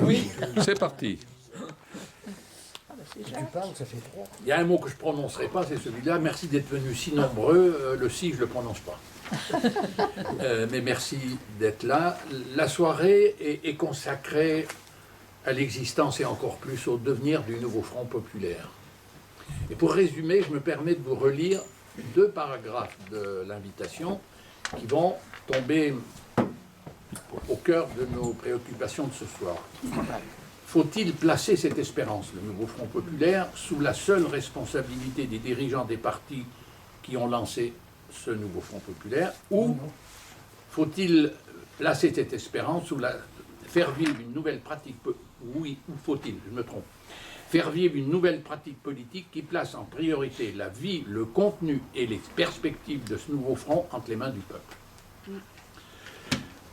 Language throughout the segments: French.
Oui, c'est parti. Tu parles, ça fait 3. Il y a un mot que je ne prononcerai pas, c'est celui-là. Merci d'être venus si nombreux. Le si, je ne le prononce pas. Mais merci d'être là. La soirée est consacrée à l'existence et encore plus au devenir du nouveau Front populaire. Et pour résumer, je me permets de vous relire 2 paragraphes de l'invitation qui vont tomber au cœur de nos préoccupations de ce soir. Faut-il placer cette espérance, le nouveau Front populaire, sous la seule responsabilité des dirigeants des partis qui ont lancé ce nouveau Front populaire, ou faut-il placer cette espérance sous la... faire vivre une nouvelle pratique... Oui, ou faut-il, je me trompe, faire vivre une nouvelle pratique politique qui place en priorité la vie, le contenu et les perspectives de ce nouveau front entre les mains du peuple.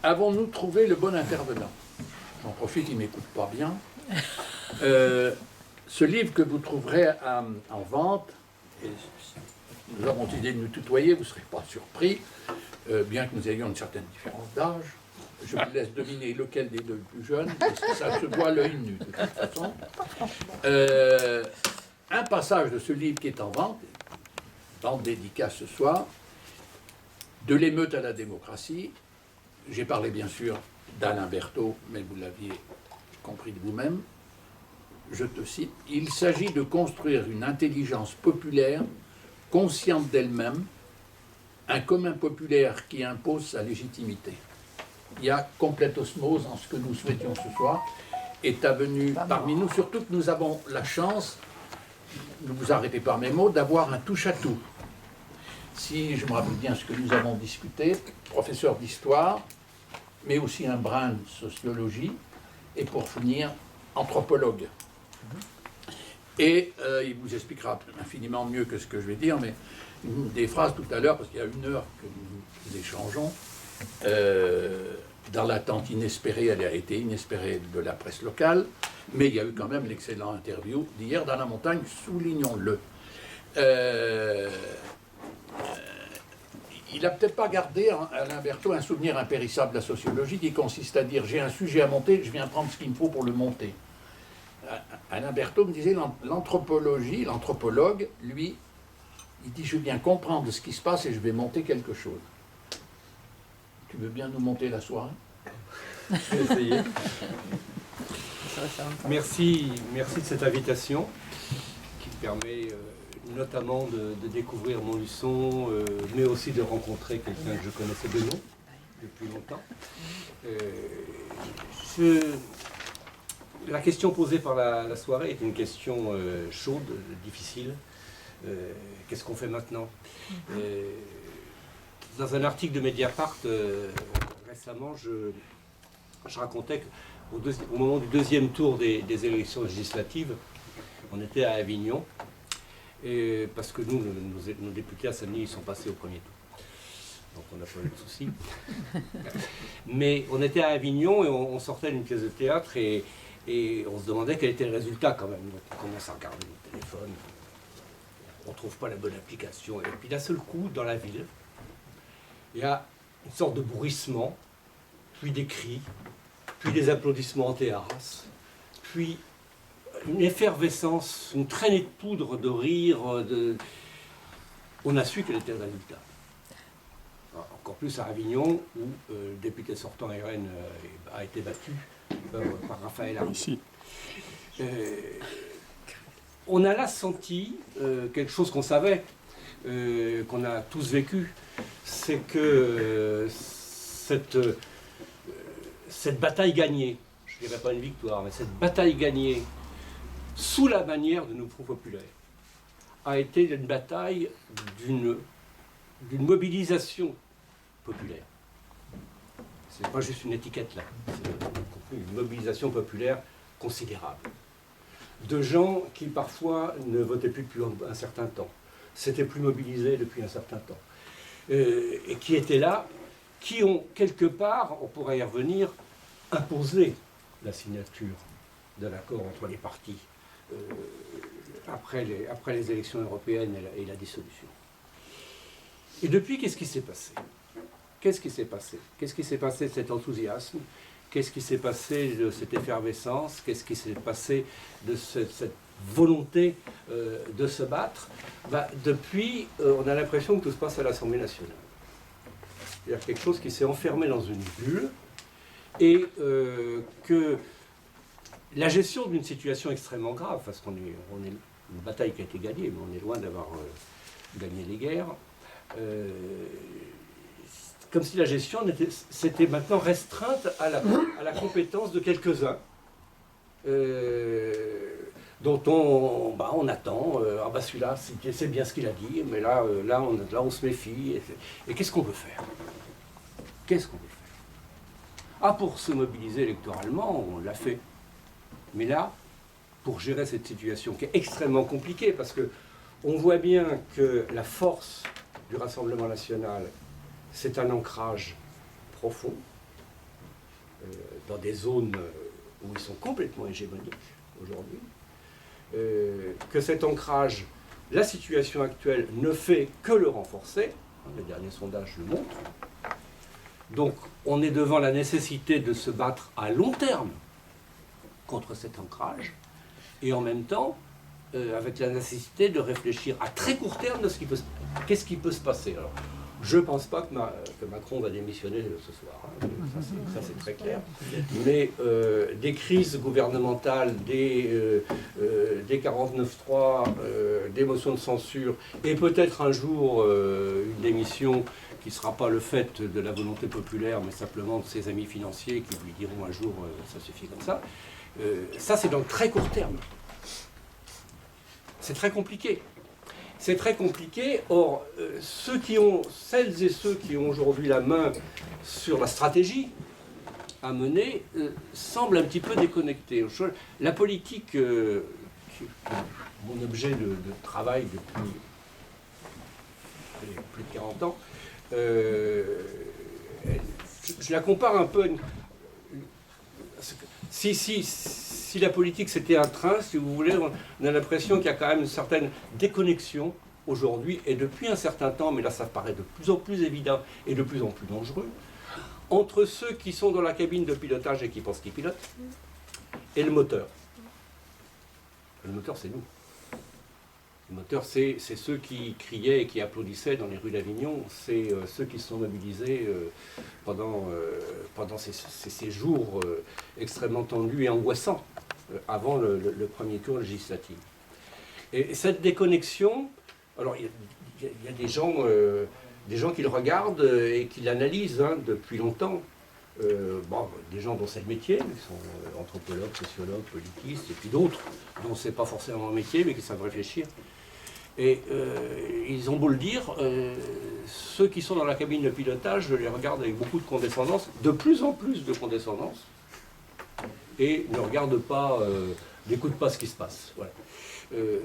Avons-nous trouvé le bon intervenant? J'en profite, il ne m'écoute pas bien. Ce livre que vous trouverez en vente, et nous avons décidé de nous tutoyer, vous ne serez pas surpris, bien que nous ayons une certaine différence d'âge. Je vous laisse deviner lequel des 2 est le plus jeune, parce que ça se voit à l'œil nu, de toute façon. Un passage de ce livre qui est en vente dédicace ce soir, de l'émeute à la démocratie. J'ai parlé bien sûr d'Alain Berthaud, mais vous l'aviez compris de vous-même. Je te cite, « Il s'agit de construire une intelligence populaire consciente d'elle-même, un commun populaire qui impose sa légitimité. » Il y a complète osmose en ce que nous souhaitions ce soir, est venu parmi nous, surtout que nous avons la chance, ne vous arrêtez par mes mots, d'avoir un touche-à-tout. Si je me rappelle bien ce que nous avons discuté, professeur d'histoire, mais aussi un brin de sociologie, et pour finir, anthropologue. Et il vous expliquera infiniment mieux que ce que je vais dire, mais des phrases tout à l'heure, parce qu'il y a 1 heure que nous échangeons, dans l'attente inespérée, elle a été inespérée de la presse locale, mais il y a eu quand même l'excellent interview d'hier dans la montagne, soulignons-le. Il n'a peut-être pas gardé, Alain Berthaud, un souvenir impérissable de la sociologie qui consiste à dire « j'ai un sujet à monter, je viens prendre ce qu'il me faut pour le monter ». Alain Berthaud me disait l'anthropologie, l'anthropologue, lui, il dit « je viens comprendre ce qui se passe et je vais monter quelque chose ». Tu veux bien nous monter la soirée? Je vais essayer. Merci de cette invitation qui me permet notamment de découvrir Montluçon, mais aussi de rencontrer quelqu'un que je connaissais de nom depuis longtemps. La question posée par la soirée est une question chaude, difficile. Qu'est-ce qu'on fait maintenant? Dans un article de Mediapart récemment, je racontais qu'au moment du 2e tour des élections législatives, on était à Avignon, parce que nos députés à Saint-Denis, ils sont passés au 1er tour. Donc on n'a pas eu de soucis. Mais on était à Avignon et on sortait d'une pièce de théâtre et on se demandait quel était le résultat quand même. Donc on commence à regarder le téléphone, on ne trouve pas la bonne application. Et puis d'un seul coup, dans la ville, il y a une sorte de bruissement, puis des cris, puis des applaudissements en terrasse, puis une effervescence, une traînée de poudre, de rire. On a su quel était le résultat. Encore plus à Avignon, où le député sortant RN a été battu par Raphaël Harry. On a là senti quelque chose qu'on savait, qu'on a tous vécu, c'est que cette bataille gagnée, je ne dirais pas une victoire, mais cette bataille gagnée sous la bannière de nos Front populaires a été une bataille d'une mobilisation populaire. Ce n'est pas juste une étiquette là, c'est une mobilisation populaire considérable. De gens qui parfois ne votaient plus depuis un certain temps, s'étaient plus mobilisés depuis un certain temps, et qui étaient là, qui ont quelque part, on pourrait y revenir, imposé la signature de l'accord entre les partis après les élections européennes et la dissolution. Et depuis, qu'est-ce qui s'est passé? Qu'est-ce qui s'est passé de cet enthousiasme? Qu'est-ce qui s'est passé de cette effervescence? Qu'est-ce qui s'est passé de cette volonté de se battre? Depuis, on a l'impression que tout se passe à l'Assemblée nationale. C'est-à-dire quelque chose qui s'est enfermé dans une bulle et que la gestion d'une situation extrêmement grave, parce qu'on est une bataille qui a été gagnée, mais on est loin d'avoir gagné les guerres, comme si la gestion s'était maintenant restreinte à la compétence de quelques-uns, dont on attend, celui-là, c'est bien ce qu'il a dit, mais là on se méfie. Et qu'est-ce qu'on veut faire? Qu'est-ce qu'on veut faire? Pour se mobiliser électoralement, on l'a fait. Mais là, pour gérer cette situation qui est extrêmement compliquée, parce que on voit bien que la force du Rassemblement national, c'est un ancrage profond, dans des zones où ils sont complètement hégémoniques aujourd'hui, que cet ancrage, la situation actuelle ne fait que le renforcer, les derniers sondages le montrent. Donc on est devant la nécessité de se battre à long terme contre cet ancrage, et en même temps, avec la nécessité de réfléchir à très court terme de qu'est-ce qui peut se passer. Alors, je ne pense pas que Macron va démissionner ce soir, hein. Ça c'est très clair, mais des crises gouvernementales, des 49.3, des motions de censure, et peut-être un jour une démission qui ne sera pas le fait de la volonté populaire, mais simplement de ses amis financiers qui lui diront un jour ça suffit comme ça. Ça, c'est dans le très court terme. C'est très compliqué. C'est très compliqué. Or, celles et ceux qui ont aujourd'hui la main sur la stratégie à mener semblent un petit peu déconnectés. La politique, qui est mon objet de travail depuis plus de 40 ans, je la compare un peu à si la politique c'était un train, si vous voulez, on a l'impression qu'il y a quand même une certaine déconnexion aujourd'hui, et depuis un certain temps, mais là ça paraît de plus en plus évident et de plus en plus dangereux, entre ceux qui sont dans la cabine de pilotage et qui pensent qu'ils pilotent, et le moteur. Le moteur, c'est nous. Le moteur, c'est ceux qui criaient et qui applaudissaient dans les rues d'Avignon, c'est ceux qui se sont mobilisés pendant ces jours extrêmement tendus et angoissants avant le premier tour législatif. Et cette déconnexion, alors il y a des gens qui le regardent et qui l'analysent depuis longtemps. Des gens dont c'est le métier, qui sont anthropologues, sociologues, politistes, et puis d'autres dont c'est pas forcément un métier, mais qui savent réfléchir. Et ils ont beau le dire, ceux qui sont dans la cabine de pilotage, je les regarde avec beaucoup de condescendance, de plus en plus de condescendance, et ne regardent pas, n'écoutent pas ce qui se passe. Voilà.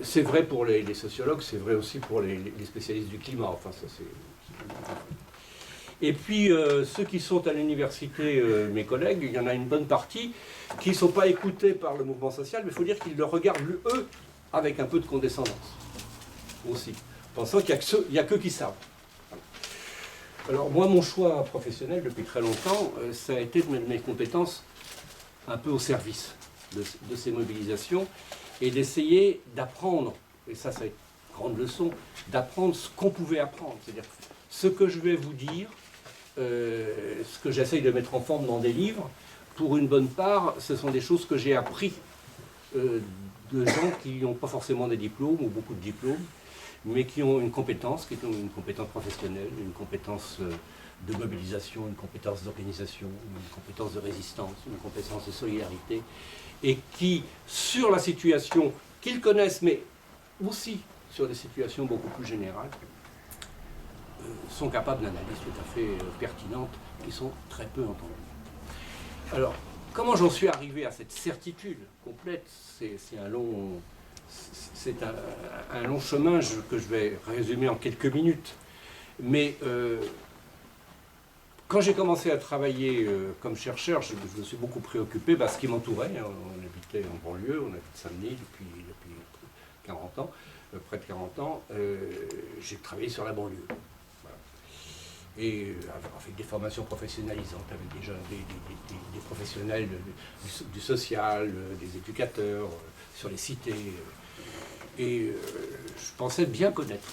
C'est vrai pour les sociologues, c'est vrai aussi pour les spécialistes du climat. Enfin, ça c'est... Et puis, ceux qui sont à l'université, mes collègues, il y en a une bonne partie qui ne sont pas écoutés par le mouvement social, mais il faut dire qu'ils le regardent, eux, avec un peu de condescendance aussi, pensant qu'il n'y a qu'eux qui savent. Alors moi, mon choix professionnel depuis très longtemps, ça a été de mettre mes compétences un peu au service de ces mobilisations et d'essayer d'apprendre, et ça c'est une grande leçon, d'apprendre ce qu'on pouvait apprendre. C'est-à-dire ce que je vais vous dire, ce que j'essaye de mettre en forme dans des livres, pour une bonne part, ce sont des choses que j'ai appris de gens qui n'ont pas forcément des diplômes ou beaucoup de diplômes, mais qui ont une compétence, qui est une compétence professionnelle, une compétence de mobilisation, une compétence d'organisation, une compétence de résistance, une compétence de solidarité, et qui, sur la situation qu'ils connaissent, mais aussi sur des situations beaucoup plus générales, sont capables d'analyses tout à fait pertinentes, qui sont très peu entendues. Alors, comment j'en suis arrivé à cette certitude complète? C'est un long... C'est un long chemin que je vais résumer en quelques minutes. Mais quand j'ai commencé à travailler comme chercheur, je me suis beaucoup préoccupé de ce qui m'entourait. On habitait en banlieue, on habite Saint-Denis depuis près de 40 ans. J'ai travaillé sur la banlieue. Voilà. et avec des formations professionnalisantes, avec des jeunes, des professionnels du social, des éducateurs, sur les cités. Je pensais bien connaître.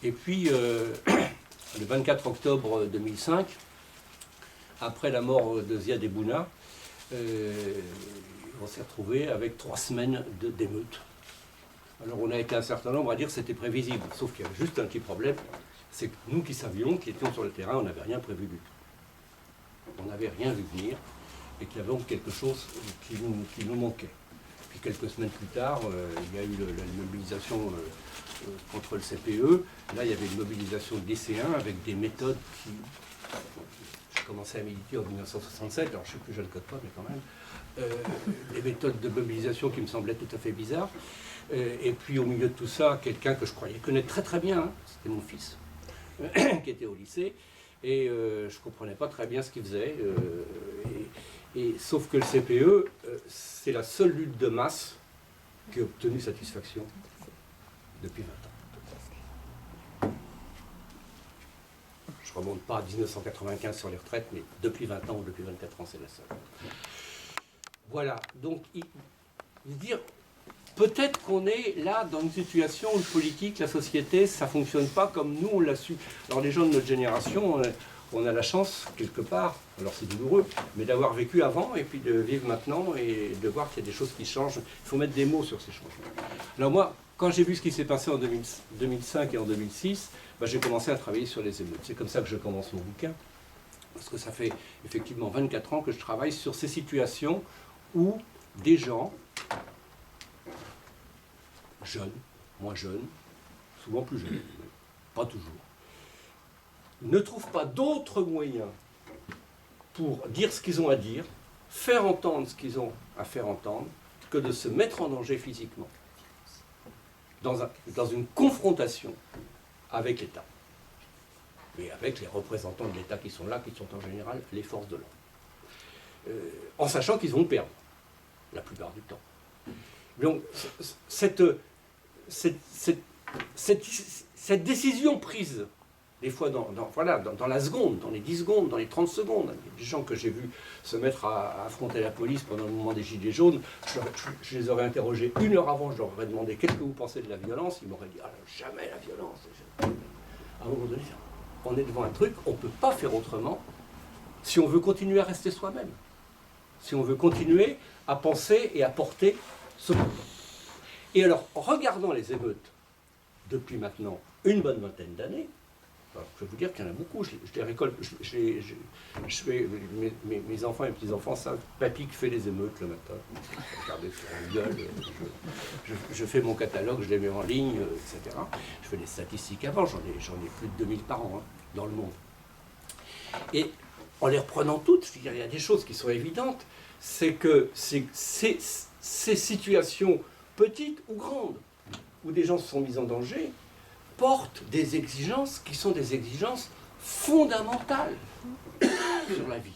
Et puis, le 24 octobre 2005, après la mort de Ziad Ebouna, on s'est retrouvé avec 3 semaines d'émeutes. Alors on a été un certain nombre à dire que c'était prévisible, sauf qu'il y avait juste un petit problème, c'est que nous qui savions, qui étions sur le terrain, on n'avait rien prévu du tout. On n'avait rien vu venir, et qu'il y avait donc quelque chose qui nous manquait. Puis quelques semaines plus tard, il y a eu la mobilisation contre le CPE. Là, il y avait une mobilisation de lycéens avec des méthodes qui... J'ai commencé à militer en 1967, alors je ne sais plus, je ne le code pas, mais quand même. Des méthodes de mobilisation qui me semblaient tout à fait bizarres. Et puis au milieu de tout ça, quelqu'un que je croyais connaître très très bien, hein, c'était mon fils, qui était au lycée, et je ne comprenais pas très bien ce qu'il faisait. Sauf que le CPE, c'est la seule lutte de masse qui a obtenu satisfaction depuis 20 ans. Je ne remonte pas à 1995 sur les retraites, mais depuis 20 ans ou depuis 24 ans, c'est la seule. Voilà, donc dire, peut-être qu'on est là dans une situation où le politique, la société, ça ne fonctionne pas comme nous on l'a su. Alors les gens de notre génération, on a la chance, quelque part, alors c'est douloureux, mais d'avoir vécu avant et puis de vivre maintenant et de voir qu'il y a des choses qui changent. Il faut mettre des mots sur ces changements. Alors moi, quand j'ai vu ce qui s'est passé en 2005 et en 2006, j'ai commencé à travailler sur les émeutes. C'est comme ça que je commence mon bouquin, parce que ça fait effectivement 24 ans que je travaille sur ces situations où des gens, jeunes, moins jeunes, souvent plus jeunes, mais pas toujours, ne trouvent pas d'autres moyens pour dire ce qu'ils ont à dire, faire entendre ce qu'ils ont à faire entendre, que de se mettre en danger physiquement, dans une confrontation avec l'État, et avec les représentants de l'État qui sont là, qui sont en général les forces de l'ordre, en sachant qu'ils vont perdre, la plupart du temps. Donc, cette décision prise, des fois dans la seconde, dans les 10 secondes, dans les 30 secondes, il y a des gens que j'ai vus se mettre à affronter la police pendant le mouvement des Gilets jaunes, je les aurais interrogés 1 heure avant, je leur aurais demandé qu'est-ce que vous pensez de la violence, ils m'auraient dit ah, jamais la violence. À un moment donné, on est devant un truc, on ne peut pas faire autrement si on veut continuer à rester soi-même, si on veut continuer à penser et à porter ce mouvement. Et alors, en regardant les émeutes depuis maintenant une bonne vingtaine d'années, je vais vous dire qu'il y en a beaucoup, je les récolte, je fais, mes enfants et mes petits-enfants savent, papy qui fait les émeutes le matin, regardez sur une gueule, je fais mon catalogue, je les mets en ligne, etc. Je fais des statistiques avant, j'en ai plus de 2000 par an, hein, dans le monde. Et en les reprenant toutes, il y a des choses qui sont évidentes, c'est que ces situations petites ou grandes, où des gens se sont mis en danger, portent des exigences qui sont des exigences fondamentales sur la vie.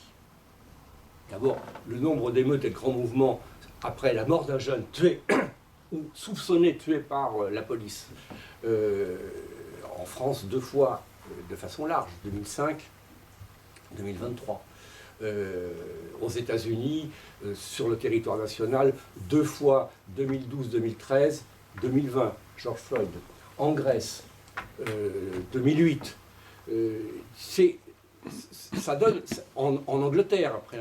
D'abord, le nombre d'émeutes et de grands mouvements après la mort d'un jeune tué ou soupçonné tué par la police. En France, 2 fois de façon large, 2005, 2023. Aux États-Unis, sur le territoire national, 2 fois 2012, 2013, 2020, George Floyd. En Grèce, 2008. Ça donne, en Angleterre, après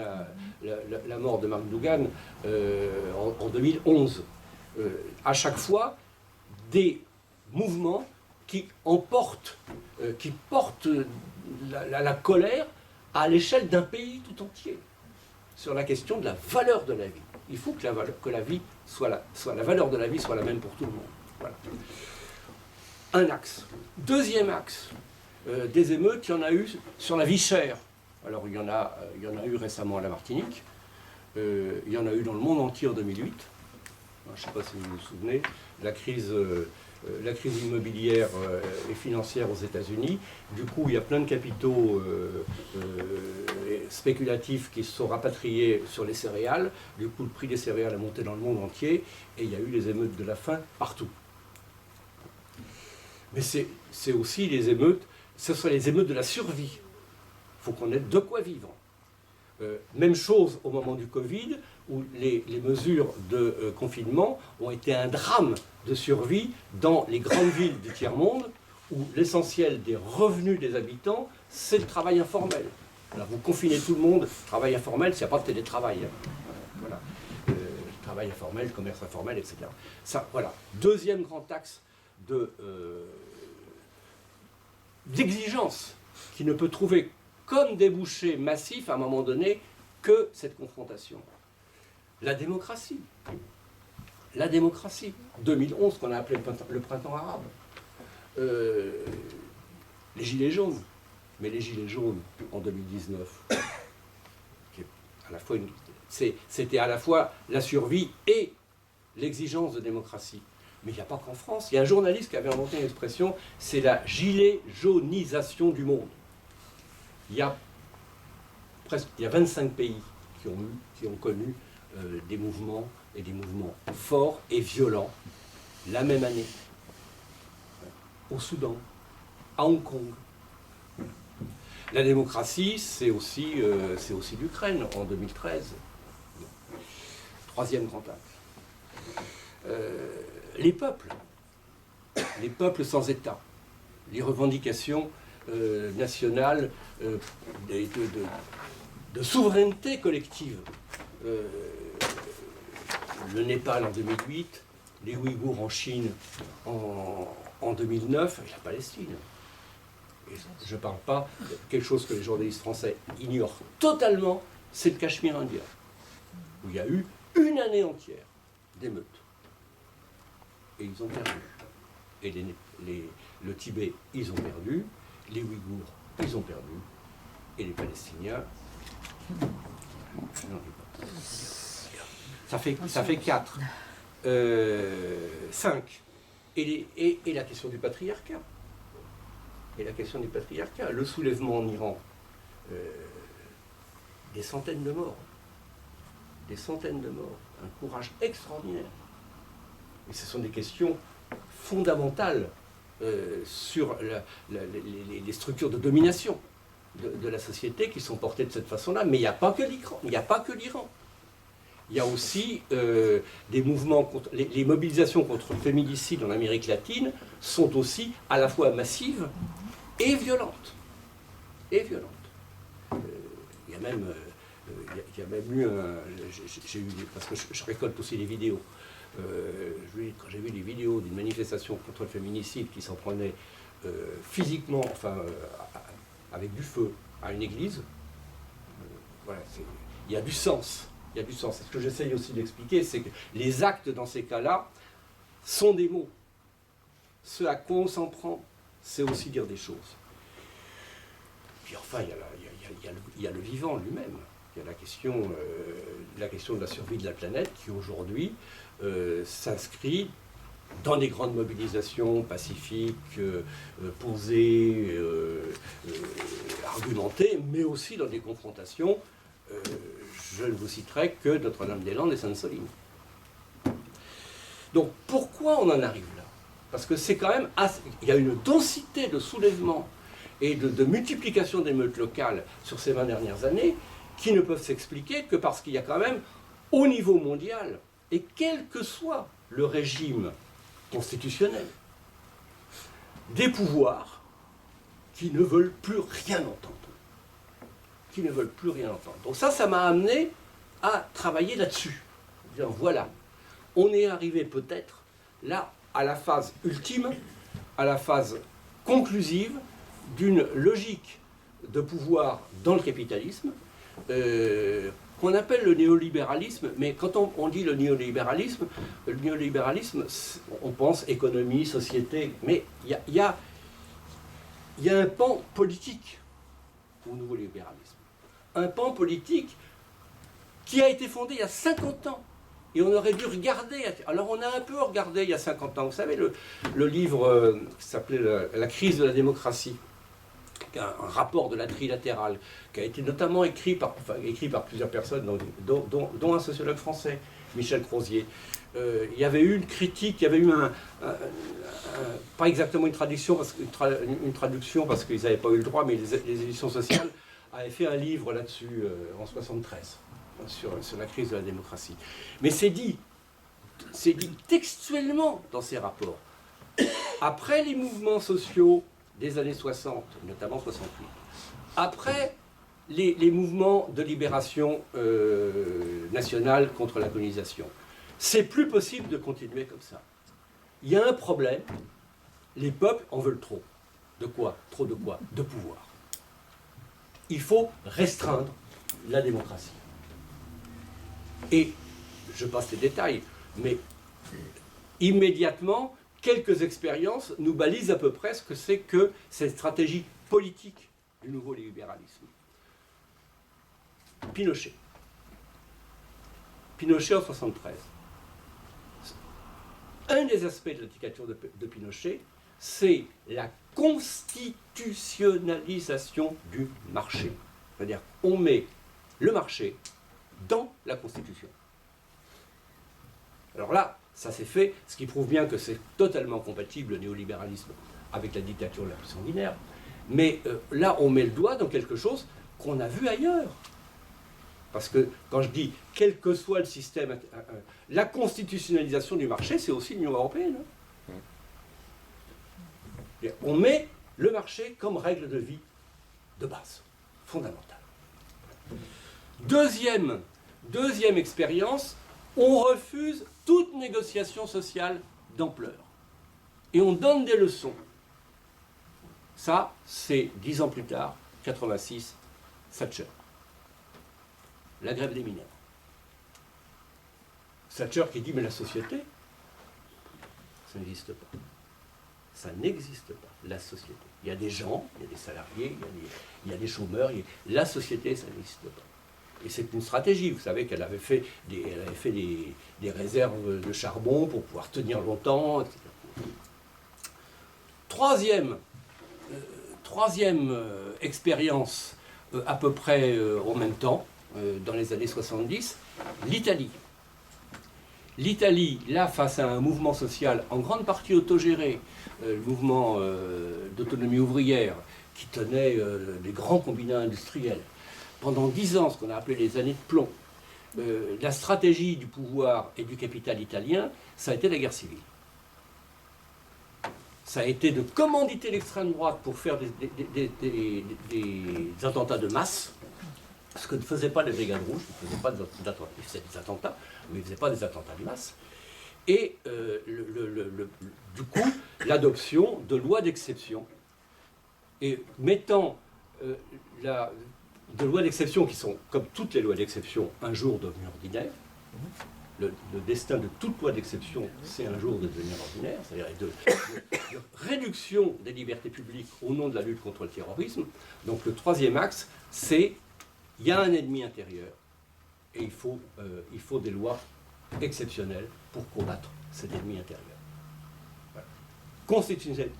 la mort de Mark Dougan, en 2011, à chaque fois, des mouvements qui portent la colère à l'échelle d'un pays tout entier, sur la question de la valeur de la vie. Il faut que la valeur de la vie soit la même pour tout le monde. Voilà. Un axe. Deuxième axe des émeutes, il y en a eu sur la vie chère. Alors il y en a eu récemment à la Martinique, il y en a eu dans le monde entier en 2008. Alors, je ne sais pas si vous vous souvenez, la crise immobilière et financière aux États-Unis. Du coup, il y a plein de capitaux spéculatifs qui se sont rapatriés sur les céréales. Du coup, le prix des céréales a monté dans le monde entier et il y a eu les émeutes de la faim partout. Mais c'est aussi les émeutes, ce sont les émeutes de la survie. Il faut qu'on ait de quoi vivre. Même chose au moment du Covid, où les mesures de confinement ont été un drame de survie dans les grandes villes du tiers-monde, où l'essentiel des revenus des habitants, c'est le travail informel. Alors vous confinez tout le monde, travail informel, s'il n'y a pas de télétravail. Voilà. Travail informel, commerce informel, etc. Ça, voilà. Deuxième grand axe d'exigence qui ne peut trouver comme débouché massif à un moment donné que cette confrontation. La démocratie. La démocratie. 2011, qu'on a appelé le printemps arabe. Les gilets jaunes. Mais les gilets jaunes en 2019, c'était à la fois la survie et l'exigence de démocratie. Mais il n'y a pas qu'en France. Il y a un journaliste qui avait inventé une expression, c'est la gilet jaunisation du monde. Il y a 25 pays qui ont connu des mouvements, et des mouvements forts et violents, la même année. Au Soudan, à Hong Kong. La démocratie, c'est aussi l'Ukraine en 2013. Troisième grand axe. Les peuples sans État, les revendications nationales de souveraineté collective. Le Népal en 2008, les Ouïghours en Chine en 2009, et la Palestine. Et je ne parle pas de quelque chose que les journalistes français ignorent totalement, c'est le Cachemire indien, où il y a eu une année entière d'émeutes. Et ils ont perdu. Et le Tibet, ils ont perdu. Les Ouïghours, ils ont perdu. Et les Palestiniens, non, ça fait 4. 5. Et la question du patriarcat. Le soulèvement en Iran, des centaines de morts. Un courage extraordinaire. Et ce sont des questions fondamentales sur les structures de domination de la société qui sont portées de cette façon-là. Mais il n'y a pas que l'Iran. Il y a aussi des mouvements contre les mobilisations contre le féminicide en Amérique latine sont aussi à la fois massives et violentes. Il y a même eu parce que je récolte aussi les vidéos. Quand j'ai vu les vidéos d'une manifestation contre le féminicide qui s'en prenait physiquement, avec du feu, à une église, voilà, il y a du sens. Et ce que j'essaye aussi d'expliquer, c'est que les actes dans ces cas-là sont des mots. Ce à quoi on s'en prend, c'est aussi dire des choses. Puis enfin, il y a le vivant lui-même. Il y a la question de la survie de la planète qui aujourd'hui s'inscrit dans des grandes mobilisations pacifiques, posées, argumentées, mais aussi dans des confrontations. Je ne vous citerai que Notre-Dame-des-Landes et Sainte-Soline. Donc pourquoi on en arrive là? Parce que c'est quand même il y a une densité de soulèvements et de multiplication d'émeutes locales sur ces 20 dernières années qui ne peuvent s'expliquer que parce qu'il y a quand même, au niveau mondial, et quel que soit le régime constitutionnel, des pouvoirs qui ne veulent plus rien entendre. Donc ça m'a amené à travailler là-dessus. Voilà, on est arrivé peut-être là à la phase ultime, à la phase conclusive d'une logique de pouvoir dans le capitalisme, qu'on appelle le néolibéralisme, mais quand on dit le néolibéralisme, on pense économie, société, mais il y a un pan politique au nouveau libéralisme. Un pan politique qui a été fondé il y a 50 ans. Et on aurait dû regarder. Alors on a un peu regardé il y a 50 ans. Vous savez, le livre qui s'appelait La crise de la démocratie, un rapport de la trilatérale, qui a été notamment écrit par plusieurs personnes, dont un sociologue français, Michel Crozier. Il y avait eu une critique, il y avait eu pas exactement une traduction, parce qu'ils n'avaient pas eu le droit, mais les éditions sociales avaient fait un livre là-dessus en 1973, sur la crise de la démocratie. Mais c'est dit textuellement dans ces rapports. Après les mouvements sociaux des années 60, notamment 68, après les mouvements de libération nationale contre la colonisation, c'est plus possible de continuer comme ça. Il y a un problème, les peuples en veulent trop. De quoi? Trop de quoi? De pouvoir. Il faut restreindre la démocratie. Et, je passe les détails, mais immédiatement, quelques expériences nous balisent à peu près ce que c'est que cette stratégie politique du nouveau libéralisme. Pinochet en 1973. Un des aspects de la dictature de Pinochet, c'est la constitutionnalisation du marché. C'est-à-dire qu'on met le marché dans la Constitution. Alors là, ça s'est fait, ce qui prouve bien que c'est totalement compatible, le néolibéralisme, avec la dictature la plus sanguinaire. Mais là, on met le doigt dans quelque chose qu'on a vu ailleurs. Parce que quand je dis, quel que soit le système, la constitutionnalisation du marché, c'est aussi l'Union européenne. On met le marché comme règle de vie de base, fondamentale. Deuxième expérience, on refuse toute négociation sociale d'ampleur. Et on donne des leçons. Ça, c'est 10 ans plus tard, 86, Thatcher. La grève des mineurs. Thatcher qui dit, mais la société, ça n'existe pas. Ça n'existe pas, la société. Il y a des gens, il y a des salariés, il y a des chômeurs, la société, ça n'existe pas. Et c'est une stratégie, vous savez qu'elle avait fait des réserves de charbon pour pouvoir tenir longtemps, etc. Troisième expérience, à peu près en même temps, dans les années 70, l'Italie. L'Italie, là, face à un mouvement social en grande partie autogéré, le mouvement d'autonomie ouvrière, qui tenait des grands combinats industriels, pendant 10 ans, ce qu'on a appelé les années de plomb, la stratégie du pouvoir et du capital italien, ça a été la guerre civile. Ça a été de commanditer l'extrême droite pour faire des attentats de masse, ce que ne faisaient pas les Brigades Rouges, ils ne faisaient pas d'attentats, ils faisaient des attentats, mais ils ne faisaient pas des attentats de masse. Et du coup, l'adoption de lois d'exception, et mettant de lois d'exception qui sont, comme toutes les lois d'exception, un jour devenues ordinaires. Le destin de toute loi d'exception, c'est un jour de devenir ordinaire, c'est-à-dire de réduction des libertés publiques au nom de la lutte contre le terrorisme. Donc le troisième axe, c'est il y a un ennemi intérieur et il faut des lois exceptionnelles pour combattre cet ennemi intérieur. Voilà.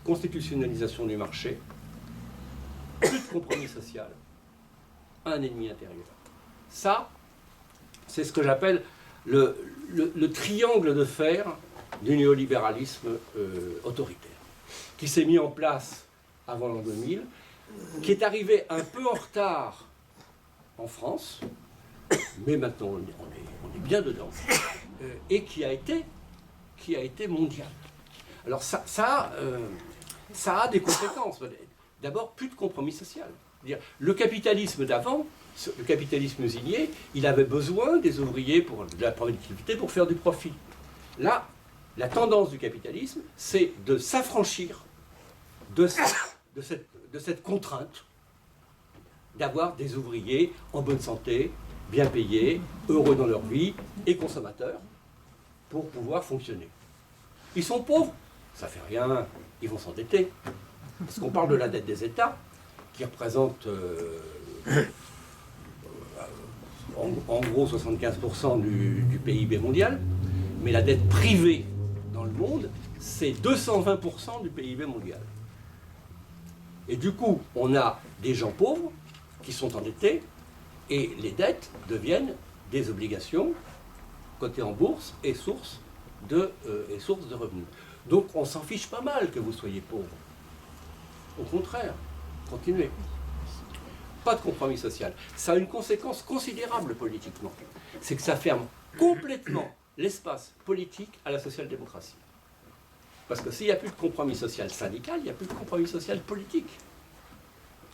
Constitutionnalisation du marché, plus de compromis social, un ennemi intérieur. Ça, c'est ce que j'appelle le triangle de fer du néolibéralisme autoritaire, qui s'est mis en place avant l'an 2000, qui est arrivé un peu en retard en France, mais maintenant on est bien dedans, et qui a été mondial. Alors ça a des conséquences. D'abord, plus de compromis social. Le capitalisme d'avant, le capitalisme usinier, il avait besoin des ouvriers de la productivité pour faire du profit. Là, la tendance du capitalisme, c'est de s'affranchir de cette contrainte d'avoir des ouvriers en bonne santé, bien payés, heureux dans leur vie et consommateurs pour pouvoir fonctionner. Ils sont pauvres, ça fait rien, ils vont s'endetter. Parce qu'on parle de la dette des États, qui représente en gros 75% du PIB mondial, mais la dette privée dans le monde, c'est 220% du PIB mondial. Et du coup, on a des gens pauvres qui sont endettés et les dettes deviennent des obligations cotées en bourse et source de revenus. Donc on s'en fiche pas mal que vous soyez pauvre. Au contraire, continuez. Pas de compromis social. Ça a une conséquence considérable politiquement. C'est que ça ferme complètement l'espace politique à la social-démocratie. Parce que s'il n'y a plus de compromis social syndical, il n'y a plus de compromis social politique.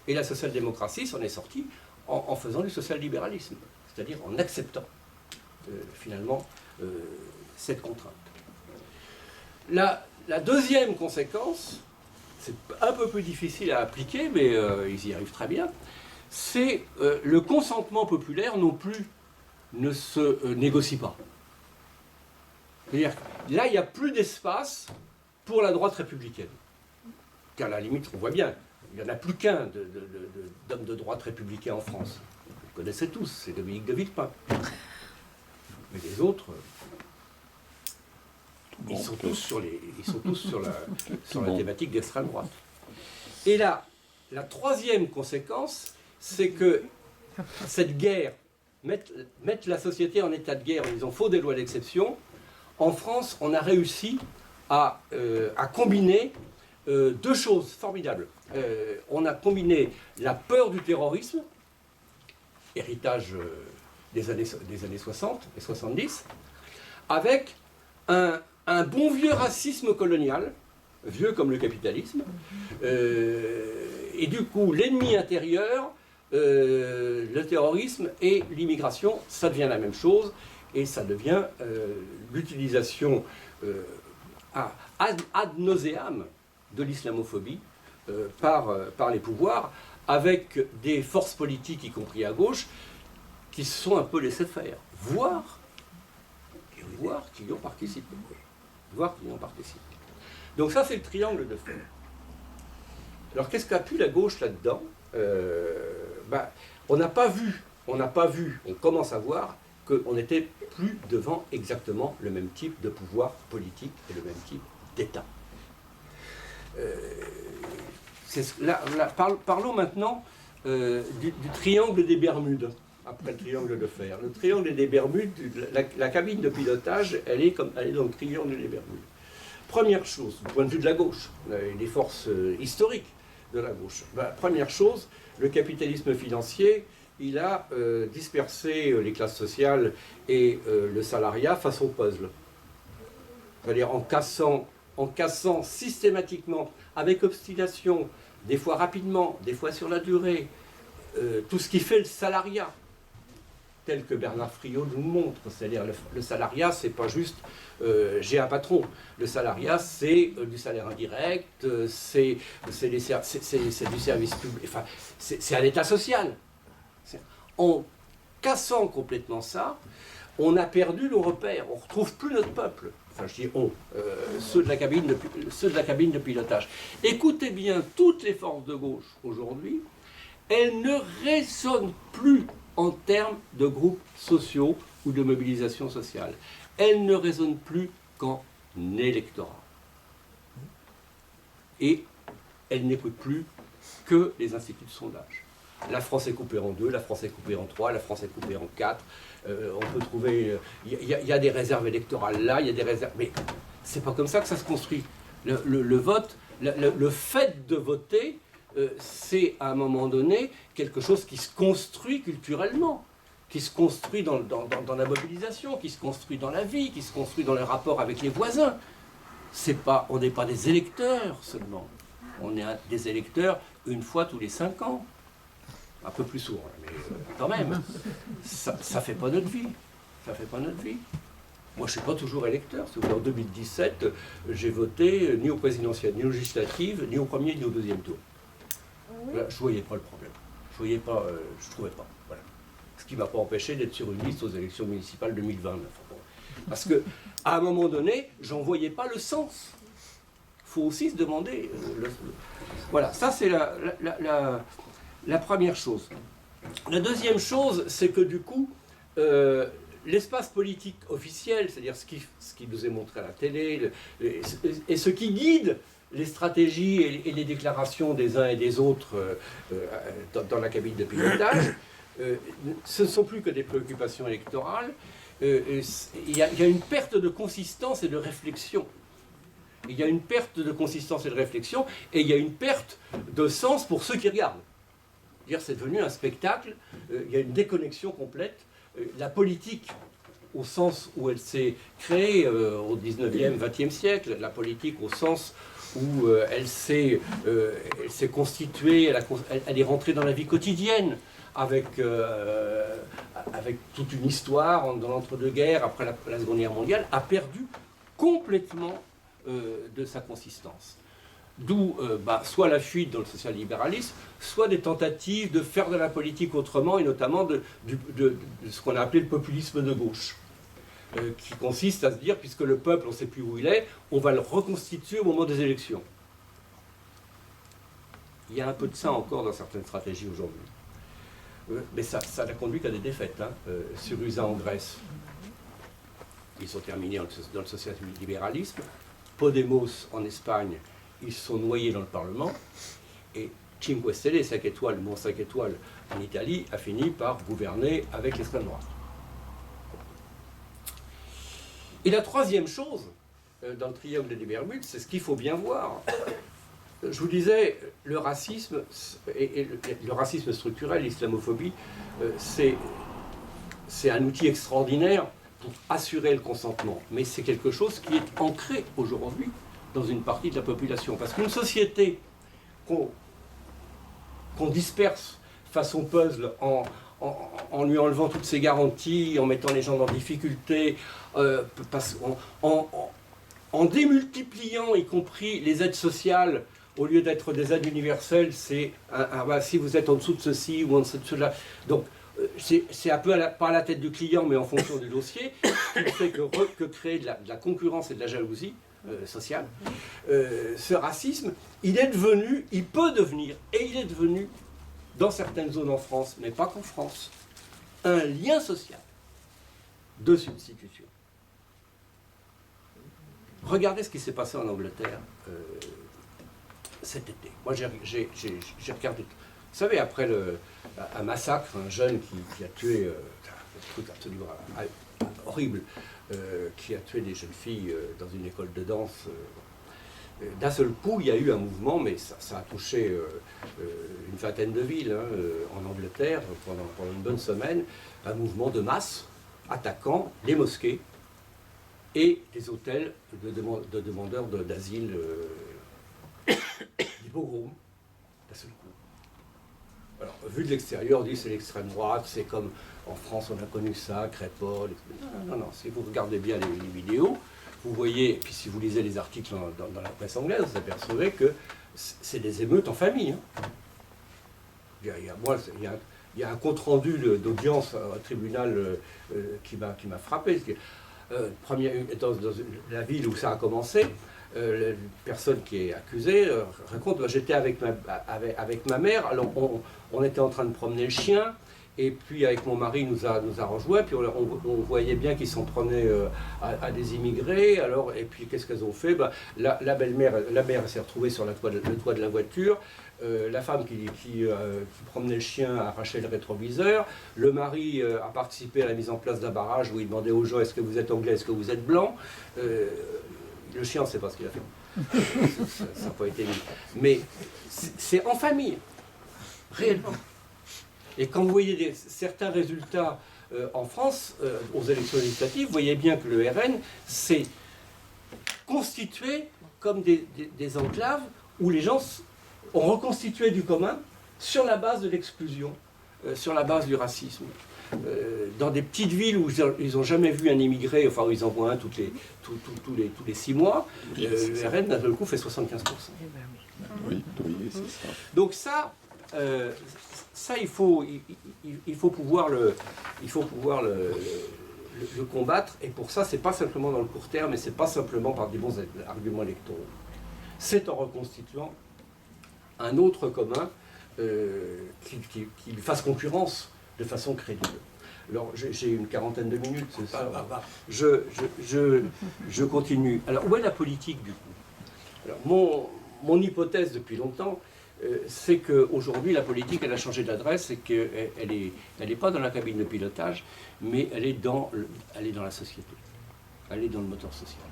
Et la social-démocratie s'en est sortie en faisant du social-libéralisme, c'est-à-dire en acceptant finalement cette contrainte. La deuxième conséquence, c'est un peu plus difficile à appliquer, mais ils y arrivent très bien, c'est le consentement populaire non plus ne se négocie pas. C'est-à-dire là, il n'y a plus d'espace pour la droite républicaine. Car à la limite, on voit bien, il n'y en a plus qu'un d'hommes de droite républicain en France. Vous le connaissez tous, c'est Dominique de Villepin. Mais les autres, ils sont tous sur la thématique d'extrême droite. Et là, la troisième conséquence, c'est que cette guerre, mettre la société en état de guerre en disant faut des lois d'exception, en France, on a réussi à combiner deux choses formidables. On a combiné la peur du terrorisme, héritage des années 60 et 70, avec un bon vieux racisme colonial, vieux comme le capitalisme, et du coup l'ennemi intérieur, le terrorisme et l'immigration, ça devient la même chose, et ça devient l'utilisation ad nauseam de l'islamophobie par les pouvoirs, avec des forces politiques, y compris à gauche, qui se sont un peu laissées faire, voire qui y ont participé. Donc ça, c'est le triangle de fer. Alors qu'est-ce qu'a pu la gauche là-dedans? On n'a pas vu, on commence à voir qu'on n'était plus devant exactement le même type de pouvoir politique et le même type d'État. Parlons maintenant du triangle des Bermudes, après le triangle de fer. Le triangle des Bermudes, la cabine de pilotage, elle est dans le triangle des Bermudes. Première chose, du point de vue de la gauche, les forces historiques de la gauche. Première chose, le capitalisme financier, il a dispersé les classes sociales et le salariat face au puzzle. C'est-à-dire en cassant systématiquement, avec obstination, des fois rapidement, des fois sur la durée, tout ce qui fait le salariat, tel que Bernard Friot nous montre. C'est-à-dire le salariat, c'est pas juste j'ai un patron. Le salariat, c'est du salaire indirect, c'est du service public, enfin, c'est un état social. En cassant complètement ça, on a perdu nos repères, on ne retrouve plus notre peuple. Enfin, je dis on, ceux de la cabine de pilotage. Écoutez bien, toutes les forces de gauche aujourd'hui, elles ne raisonnent plus en termes de groupes sociaux ou de mobilisation sociale. Elles ne raisonnent plus qu'en électorat. Et elles n'écoutent plus que les instituts de sondage. La France est coupée en deux, la France est coupée en trois, la France est coupée en quatre. On peut trouver... Il y a des réserves électorales là, il y a des réserves... Mais c'est pas comme ça que ça se construit. Le vote, le fait de voter, c'est à un moment donné quelque chose qui se construit culturellement, qui se construit dans la mobilisation, qui se construit dans la vie, qui se construit dans les rapports avec les voisins. On n'est pas des électeurs seulement. On est des électeurs une fois tous les 5 ans. Un peu plus sourd, mais quand même, ça fait pas notre vie. Ça fait pas notre vie. Moi, je suis pas toujours électeur. En 2017, j'ai voté ni aux présidentielles, ni aux législatives, ni au premier, ni au deuxième tour. Là, je voyais pas le problème. Je voyais pas, je trouvais pas. Voilà. Ce qui m'a pas empêché d'être sur une liste aux élections municipales 2020. Parce que à un moment donné, j'en voyais pas le sens. Faut aussi se demander. Voilà, ça c'est la première chose. La deuxième chose, c'est que du coup, l'espace politique officiel, c'est-à-dire ce qui nous est montré à la télé, et ce qui guide les stratégies et les déclarations des uns et des autres dans la cabine de pilotage, ce ne sont plus que des préoccupations électorales. Il y a une perte de consistance et de réflexion. Il y a une perte de consistance et de réflexion, et il y a une perte de sens pour ceux qui regardent. C'est devenu un spectacle, il y a une déconnexion complète. La politique, au sens où elle s'est créée au 19e, 20e siècle, la politique au sens où elle s'est constituée, elle est rentrée dans la vie quotidienne, avec toute une histoire dans l'entre-deux-guerres, après la Seconde Guerre mondiale, a perdu complètement de sa consistance. D'où soit la fuite dans le social-libéralisme, soit des tentatives de faire de la politique autrement, et notamment de ce qu'on a appelé le populisme de gauche, qui consiste à se dire, puisque le peuple, on ne sait plus où il est, on va le reconstituer au moment des élections. Il y a un peu de ça encore dans certaines stratégies aujourd'hui. Mais ça n'a conduit qu'à des défaites. Syriza en Grèce, ils sont terminés dans le social-libéralisme. Podemos en Espagne, ils sont noyés dans le Parlement. Et Cinque Stelle, 5 étoiles, le mont 5 étoiles en Italie, a fini par gouverner avec l'extrême droite. Et la troisième chose, dans le triangle des Bermudes, c'est ce qu'il faut bien voir. Je vous disais, le racisme, et le racisme structurel, l'islamophobie, c'est un outil extraordinaire pour assurer le consentement. Mais c'est quelque chose qui est ancré aujourd'hui dans une partie de la population. Parce qu'une société qu'on disperse façon puzzle en lui enlevant toutes ses garanties, en mettant les gens dans difficulté, en démultipliant y compris les aides sociales, au lieu d'être des aides universelles, c'est si vous êtes en dessous de ceci ou en dessous de cela. Donc c'est un peu pas à la tête du client, mais en fonction du dossier, ce qui fait que créer de la concurrence et de la jalousie sociale. Ce racisme, il peut devenir, et il est devenu, dans certaines zones en France, mais pas qu'en France, un lien social de substitution. Regardez ce qui s'est passé en Angleterre cet été. Moi, j'ai regardé. Vous savez, après un massacre, un jeune qui a tué, un truc absolument horrible, qui a tué des jeunes filles dans une école de danse. D'un seul coup, il y a eu un mouvement, mais ça a touché une vingtaine de villes en Angleterre pendant une bonne semaine, un mouvement de masse attaquant les mosquées et les hôtels de demandeurs d'asile du pogrom, d'un seul coup. Alors, vu de l'extérieur, on dit c'est l'extrême droite, c'est comme en France on a connu ça, Crépol. Non, si vous regardez bien les vidéos, vous voyez, et puis si vous lisez les articles dans la presse anglaise, vous apercevez que c'est des émeutes en famille. Il y a un compte-rendu d'audience au tribunal qui m'a frappé. Dans la ville où ça a commencé, la personne qui est accusée raconte, j'étais avec ma mère, alors on était en train de promener le chien, et puis avec mon mari nous a rejoints, puis on voyait bien qu'ils s'en prenaient à des immigrés, alors, et puis qu'est-ce qu'elles ont fait? La belle-mère, la mère s'est retrouvée sur le toit de la voiture, la femme qui promenait le chien a arraché le rétroviseur, le mari a participé à la mise en place d'un barrage où il demandait aux gens est-ce que vous êtes anglais, est-ce que vous êtes blanc, le chien, on ne sait pas ce qu'il a fait. Ça n'a pas été mis. Mais c'est en famille, réellement. Et quand vous voyez certains résultats en France, aux élections législatives, vous voyez bien que le RN s'est constitué comme des enclaves où les gens ont reconstitué du commun sur la base de l'exclusion, sur la base du racisme. Dans des petites villes où ils n'ont jamais vu un immigré, enfin où ils en voient un tous les 6 mois, le RN d'un seul coup fait 75%. Oui, c'est ça. Donc ça il faut pouvoir le combattre, et pour ça c'est pas simplement dans le court terme, et c'est pas simplement par des bons arguments électoraux. C'est en reconstituant un autre commun qui lui fasse concurrence de façon crédible. Alors, j'ai une quarantaine de minutes, c'est ça. Je continue. Alors, où est la politique, du coup? Alors, mon hypothèse depuis longtemps, c'est qu'aujourd'hui, la politique, elle a changé d'adresse et qu'elle n'est pas dans la cabine de pilotage, mais elle est dans la société. Elle est dans le moteur social.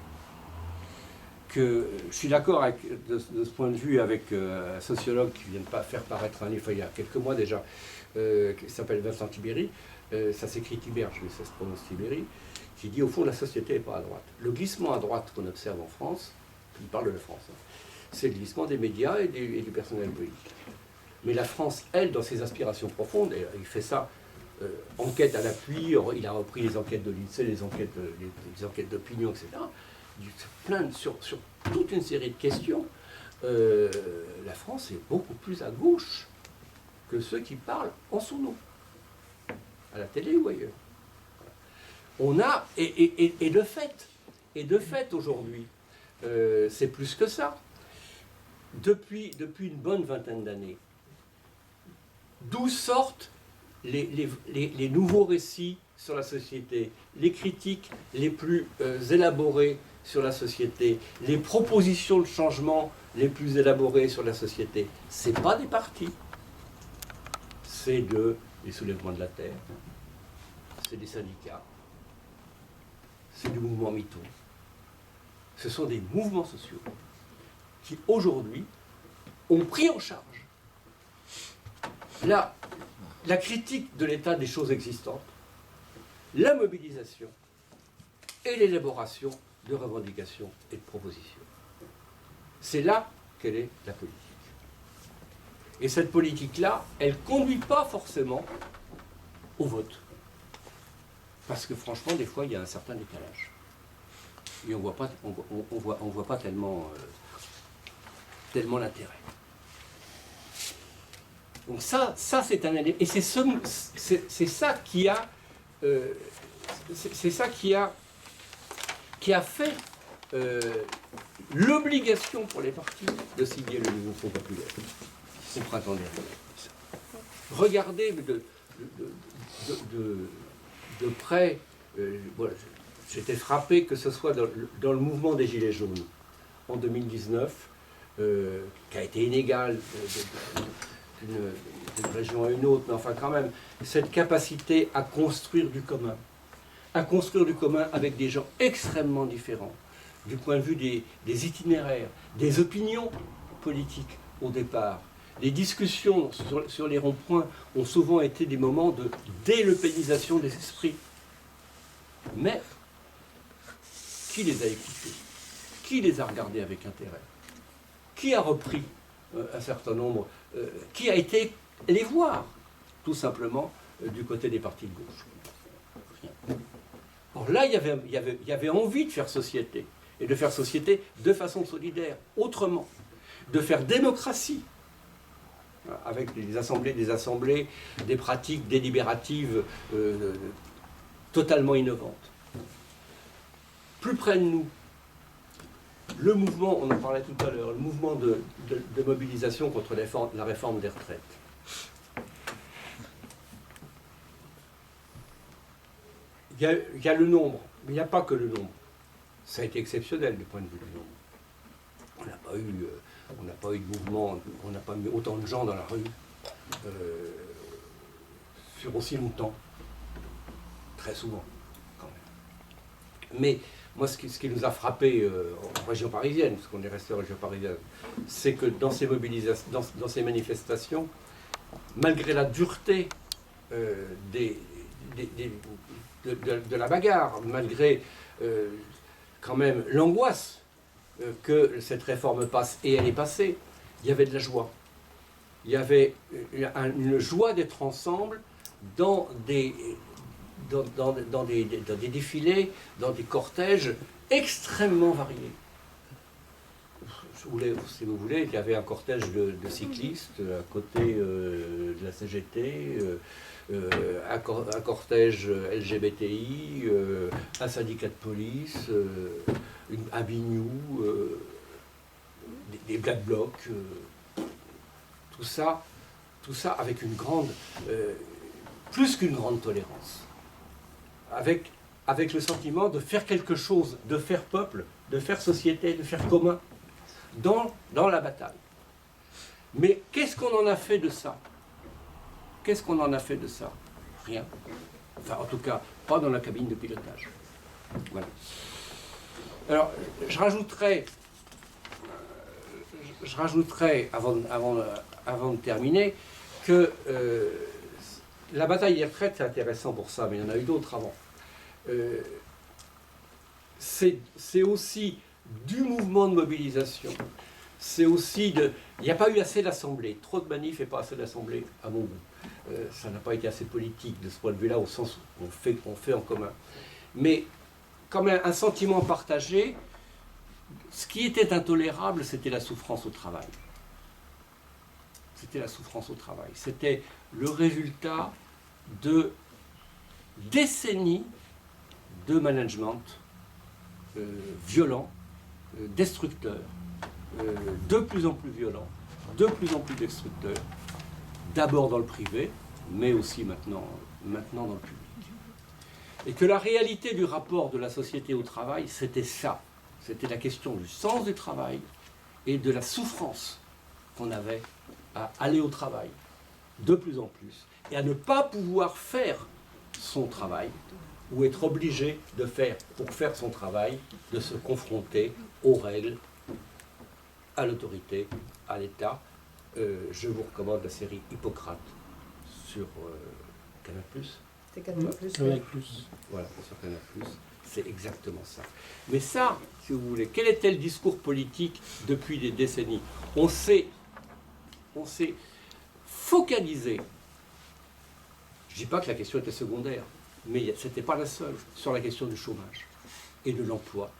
Je suis d'accord de ce point de vue avec un sociologue qui vient de faire paraître un livre il y a quelques mois déjà, qui s'appelle Vincent Tiberi, ça s'écrit Tiberge, mais ça se prononce Tiberi, qui dit au fond la société n'est pas à droite. Le glissement à droite qu'on observe en France, il parle de la France, hein, c'est le glissement des médias et du personnel politique. Mais la France, elle, dans ses aspirations profondes, et il fait ça, enquête à l'appui, il a repris les enquêtes de l'INSEE, les enquêtes d'opinion, etc., sur toute une série de questions, la France est beaucoup plus à gauche que ceux qui parlent en son nom, à la télé ou ailleurs. On a, et de fait aujourd'hui, c'est plus que ça. Depuis une bonne vingtaine d'années, d'où sortent les nouveaux récits sur la société, les critiques les plus élaborées sur la société, les propositions de changement les plus élaborées sur la société? Ce n'est pas des partis, c'est des soulèvements de la terre, c'est des syndicats, c'est du mouvement MeToo. Ce sont des mouvements sociaux qui, aujourd'hui, ont pris en charge la critique de l'état des choses existantes, la mobilisation et l'élaboration de revendications et de propositions. C'est là qu'elle est la politique. Et cette politique-là, elle ne conduit pas forcément au vote. Parce que franchement, des fois, il y a un certain décalage. Et on ne voit pas tellement l'intérêt. Donc ça c'est un élément. Et c'est ça qui a fait l'obligation pour les partis de signer le nouveau Front populaire au printemps dernier. Regardez de près, voilà, j'étais frappé que ce soit dans le mouvement des Gilets jaunes en 2019, qui a été inégal d'une région à une autre, mais enfin quand même, cette capacité à construire du commun avec des gens extrêmement différents, du point de vue des itinéraires, des opinions politiques au départ. Les discussions sur les ronds-points ont souvent été des moments de délepénisation des esprits. Mais qui les a écoutés? Qui les a regardés avec intérêt? Qui a repris un certain nombre? Qui a été les voir, tout simplement, du côté des partis de gauche? Rien. Or là, il y avait envie de faire société, et de faire société de façon solidaire, autrement, de faire démocratie, avec des assemblées, des pratiques délibératives totalement innovantes. Plus près de nous, le mouvement, on en parlait tout à l'heure, le mouvement de mobilisation contre la réforme des retraites. Il y a le nombre, mais il n'y a pas que le nombre. Ça a été exceptionnel du point de vue du nombre. On n'a pas eu de mouvement, on n'a pas mis autant de gens dans la rue sur aussi longtemps. Très souvent, quand même. Mais moi, ce qui nous a frappé en région parisienne, parce qu'on est resté en région parisienne, c'est que dans ces mobilisations, dans ces manifestations, malgré la dureté de la bagarre, malgré quand même l'angoisse que cette réforme passe, et elle est passée, il y avait de la joie. Il y avait une joie d'être ensemble dans des défilés, dans des cortèges extrêmement variés. Si vous voulez, il y avait un cortège de cyclistes à côté de la CGT, un cortège LGBTI, un syndicat de police, un Bignou, des Black Blocs, tout ça avec une grande, plus qu'une grande tolérance. avec le sentiment de faire quelque chose, de faire peuple, de faire société, de faire commun dans la bataille. Mais qu'est-ce qu'on en a fait de ça? Qu'est-ce qu'on en a fait de ça? Rien. Enfin, en tout cas, pas dans la cabine de pilotage. Voilà. Alors, je rajouterais avant de terminer, que la bataille des retraites, c'est intéressant pour ça, mais il y en a eu d'autres avant. C'est aussi du mouvement de mobilisation. C'est aussi de... Il n'y a pas eu assez d'assemblées. Trop de manifs et pas assez d'assemblées, à mon goût. Ça n'a pas été assez politique de ce point de vue-là, au sens où on fait en commun. Mais comme un sentiment partagé, ce qui était intolérable, c'était la souffrance au travail. C'était la souffrance au travail. C'était le résultat de décennies de management violent, destructeur, de plus en plus violent, de plus en plus destructeur, d'abord dans le privé, mais aussi maintenant dans le public. Et que la réalité du rapport de la société au travail, c'était ça. C'était la question du sens du travail et de la souffrance qu'on avait à aller au travail de plus en plus et à ne pas pouvoir faire son travail ou être obligé de faire, pour faire son travail, de se confronter aux règles, à l'autorité, à l'État. Je vous recommande la série Hippocrate sur Canal+. C'est Canal+. Voilà, sur Canal+. C'est exactement ça. Mais ça, si vous voulez, quel était le discours politique depuis des décennies? On s'est focalisé. Je ne dis pas que la question était secondaire, mais ce n'était pas la seule, sur la question du chômage et de l'emploi.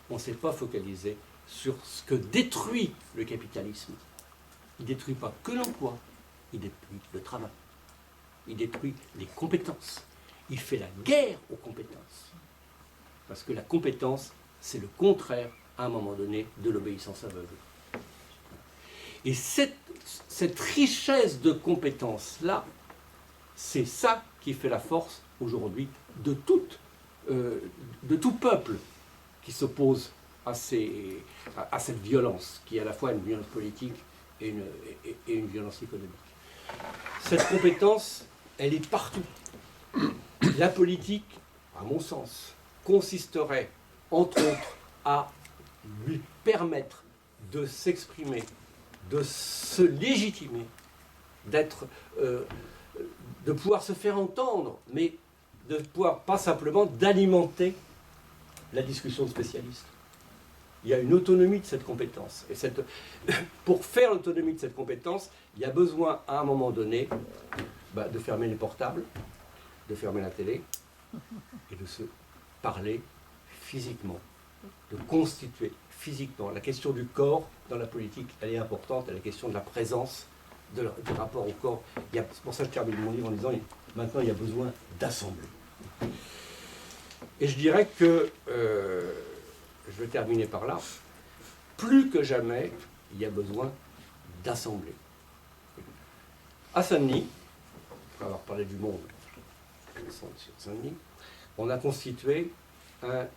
On ne s'est pas focalisé sur ce que détruit le capitalisme. Il ne détruit pas que l'emploi, il détruit le travail. Il détruit les compétences. Il fait la guerre aux compétences. Parce que la compétence, c'est le contraire, à un moment donné, de l'obéissance aveugle. Et cette richesse de compétences-là, c'est ça qui fait la force, aujourd'hui, de tout peuple qui s'oppose à cette violence, qui est à la fois une violence politique et une violence économique. Cette compétence, elle est partout. La politique, à mon sens, consisterait, entre autres, à lui permettre de s'exprimer, de se légitimer, de pouvoir se faire entendre, mais de pouvoir, pas simplement, d'alimenter la discussion de spécialistes. Il y a une autonomie de cette compétence. Et pour faire l'autonomie de cette compétence, il y a besoin, à un moment donné, de fermer les portables, de fermer la télé, et de se parler physiquement, de constituer physiquement. La question du corps dans la politique, elle est importante, la question de la présence, du rapport au corps. C'est pour ça que je termine mon livre en disant maintenant il y a besoin d'assembler. Et je dirais que, je vais terminer par là, plus que jamais, il y a besoin d'assembler. À Saint-Denis, après avoir parlé du monde, sur Saint-Denis, on a constitué un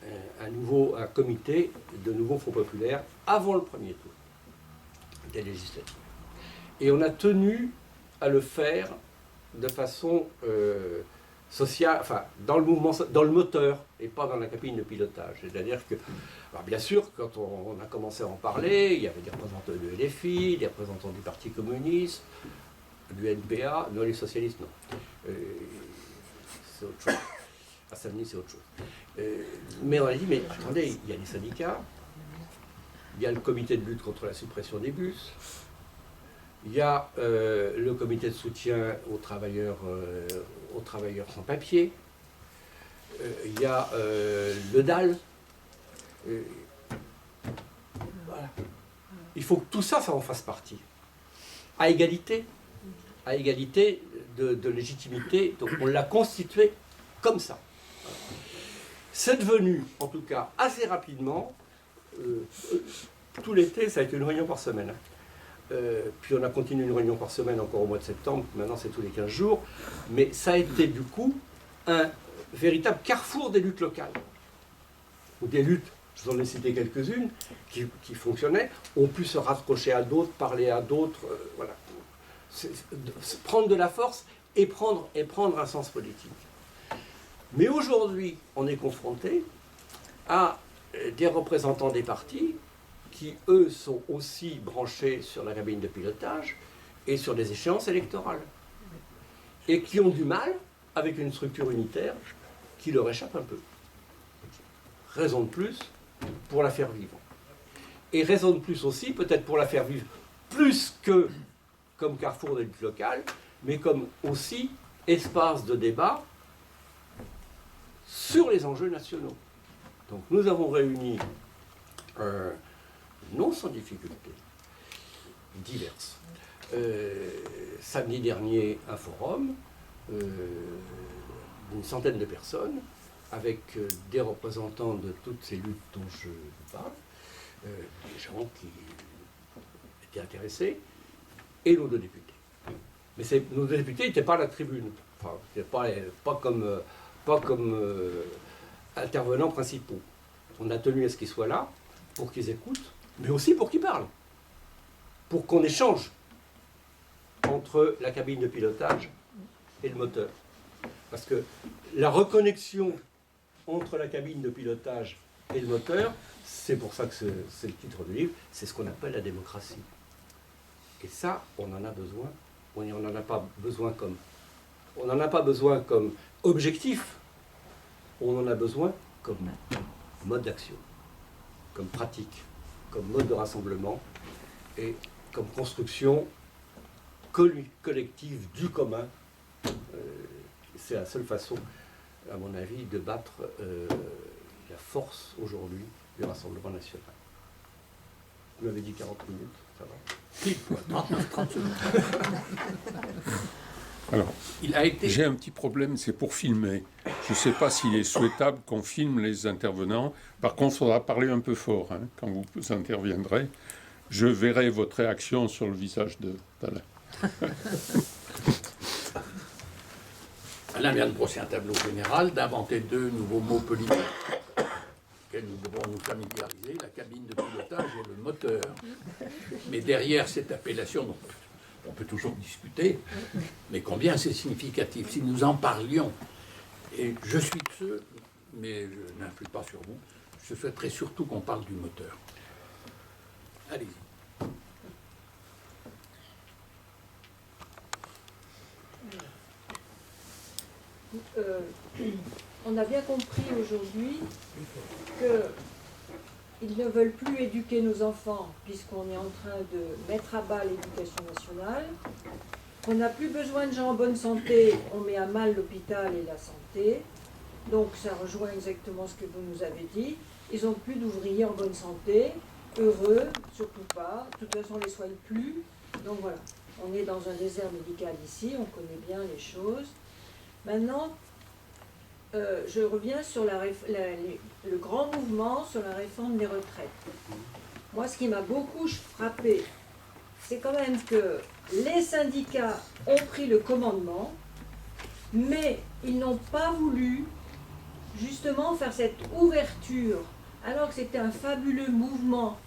comité de nouveau Front Populaire avant le premier tour des législatives. Et on a tenu à le faire de façon sociale, enfin dans le mouvement, dans le moteur, et pas dans la cabine de pilotage. C'est-à-dire que, alors bien sûr, quand on a commencé à en parler, il y avait des représentants de LFI, des représentants du Parti communiste, du NPA, non, les socialistes, non. C'est autre chose. À Saint-Denis, c'est autre chose. Mais on a dit, mais attendez, il y a les syndicats, il y a le comité de lutte contre la suppression des bus, il y a le comité de soutien aux travailleurs sans papier, il y a le DAL. Voilà. Il faut que tout ça, ça en fasse partie. À égalité de légitimité. Donc on l'a constitué comme ça. C'est devenu, en tout cas, assez rapidement, tout l'été, ça a été une réunion par semaine. Puis on a continué une réunion par semaine encore au mois de septembre, maintenant c'est tous les 15 jours, mais ça a été du coup véritable carrefour des luttes locales. Ou des luttes, je vous en ai cité quelques-unes, qui fonctionnaient, ont pu se raccrocher à d'autres, parler à d'autres, voilà. Prendre de la force et prendre un sens politique. Mais aujourd'hui, on est confronté à des représentants des partis qui, eux, sont aussi branchés sur la cabine de pilotage et sur les échéances électorales. Et qui ont du mal avec une structure unitaire qui leur échappe un peu. Raison de plus pour la faire vivre. Et raison de plus aussi, peut-être pour la faire vivre plus que comme carrefour des luttes locales, mais comme aussi espace de débat sur les enjeux nationaux. Donc nous avons réuni, non sans difficulté, diverses. Samedi dernier, un forum d'une centaine de personnes avec des représentants de toutes ces luttes dont je vous parle, des gens qui étaient intéressés, et nos deux députés. Mais nos deux députés n'étaient pas à la tribune, enfin, pas comme intervenants principaux. On a tenu à ce qu'ils soient là pour qu'ils écoutent, mais aussi pour qu'ils parlent, pour qu'on échange entre la cabine de pilotage et le moteur. Parce que la reconnexion entre la cabine de pilotage et le moteur, c'est pour ça que c'est le titre du livre, c'est ce qu'on appelle la démocratie. Et ça, on en a besoin. On n'en a pas besoin comme objectif, on en a besoin comme mode d'action, comme pratique, comme mode de rassemblement et comme construction collective du commun. C'est la seule façon, à mon avis, de battre la force aujourd'hui du Rassemblement national. Vous m'avez dit 40 minutes, ça va. 30 secondes. Alors, j'ai un petit problème, c'est pour filmer. Je ne sais pas s'il est souhaitable qu'on filme les intervenants. Par contre, il faudra parler un peu fort quand vous interviendrez. Je verrai votre réaction sur le visage d'Alain. Alain vient de brosser un tableau général, d'inventer 2 nouveaux mots politiques auxquels nous devons nous familiariser, la cabine de pilotage et le moteur. Mais derrière cette appellation, donc, on peut toujours discuter, mais combien c'est significatif. Si nous en parlions, et je suis de ceux, mais je n'influe pas sur vous, je souhaiterais surtout qu'on parle du moteur. Allez-y. On a bien compris aujourd'hui qu'ils ne veulent plus éduquer nos enfants puisqu'on est en train de mettre à bas l'éducation nationale, qu'on n'a plus besoin de gens en bonne santé, on met à mal l'hôpital et la santé, donc ça rejoint exactement ce que vous nous avez dit, ils n'ont plus d'ouvriers en bonne santé, heureux, surtout pas, de toute façon on ne les soigne plus, donc voilà, on est dans un désert médical ici, on connaît bien les choses. Maintenant, je reviens sur le grand mouvement sur la réforme des retraites. Moi, ce qui m'a beaucoup frappé, c'est quand même que les syndicats ont pris le commandement, mais ils n'ont pas voulu justement faire cette ouverture, alors que c'était un fabuleux mouvement,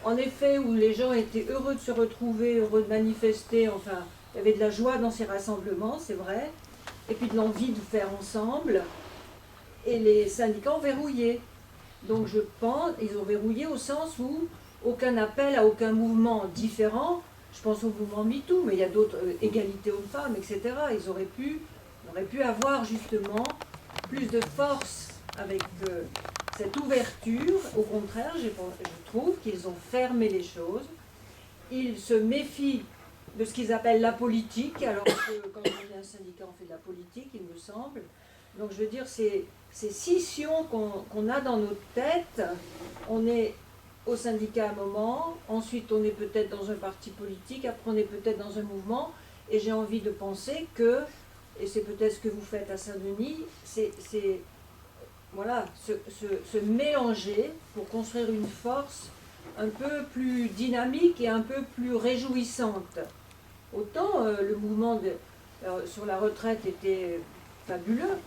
en effet, où les gens étaient heureux de se retrouver, heureux de manifester, enfin, il y avait de la joie dans ces rassemblements, c'est vrai, et puis de l'envie de faire ensemble, et les syndicats ont verrouillé. Donc je pense, ils ont verrouillé au sens où aucun appel à aucun mouvement différent, je pense au mouvement MeToo, mais il y a d'autres, égalité hommes-femmes, etc. Ils auraient pu avoir justement plus de force avec cette ouverture. Au contraire, je trouve qu'ils ont fermé les choses. Ils se méfient de ce qu'ils appellent la politique, alors que quand on est un syndicat, on fait de la politique, il me semble. Donc je veux dire, ces scissions qu'on a dans notre tête, on est au syndicat à un moment, ensuite on est peut-être dans un parti politique, après on est peut-être dans un mouvement, et j'ai envie de penser que, et c'est peut-être ce que vous faites à Saint-Denis, c'est voilà, se mélanger pour construire une force un peu plus dynamique et un peu plus réjouissante. Autant le mouvement sur la retraite était fabuleux,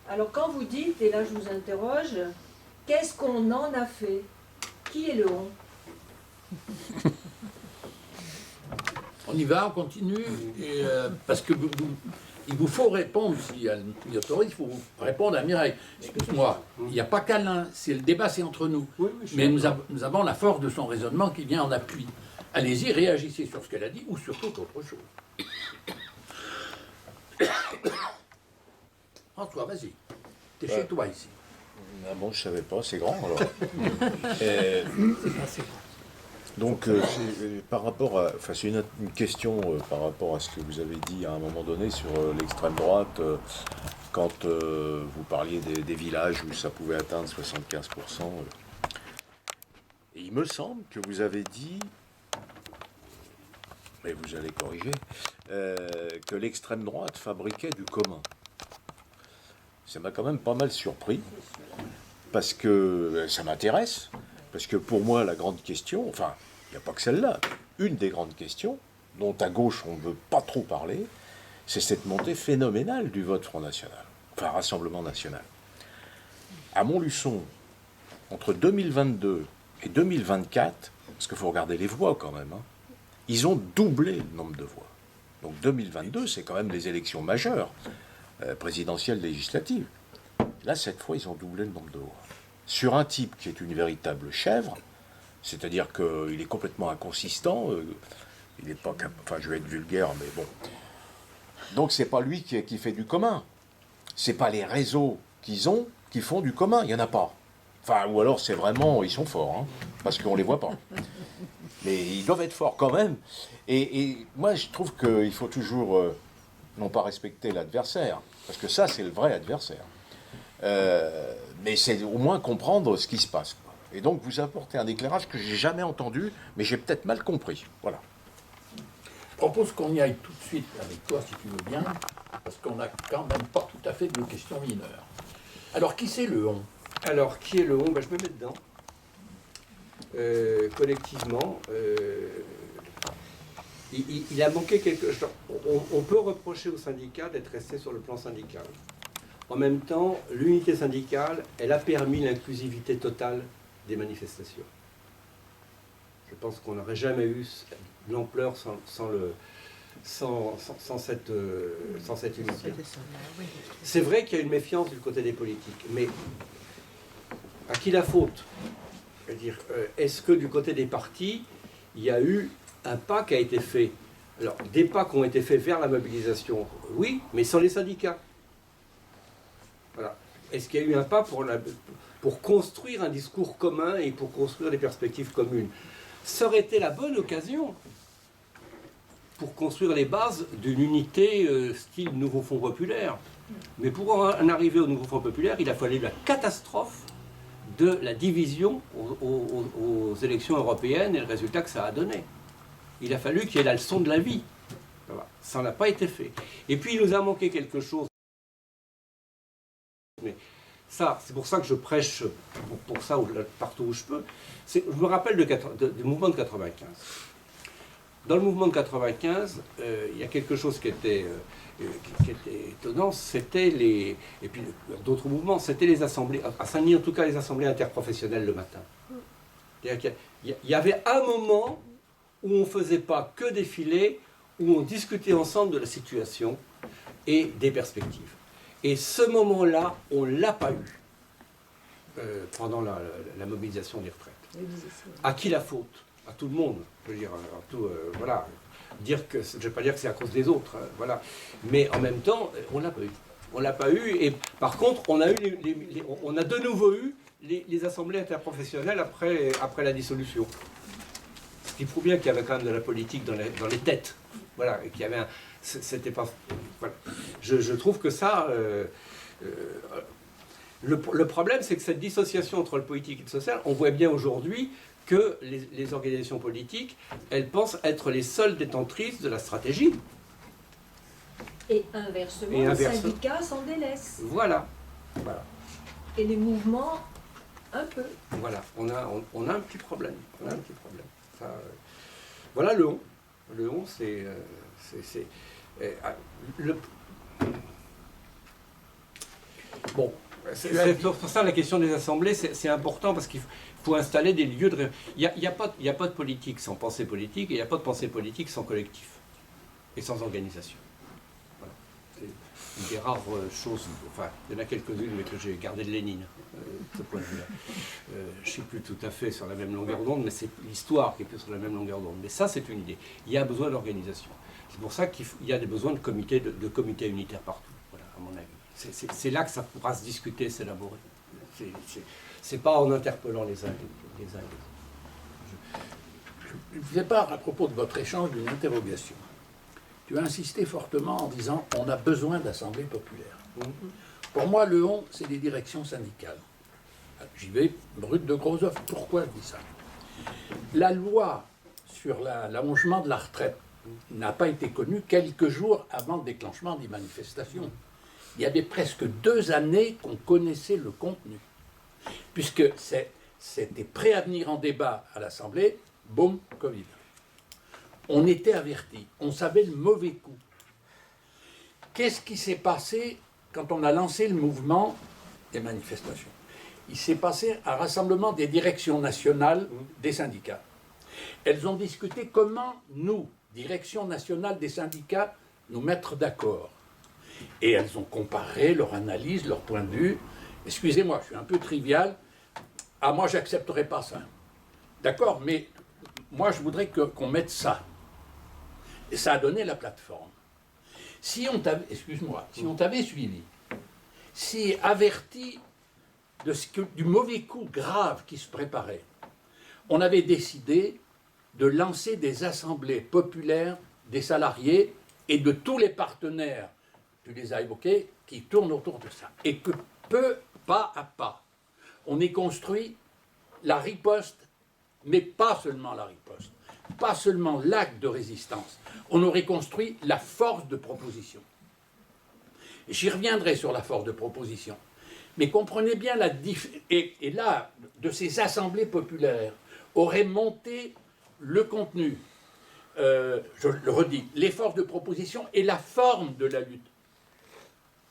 Alors quand vous dites, et là je vous interroge, qu'est-ce qu'on en a fait? Qui est le on? On y va, on continue, et, parce que il vous faut répondre, s'il y a une autorité, il faut répondre à Mireille. Excuse-moi, il n'y a pas qu'Alain, c'est le débat, c'est entre nous. Oui, oui, Mais nous avons la force de son raisonnement qui vient en appui. Allez-y, réagissez sur ce qu'elle a dit ou sur toute autre chose. François, vas-y. T'es chez toi ici. Ah bon, je savais pas, c'est grand alors. Donc, par rapport à, enfin, c'est une question par rapport à ce que vous avez dit à un moment donné sur l'extrême droite, quand vous parliez des villages où ça pouvait atteindre 75%. Et il me semble que vous avez dit, mais vous allez corriger, que l'extrême droite fabriquait du commun. Ça m'a quand même pas mal surpris, parce que ça m'intéresse, parce que pour moi, la grande question, enfin, il n'y a pas que celle-là, une des grandes questions, dont à gauche on ne veut pas trop parler, c'est cette montée phénoménale du vote Front National, enfin Rassemblement National. À Montluçon, entre 2022 et 2024, parce qu'il faut regarder les voix quand même, hein, ils ont doublé le nombre de voix. Donc 2022, c'est quand même les élections majeures, présidentielles, législatives. Là, cette fois, ils ont doublé le nombre de voix. Sur un type qui est une véritable chèvre, c'est-à-dire qu'il est complètement inconsistant, il n'est pas enfin, je vais être vulgaire, mais bon. Donc, c'est pas lui qui fait du commun. C'est pas les réseaux qu'ils ont qui font du commun. Il n'y en a pas. Enfin, ou alors, c'est vraiment, ils sont forts, hein, parce qu'on les voit pas. Mais ils doivent être forts quand même. Et moi, je trouve qu'il faut toujours, non pas respecter l'adversaire, parce que ça, c'est le vrai adversaire. Mais c'est au moins comprendre ce qui se passe. Et donc, vous apportez un éclairage que j'ai jamais entendu, mais j'ai peut-être mal compris. Voilà. Je propose qu'on y aille tout de suite avec toi, si tu veux bien, parce qu'on n'a quand même pas tout à fait de questions mineures. Alors, qui c'est le on? Alors, qui est le on? Ben, je me mets dedans. Collectivement, il a manqué quelque chose. On peut reprocher aux syndicats d'être restés sur le plan syndical. En même temps, l'unité syndicale, elle a permis l'inclusivité totale des manifestations. Je pense qu'on n'aurait jamais eu l'ampleur sans cette unité. C'est vrai qu'il y a une méfiance du côté des politiques, mais à qui la faute? Je veux dire, est-ce que du côté des partis, il y a eu un pas qui a été fait? Alors, des pas qui ont été faits vers la mobilisation, oui, mais sans les syndicats. Voilà. Est-ce qu'il y a eu un pas pour construire un discours commun et pour construire des perspectives communes? Ça aurait été la bonne occasion pour construire les bases d'une unité style Nouveau Front Populaire. Mais pour en arriver au Nouveau Front Populaire, il a fallu la catastrophe de la division aux élections européennes et le résultat que ça a donné. Il a fallu qu'il y ait la leçon de la vie. Voilà. Ça n'a pas été fait. Et puis il nous a manqué quelque chose. Mais ça, c'est pour ça que je prêche pour ça partout où je peux. Je me rappelle du mouvement de 95. Dans le mouvement de 95, il y a quelque chose qui était étonnant, c'était et puis d'autres mouvements, c'était les assemblées, à Saint-Denis en tout cas les assemblées interprofessionnelles le matin. Il y avait un moment où on ne faisait pas que défiler, où on discutait ensemble de la situation et des perspectives. Et ce moment-là, on ne l'a pas eu pendant la mobilisation des retraites. À qui la faute? À tout le monde. Je veux dire, voilà. Je ne vais pas dire que c'est à cause des autres, hein, voilà. Mais en même temps, on ne l'a pas eu. On ne l'a pas eu. Et par contre, on a de nouveau eu les assemblées interprofessionnelles après la dissolution. Ce qui prouve bien qu'il y avait quand même de la politique dans les têtes. Voilà. Et qu'il y avait c'était pas. Voilà. Je trouve que ça. Le problème, c'est que cette dissociation entre le politique et le social, on voit bien aujourd'hui que les organisations politiques, elles pensent être les seules détentrices de la stratégie. Et inversement, les syndicats s'en délaissent. Voilà. Et les mouvements, un peu. Voilà, on a un petit problème. Ça, voilà le on. Le on, c'est Bon, C'est pour ça la question des assemblées, c'est important parce qu'il faut installer des lieux de... Il n'y a pas de politique sans pensée politique et il n'y a pas de pensée politique sans collectif et sans organisation. Voilà. C'est une des rares choses, enfin, il y en a quelques-unes, mais que j'ai gardé de Lénine, de ce point de vue-là. Je ne suis plus tout à fait sur la même longueur d'onde, mais c'est l'histoire qui est plus sur la même longueur d'onde. Mais ça, c'est une idée. Il y a besoin d'organisation. C'est pour ça qu'il y a des besoins de comités unitaires partout, voilà, à mon avis. C'est là que ça pourra se discuter, s'élaborer. C'est pas en interpellant les uns les autres. Je faisais part à propos de votre échange d'une interrogation. Tu as insisté fortement en disant on a besoin d'assemblées populaires. Pour moi, le on, c'est les directions syndicales. J'y vais brut de gros œufs. Pourquoi je dis ça? La loi sur l'allongement de la retraite n'a pas été connue quelques jours avant le déclenchement des manifestations. Il y avait presque 2 années qu'on connaissait le contenu, puisque c'était prêt à venir en débat à l'Assemblée, boum, Covid. On était avertis, on savait le mauvais coup. Qu'est-ce qui s'est passé quand on a lancé le mouvement des manifestations? Il s'est passé un rassemblement des directions nationales des syndicats. Elles ont discuté comment nous, direction nationale des syndicats, nous mettre d'accord. Et elles ont comparé leur analyse, leur point de vue. Excusez-moi, je suis un peu trivial. Ah, moi, j'accepterai pas ça. D'accord, mais moi, je voudrais qu'on mette ça. Et ça a donné la plateforme. Si on t'avait suivi, si averti du mauvais coup grave qui se préparait, on avait décidé de lancer des assemblées populaires des salariés et de tous les partenaires, tu les as évoqués, qui tournent autour de ça. Et que pas à pas, on ait construit la riposte, mais pas seulement la riposte, pas seulement l'acte de résistance, on aurait construit la force de proposition. J'y reviendrai sur la force de proposition. Mais comprenez bien la différence. Et là, de ces assemblées populaires, aurait monté le contenu, je le redis, les forces de proposition et la forme de la lutte.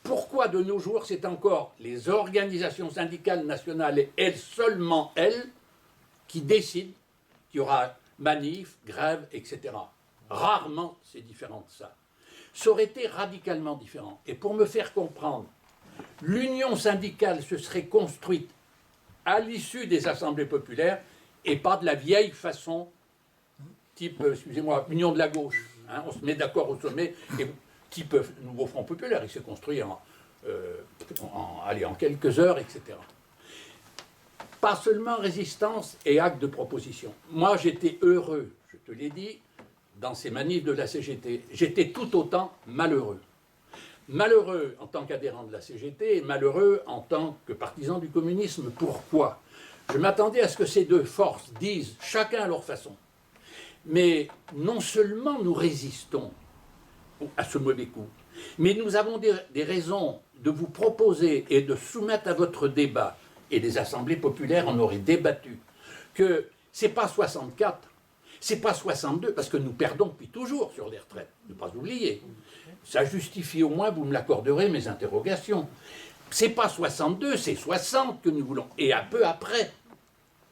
Pourquoi de nos jours, c'est encore les organisations syndicales nationales et elles, seulement elles, qui décident qu'il y aura manif, grève, etc. Rarement c'est différent de ça. Ça aurait été radicalement différent. Et pour me faire comprendre, l'union syndicale se serait construite à l'issue des assemblées populaires et pas de la vieille façon, type, excusez-moi, union de la gauche. Hein, on se met d'accord au sommet, et type Nouveau Front Populaire, il s'est construit en quelques heures, etc. Pas seulement résistance et acte de proposition. Moi, j'étais heureux, je te l'ai dit, dans ces manifs de la CGT. J'étais tout autant malheureux. Malheureux en tant qu'adhérent de la CGT et malheureux en tant que partisan du communisme. Pourquoi? Je m'attendais à ce que ces deux forces disent, chacun à leur façon, mais non seulement nous résistons à ce mauvais coup, mais nous avons des raisons de vous proposer et de soumettre à votre débat, et les assemblées populaires en auraient débattu, que c'est pas 64, c'est pas 62, parce que nous perdons depuis toujours sur les retraites, ne pas oublier. Ça justifie au moins, vous me l'accorderez, mes interrogations. C'est pas 62, c'est 60 que nous voulons. Et un peu après,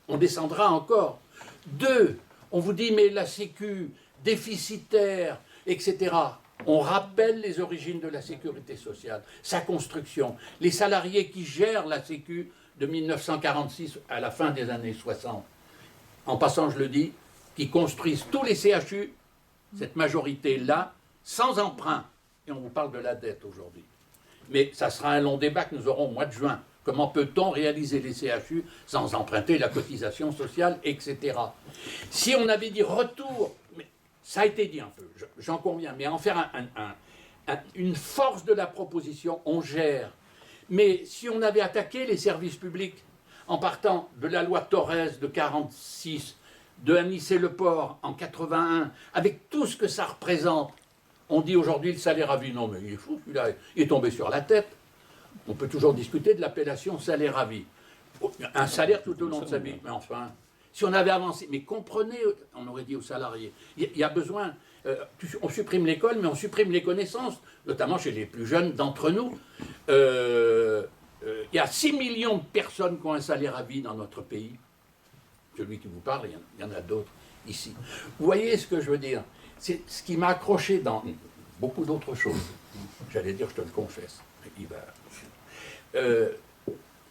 on descendra encore. 2, on vous dit, mais la Sécu, déficitaire, etc. On rappelle les origines de la sécurité sociale, sa construction, les salariés qui gèrent la Sécu de 1946 à la fin des années 60. En passant, je le dis, qui construisent tous les CHU, cette majorité-là, sans emprunt. Et on vous parle de la dette aujourd'hui. Mais ça sera un long débat que nous aurons au mois de juin. Comment peut-on réaliser les CHU sans emprunter la cotisation sociale, etc. Si on avait dit retour, mais ça a été dit un peu, j'en conviens, mais en faire une force de la proposition, on gère. Mais si on avait attaqué les services publics en partant de la loi Torres de 1946, de Anissé-le-Port en 81, avec tout ce que ça représente, on dit aujourd'hui le salaire à vie. Non, mais il est fou, celui-là, il est tombé sur la tête. On peut toujours discuter de l'appellation salaire à vie. Un salaire tout au long de sa vie. Mais enfin, si on avait avancé, mais comprenez, on aurait dit aux salariés, il y a besoin, on supprime l'école, mais on supprime les connaissances, notamment chez les plus jeunes d'entre nous. Il y a 6 millions de personnes qui ont un salaire à vie dans notre pays. Celui qui vous parle, il y en a d'autres ici. Vous voyez ce que je veux dire? C'est ce qui m'a accroché dans beaucoup d'autres choses. J'allais dire, je te le confesse.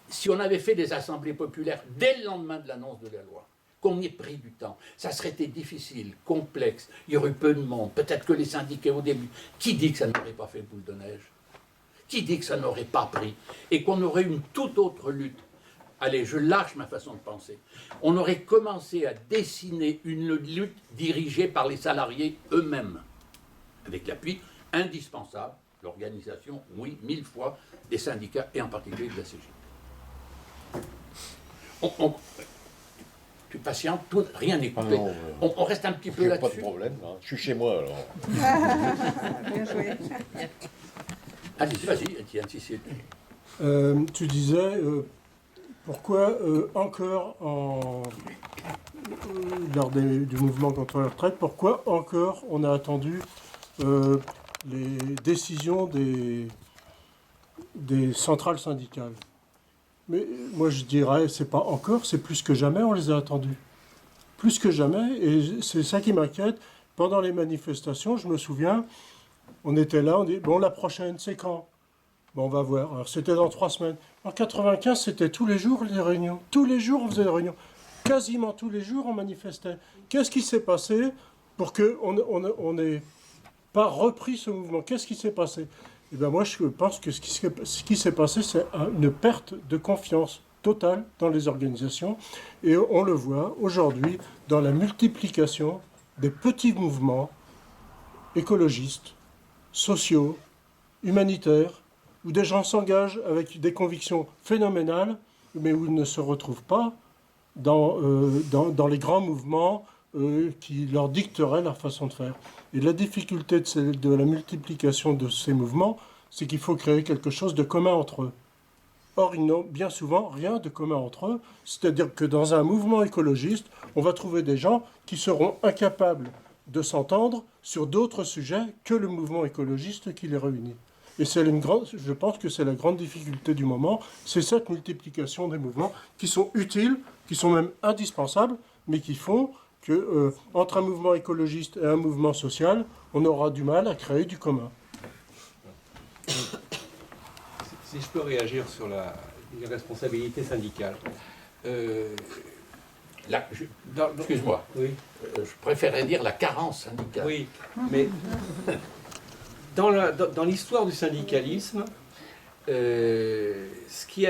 Si on avait fait des assemblées populaires dès le lendemain de l'annonce de la loi, qu'on y ait pris du temps, ça serait été difficile, complexe, il y aurait eu peu de monde, peut-être que les syndiqués au début. Qui dit que ça n'aurait pas fait boule de neige? Qui dit que ça n'aurait pas pris? Et qu'on aurait une toute autre lutte? Allez, je lâche ma façon de penser. On aurait commencé à dessiner une lutte dirigée par les salariés eux-mêmes, avec l'appui indispensable, l'organisation, oui, 1000 fois, des syndicats et en particulier de la CGT. Tu patientes, rien n'est coupé. On reste un petit peu là-dessus. Pas de problème, hein. Je suis chez moi alors. Bien joué. Allez, vas-y, Étienne, si c'est... Tu disais, pourquoi encore, lors du mouvement contre la retraite, pourquoi encore on a attendu les décisions des centrales syndicales? Mais moi je dirais, c'est pas encore, c'est plus que jamais on les a attendus. Plus que jamais, et c'est ça qui m'inquiète. Pendant les manifestations, je me souviens, on était là, on dit, bon, la prochaine, c'est quand? Bon, on va voir. Alors, c'était dans 3 semaines. En 95, c'était tous les jours les réunions. Tous les jours, on faisait des réunions. Quasiment tous les jours, on manifestait. Qu'est-ce qui s'est passé pour qu'on n'ait pas repris ce mouvement? Qu'est-ce qui s'est passé? Eh bien, moi, je pense que ce qui s'est passé, c'est une perte de confiance totale dans les organisations. Et on le voit aujourd'hui dans la multiplication des petits mouvements écologistes, sociaux, humanitaires, où des gens s'engagent avec des convictions phénoménales, mais où ils ne se retrouvent pas dans les grands mouvements qui leur dicteraient leur façon de faire. Et la difficulté de la multiplication de ces mouvements, c'est qu'il faut créer quelque chose de commun entre eux. Or, ils n'ont bien souvent rien de commun entre eux, c'est-à-dire que dans un mouvement écologiste, on va trouver des gens qui seront incapables de s'entendre sur d'autres sujets que le mouvement écologiste qui les réunit. Et je pense que c'est la grande difficulté du moment, c'est cette multiplication des mouvements qui sont utiles, qui sont même indispensables, mais qui font que entre un mouvement écologiste et un mouvement social, on aura du mal à créer du commun. Si je peux réagir sur les responsabilités syndicales. Excuse-moi, Oui. Je préférerais dire la carence syndicale. Oui, mais dans l'histoire du syndicalisme, ce qui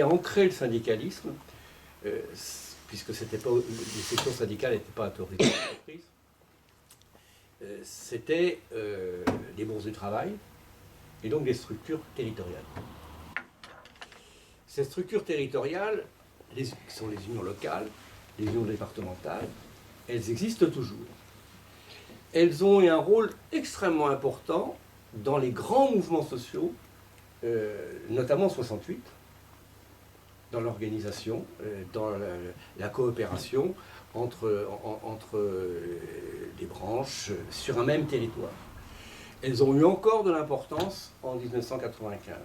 a ancré le syndicalisme, puisque les sections syndicales n'étaient pas autorité d'entreprise, c'était les bourses du travail et donc les structures territoriales. Ces structures territoriales, qui sont les unions locales, les unions départementales, elles existent toujours. Elles ont eu un rôle extrêmement important dans les grands mouvements sociaux, notamment en 68, dans l'organisation, dans la coopération entre les branches sur un même territoire. Elles ont eu encore de l'importance en 1995.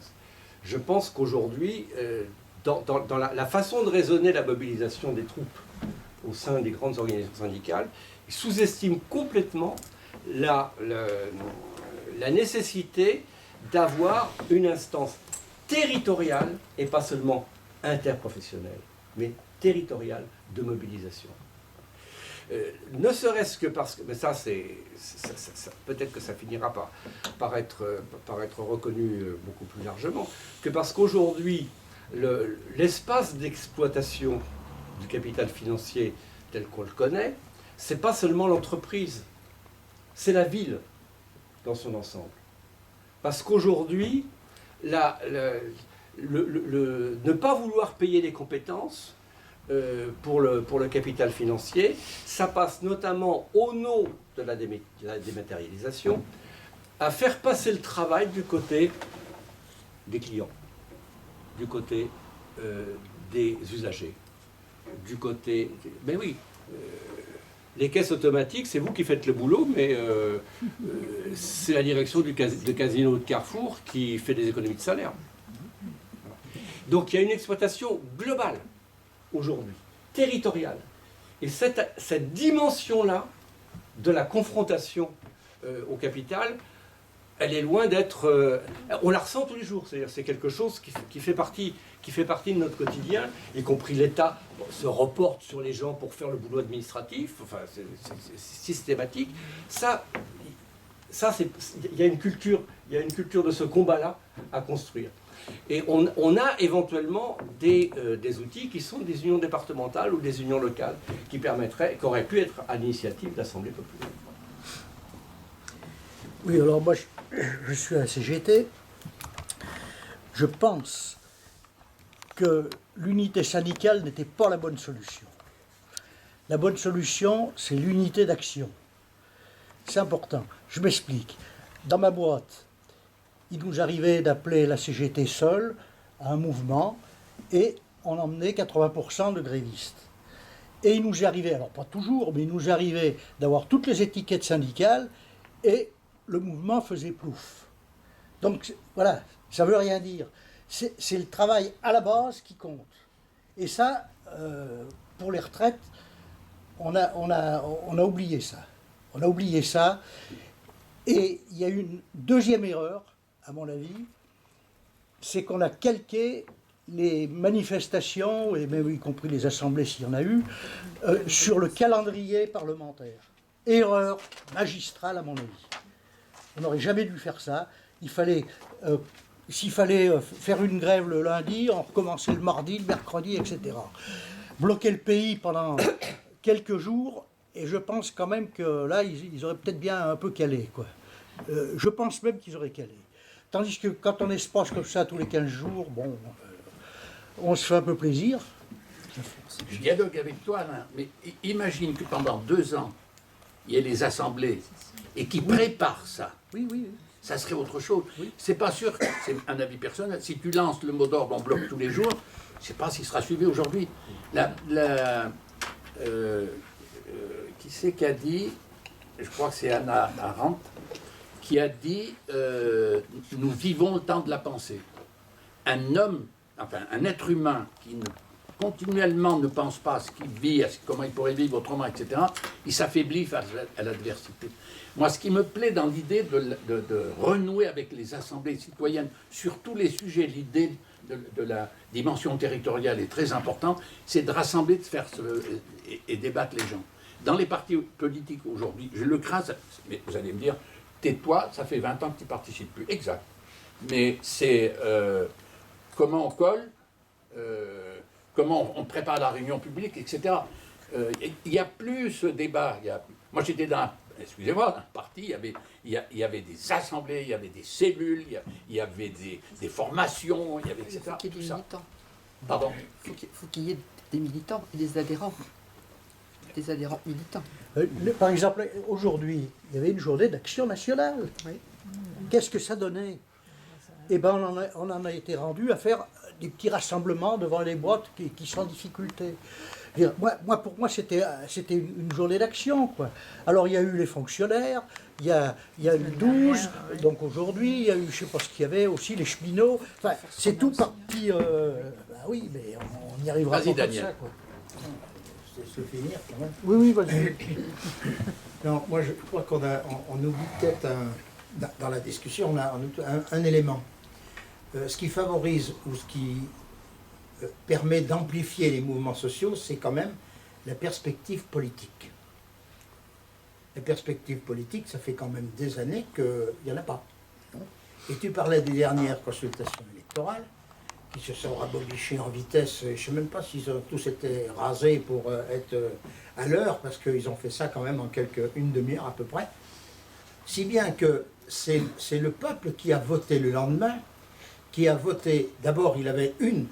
Je pense qu'aujourd'hui, dans la façon de raisonner la mobilisation des troupes au sein des grandes organisations syndicales, ils sous-estiment complètement la nécessité d'avoir une instance territoriale, et pas seulement interprofessionnelle, mais territoriale de mobilisation. Ne serait-ce que parce que, mais ça, peut-être que ça finira par être reconnu beaucoup plus largement, que parce qu'aujourd'hui, l'espace d'exploitation du capital financier tel qu'on le connaît, c'est pas seulement l'entreprise, c'est la ville dans son ensemble. Parce qu'aujourd'hui, ne pas vouloir payer les compétences pour le capital financier, ça passe notamment au nom de la dématérialisation, à faire passer le travail du côté des clients, du côté des usagers, du côté... Mais oui, les caisses automatiques, c'est vous qui faites le boulot, mais c'est la direction de Casino de Carrefour qui fait des économies de salaire. Donc il y a une exploitation globale aujourd'hui, territoriale. Et cette dimension-là de la confrontation au capital, elle est loin d'être... on la ressent tous les jours, c'est-à-dire c'est quelque chose qui fait partie de notre quotidien, y compris l'État se reporte sur les gens pour faire le boulot administratif, enfin c'est systématique. Ça il y a une culture de ce combat-là à construire. Et on a éventuellement des outils qui sont des unions départementales ou des unions locales qui auraient pu être à l'initiative d'assemblées populaires. Oui, alors moi, je suis à la CGT. Je pense que l'unité syndicale n'était pas la bonne solution. La bonne solution, c'est l'unité d'action. C'est important. Je m'explique. Dans ma boîte, il nous arrivait d'appeler la CGT seule à un mouvement et on emmenait 80% de grévistes. Et il nous arrivait, alors pas toujours, mais il nous arrivait d'avoir toutes les étiquettes syndicales et le mouvement faisait plouf. Donc voilà, ça ne veut rien dire. C'est le travail à la base qui compte. Et ça, pour les retraites, on a oublié ça. On a oublié ça. Et il y a une deuxième erreur, à mon avis, c'est qu'on a calqué les manifestations, et même y compris les assemblées s'il y en a eu, sur le calendrier parlementaire. Erreur magistrale, à mon avis. On n'aurait jamais dû faire ça. Il fallait, s'il fallait faire une grève le lundi, on recommençait le mardi, le mercredi, etc. Bloquer le pays pendant quelques jours, et je pense quand même que là, ils auraient peut-être bien un peu calé, quoi. Je pense même qu'ils auraient calé. Tandis que quand on espace comme ça tous les 15 jours, bon, on se fait un peu plaisir. Je dialogue avec toi, Alain, mais imagine que pendant 2 ans, il y ait les assemblées et qui préparent ça. Oui, oui, oui. Ça serait autre chose. Oui. C'est pas sûr, c'est un avis personnel. Si tu lances le mot d'ordre en bloc tous les jours, je ne sais pas s'il sera suivi aujourd'hui. Qui c'est qui a dit, je crois que c'est Hannah Arendt, qui a dit nous vivons le temps de la pensée. Un homme, enfin un être humain qui continuellement ne pense pas à ce qu'il vit, à comment il pourrait vivre autrement, etc., il s'affaiblit face à l'adversité. Moi, ce qui me plaît dans l'idée de renouer avec les assemblées citoyennes sur tous les sujets, l'idée de la dimension territoriale est très importante, c'est de rassembler, de faire et débattre les gens. Dans les partis politiques aujourd'hui, je le crains, mais vous allez me dire, tais-toi, ça fait 20 ans que tu ne participes plus. Exact. Mais c'est comment on colle, comment on prépare la réunion publique, etc. Il n'y a plus ce débat. Moi, j'étais dans un parti, il y avait des assemblées, il y avait des cellules, il y avait des formations, il y avait, etc. Il faut qu'il y ait des militants. Pardon ? Il faut qu'il y ait des militants et des adhérents. Des adhérents militants. Par exemple, aujourd'hui, il y avait une journée d'action nationale. Oui. Qu'est-ce que ça donnait? Eh bien, on en a été rendu à faire des petits rassemblements devant les boîtes qui sont en difficulté. Pour moi, c'était une journée d'action, quoi. Alors, il y a eu les fonctionnaires, il y a eu 12, donc aujourd'hui, il y a eu, je ne sais pas ce qu'il y avait, aussi les cheminots. Enfin, c'est tout parti... oui, mais on y arrivera pas comme Daniel. ça, quoi. Se finir quand même. Oui, oui, vas-y. Non, moi je crois on oublie peut-être dans la discussion, on a un élément. Ce qui favorise ou ce qui permet d'amplifier les mouvements sociaux, c'est quand même la perspective politique. La perspective politique, ça fait quand même des années qu'il n'y en a pas. Et tu parlais des dernières consultations électorales, qui se sont rabobichés en vitesse. Je ne sais même pas s'ils ont tous été rasés pour être à l'heure, parce qu'ils ont fait ça quand même en une demi-heure à peu près. Si bien que c'est le peuple qui a voté le lendemain, qui a voté, d'abord il avait une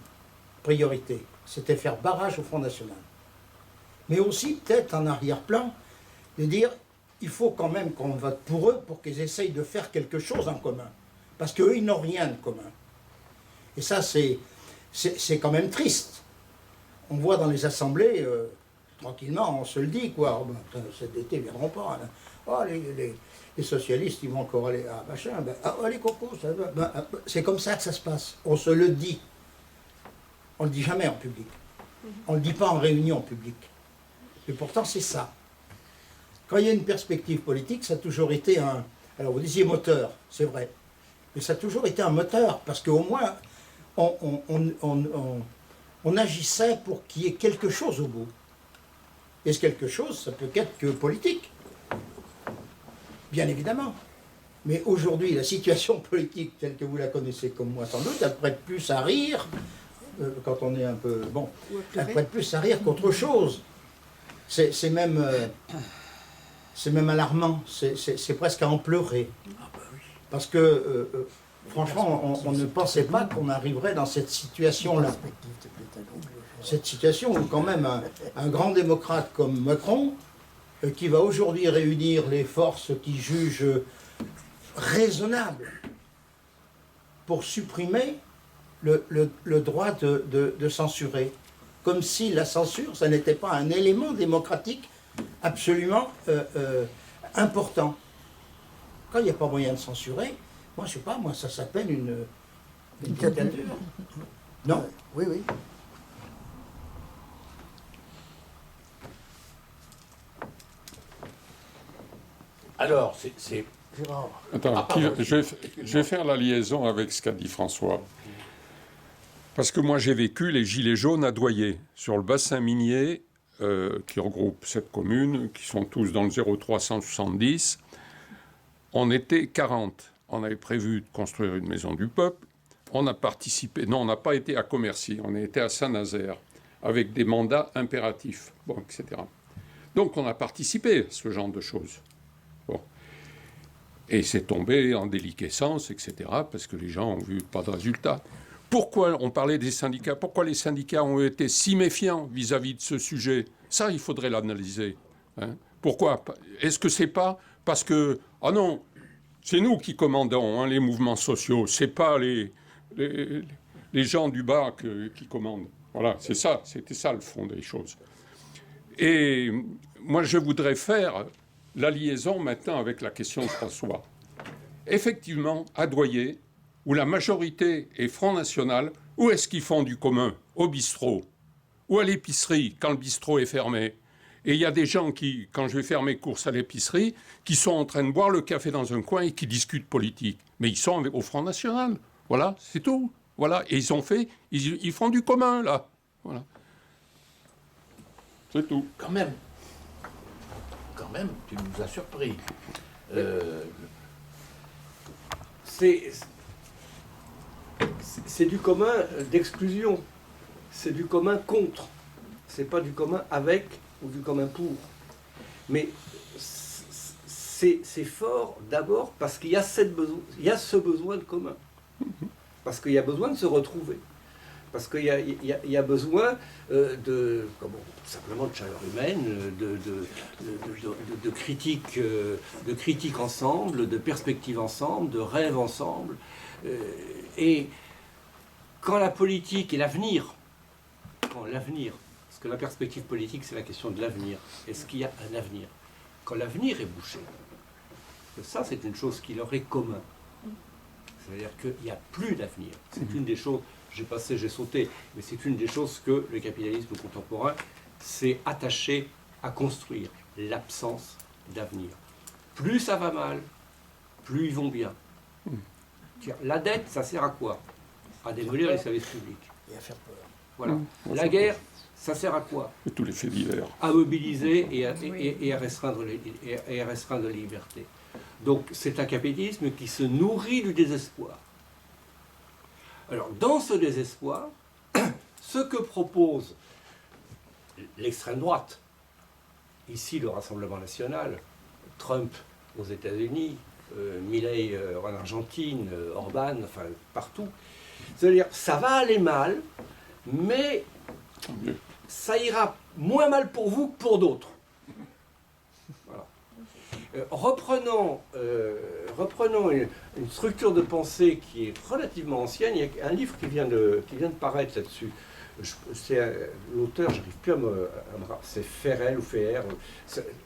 priorité, c'était faire barrage au Front National. Mais aussi peut-être en arrière-plan, de dire, il faut quand même qu'on vote pour eux, pour qu'ils essayent de faire quelque chose en commun. Parce qu'eux, ils n'ont rien de commun. Et ça, c'est quand même triste. On voit dans les assemblées, tranquillement, on se le dit, quoi. Oh, ben, cet été, ils ne viendront pas. Hein. Oh, les socialistes, ils vont encore aller à machin. Ben, oh, les cocos, ça va. Ben, c'est comme ça que ça se passe. On se le dit. On ne le dit jamais en public. On ne le dit pas en réunion publique. Et pourtant, c'est ça. Quand il y a une perspective politique, ça a toujours été un... Alors, vous disiez moteur, c'est vrai. Mais ça a toujours été un moteur, parce qu'au moins, on agissait pour qu'il y ait quelque chose au bout. Et ce quelque chose, ça peut qu'être que politique. Bien évidemment. Mais aujourd'hui, la situation politique telle que vous la connaissez comme moi sans doute, elle prête plus à rire, quand on est un peu... Bon, elle prête plus à rire qu'autre chose. C'est même alarmant, c'est presque à en pleurer. Parce que, franchement, on ne pensait pas qu'on arriverait dans cette situation-là. Cette situation où quand même un grand démocrate comme Macron, qui va aujourd'hui réunir les forces qui jugent raisonnable pour supprimer le droit de censurer. Comme si la censure, ça n'était pas un élément démocratique absolument important. Quand il n'y a pas moyen de censurer, moi je sais pas, moi ça s'appelle une dictature. Non. Oui, oui. Alors, c'est... Attends, je vais faire la liaison avec ce qu'a dit François. Parce que moi, j'ai vécu les Gilets jaunes à Doyer, sur le bassin minier, qui regroupe 7 communes, qui sont tous dans le 0370. On était 40. On avait prévu de construire une maison du peuple. On a participé. Non, on n'a pas été à Commercy. On a été à Saint-Nazaire, avec des mandats impératifs, bon, etc. Donc, on a participé à ce genre de choses. Bon. Et c'est tombé en déliquescence, etc., parce que les gens ont vu pas de résultat. Pourquoi on parlait des syndicats? Pourquoi les syndicats ont été si méfiants vis-à-vis de ce sujet? Ça, il faudrait l'analyser. Hein. Pourquoi? Est-ce que c'est pas parce que... Ah non, c'est nous qui commandons, hein, les mouvements sociaux. C'est pas les gens du bas qui commandent. Voilà, c'est ça. C'était ça le fond des choses. Et moi, je voudrais faire la liaison maintenant avec la question de François. Effectivement, à Doyer, où la majorité est Front National, où est-ce qu'ils font du commun? Au bistrot. Ou à l'épicerie, quand le bistrot est fermé. Et il y a des gens qui, quand je vais faire mes courses à l'épicerie, qui sont en train de boire le café dans un coin et qui discutent politique. Mais ils sont au Front National. Voilà, c'est tout. Voilà. Et ils font du commun, là. Voilà. C'est tout. Quand même, tu nous as surpris. C'est du commun d'exclusion. C'est du commun contre. C'est pas du commun avec ou du commun pour. Mais c'est fort d'abord parce qu'il y a ce besoin de commun. Parce qu'il y a besoin de se retrouver. Parce qu'il y a besoin simplement de chaleur humaine, de critique ensemble, de perspective ensemble, de rêve ensemble. Et quand la politique et l'avenir, parce que la perspective politique, c'est la question de l'avenir. Est-ce qu'il y a un avenir? Quand l'avenir est bouché, ça, c'est une chose qui leur est commun. C'est-à-dire qu'il n'y a plus d'avenir. C'est une des choses, j'ai sauté, mais c'est une des choses que le capitalisme contemporain s'est attaché à construire, l'absence d'avenir. Plus ça va mal, plus ils vont bien. La dette, ça sert à quoi? À démolir les services publics. Et à faire peur. Voilà. La guerre, ça sert à quoi? Et tous les faits divers. À mobiliser et à restreindre les libertés. Donc c'est un capitalisme qui se nourrit du désespoir. Alors dans ce désespoir, ce que propose l'extrême droite, ici le Rassemblement national, Trump aux États-Unis, Milei en Argentine, Orban, enfin partout, c'est-à-dire ça va aller mal, mais ça ira moins mal pour vous que pour d'autres. Voilà. Reprenons une structure de pensée qui est relativement ancienne. Il y a un livre qui vient de paraître là-dessus. L'auteur, j'arrive plus à me c'est Ferrel ou Ferrer.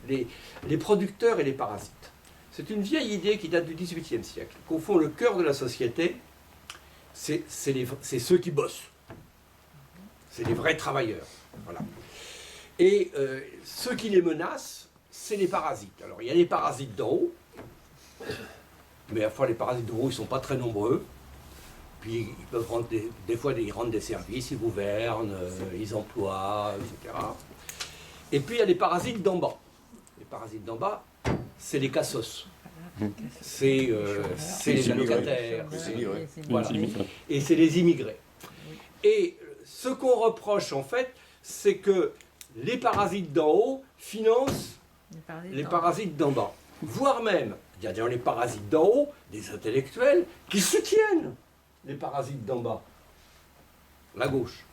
Les producteurs et les parasites. C'est une vieille idée qui date du XVIIIe siècle. Qu'au fond, le cœur de la société, c'est ceux qui bossent. C'est les vrais travailleurs. Voilà. Et ceux qui les menacent, c'est les parasites. Alors il y a les parasites d'en haut, mais à la fois les parasites d'en haut, ils ne sont pas très nombreux. Puis ils peuvent rendre des fois ils rendent des services, ils gouvernent, ils emploient, etc. Et puis il y a les parasites d'en bas. Les parasites d'en bas, c'est les cassos. C'est les allocataires. Voilà. Et c'est les immigrés. Et ce qu'on reproche en fait, c'est que les parasites d'en haut financent les parasites d'en bas. Voire même, il y a dans les parasites d'en haut des intellectuels qui soutiennent les parasites d'en bas. La gauche.